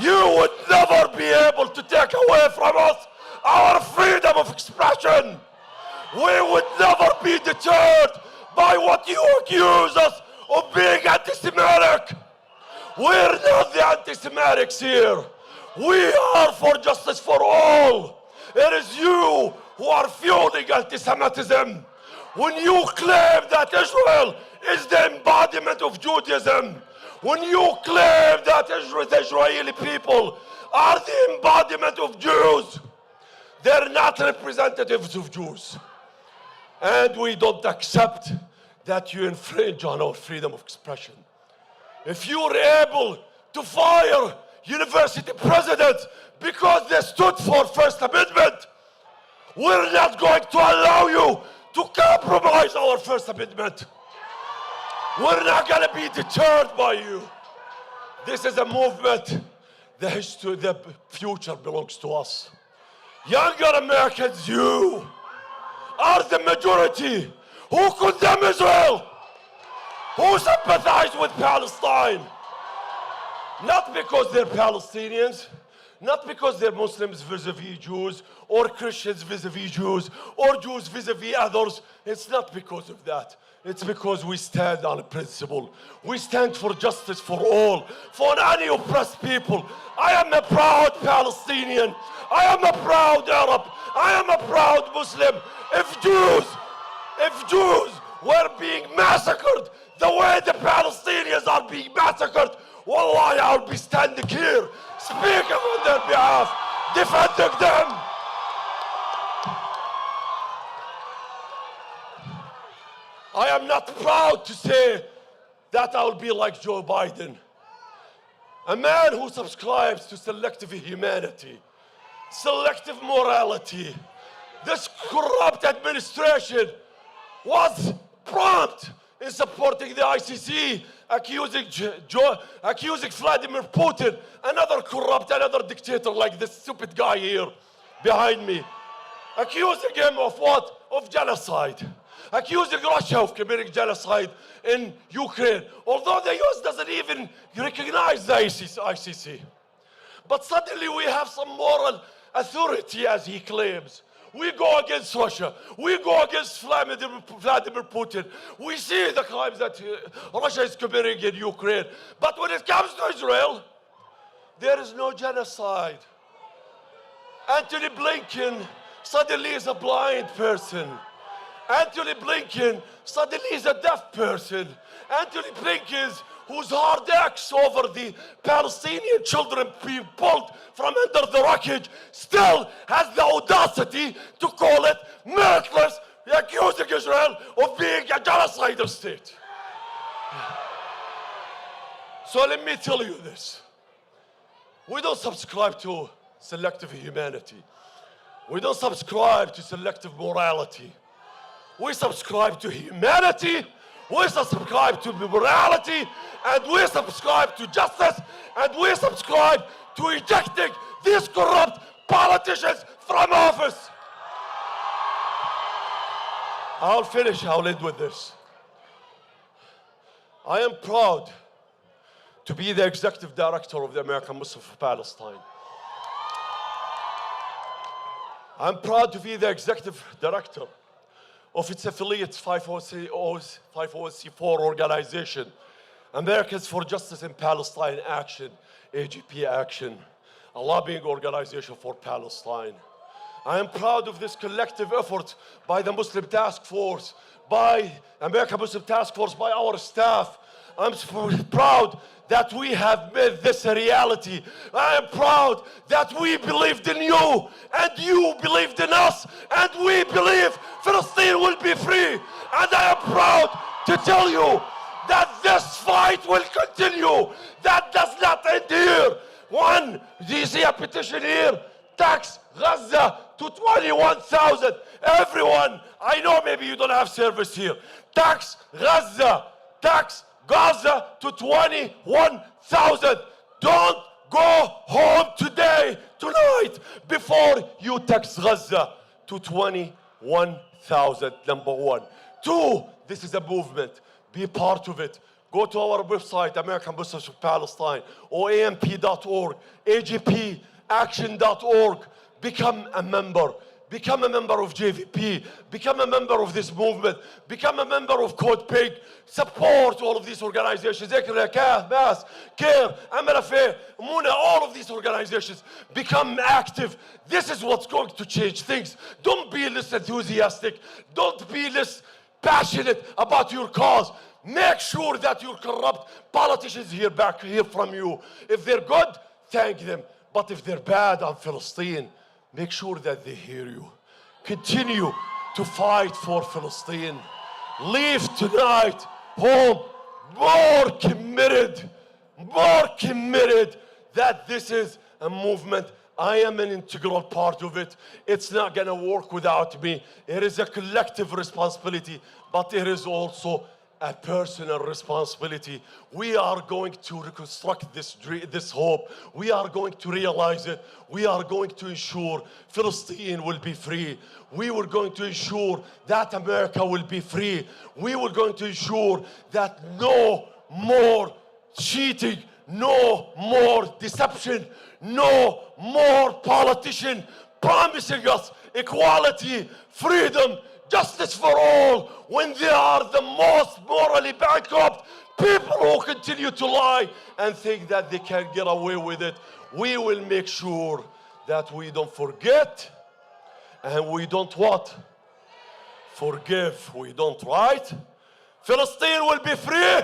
You would never be able to take away from us our freedom of expression. We would never be deterred by what you accuse us of being anti-Semitic. We're not the anti-Semitics here. We are for justice for all. It is you who are fueling anti-Semitism. When you claim that Israel is the embodiment of Judaism, when you claim that the Israeli people are the embodiment of Jews, they're not representatives of Jews. And we don't accept that you infringe on our freedom of expression. If you're able to fire university presidents because they stood for First Amendment, we're not going to allow you to compromise our First Amendment. We're not going to be deterred by you. This is a movement. The history, the future belongs to us. Younger Americans, you are the majority who condemn Israel, who sympathize with Palestine. Not because they're Palestinians, not because they're Muslims vis-a-vis Jews, or Christians vis-a-vis Jews, or Jews vis-a-vis others. It's not because of that. It's because we stand on a principle. We stand for justice for all, for any oppressed people. I am a proud Palestinian. I am a proud Arab. I am a proud Muslim. If Jews were being massacred the way the Palestinians are being massacred, wallahi, I'll be standing here, speaking on their behalf, defending them. I am not proud to say that I'll be like Joe Biden, a man who subscribes to selective humanity, selective morality. This corrupt administration was prompt in supporting the ICC, accusing Vladimir Putin, another corrupt, another dictator like this stupid guy here behind me, accusing him of what? Of genocide. Accusing Russia of committing genocide in Ukraine, although the US doesn't even recognize the ICC. But suddenly we have some moral authority, as he claims. We go against Russia. We go against Vladimir Putin. We see the crimes that Russia is committing in Ukraine. But when it comes to Israel, there is no genocide. Antony Blinken suddenly is a blind person. Antony Blinken suddenly is a deaf person. Antony Blinken, whose hard axe over the Palestinian children being pulled from under the wreckage, still has the audacity to call it meritless, accusing Israel of being a genocidal state. So let me tell you this. We don't subscribe to selective humanity. We don't subscribe to selective morality. We subscribe to humanity, we subscribe to morality, and we subscribe to justice, and we subscribe to ejecting these corrupt politicians from office. I'll end with this. I am proud to be the executive director of the American-Muslim for Palestine. I'm proud to be the executive director of its affiliate 501c4 organization, Americans for Justice in Palestine Action, AGP Action, a lobbying organization for Palestine. I am proud of this collective effort by the Muslim Task Force, by American Muslim Task Force, by our staff. I'm proud that we have made this a reality. I am proud that we believed in you, and you believed in us, and we believe Palestine will be free. And I am proud to tell you that this fight will continue. That does not end here. One, do you see a petition here? Tax Gaza to 21,000. Everyone, I know maybe you don't have service here. Tax Gaza to 21,000. Don't go home tonight, before you tax Gaza to 21,000, number one. Two, this is a movement. Be part of it. Go to our website, American Business of Palestine, or AMP.org, AGPaction.org. Become a member. Become a member of JVP. Become a member of this movement. Become a member of Code Pig. Support all of these organizations. ICNA, CAIR, MLFA, Ummah, all of these organizations. Become active. This is what's going to change things. Don't be less enthusiastic. Don't be less passionate about your cause. Make sure that your corrupt politicians hear from you. If they're good, thank them. But if they're bad on Palestine, make sure that they hear you. Continue to fight for Palestine. Leave tonight home more committed that this is a movement. I am an integral part of it. It's not gonna work without me. It is a collective responsibility, but it is also a personal responsibility. We are going to reconstruct this hope. We are going to realize it. We are going to ensure Palestine will be free. We were going to ensure that America will be free. We were going to ensure that no more cheating, no more deception, no more politician promising us equality, freedom, justice for all, when they are the most morally bankrupt people who continue to lie and think that they can get away with it. We will make sure that we don't forget and we don't what? Forgive. We don't, right? Palestine will be free.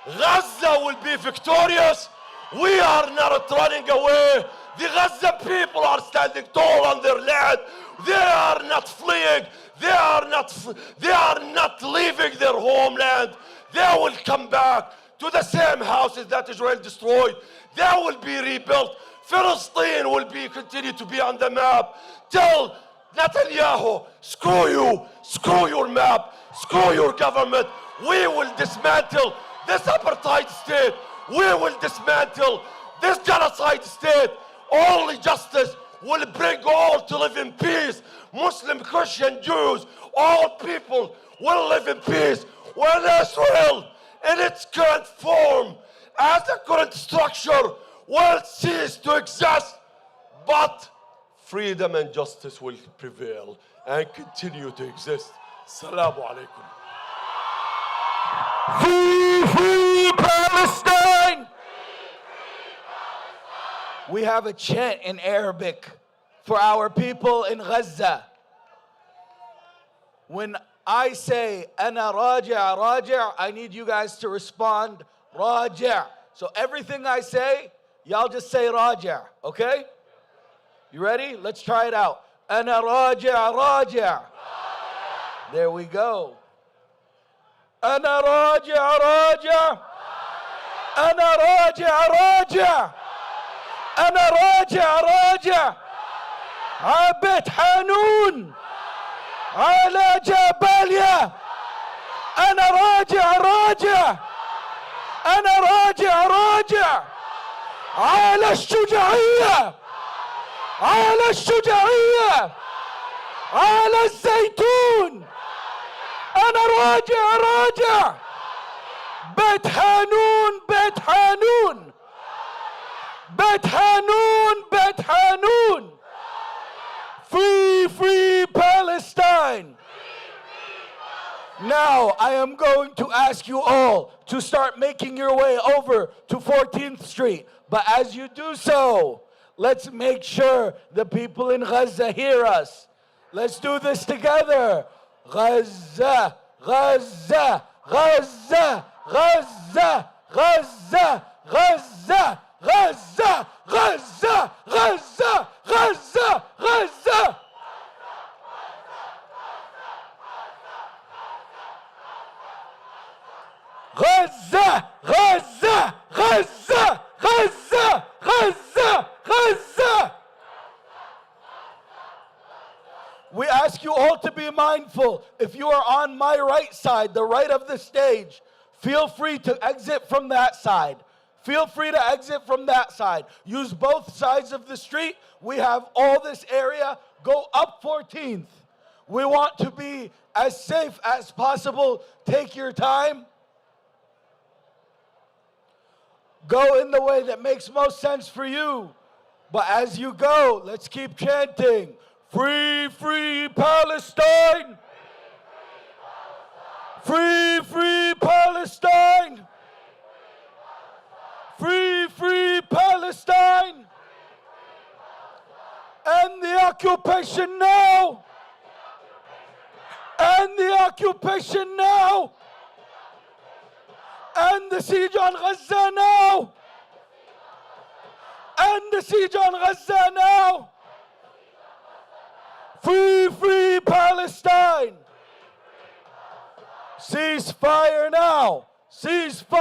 Gaza will be victorious. We are not running away. The Gaza people are standing tall on their land. They are not fleeing. They are not leaving their homeland. They will come back to the same houses that Israel destroyed. They will be rebuilt. Palestine will continue to be on the map. Tell Netanyahu, screw you, screw your map, screw your government. We will dismantle this apartheid state. We will dismantle this genocide state. Only justice will bring all to live in peace. Muslim, Christian, Jews, all people will live in peace. When Israel, in its current form, as a current structure, will cease to exist, but freedom and justice will prevail and continue to exist. Assalamu alaikum. Free Palestine! We have a chant in Arabic for our people in Gaza. When I say Ana Raja' Raja', I need you guys to respond Raja'. So everything I say, y'all just say Raja', okay? You ready? Let's try it out. Ana Raja' Raja'. There we go. Ana Raja' Raja'. Ana Raja' Raja'. أنا راجع عبد حنون على جباليا. أنا راجع أنا راجع على الشجاعية على الشجاعية على الزيتون. أنا راجع بيت حنون بيت حنون بيت حنون. Free Palestine. Now I am going to ask you all to start making your way over to 14th Street. But as you do so, let's make sure the people in Gaza hear us. Let's do this together. Gaza, Gaza, Gaza, Gaza, Gaza, Gaza. Gaza, Gaza, Gaza, Gaza, Gaza. Gaza, Gaza, Gaza, Gaza, Gaza, Gaza. We ask you all to be mindful. If you are on my right side, the right of the stage, feel free to exit from that side. Feel free to exit from that side. Use both sides of the street. We have all this area. Go up 14th. We want to be as safe as possible. Take your time. Go in the way that makes most sense for you. But as you go, let's keep chanting, free, free Palestine! Free, free Palestine! Free, free Palestine! End the occupation now! End the occupation now! End the siege on Gaza now! End the siege on Gaza now! Free, free Palestine! Ceasefire now! Ceasefire!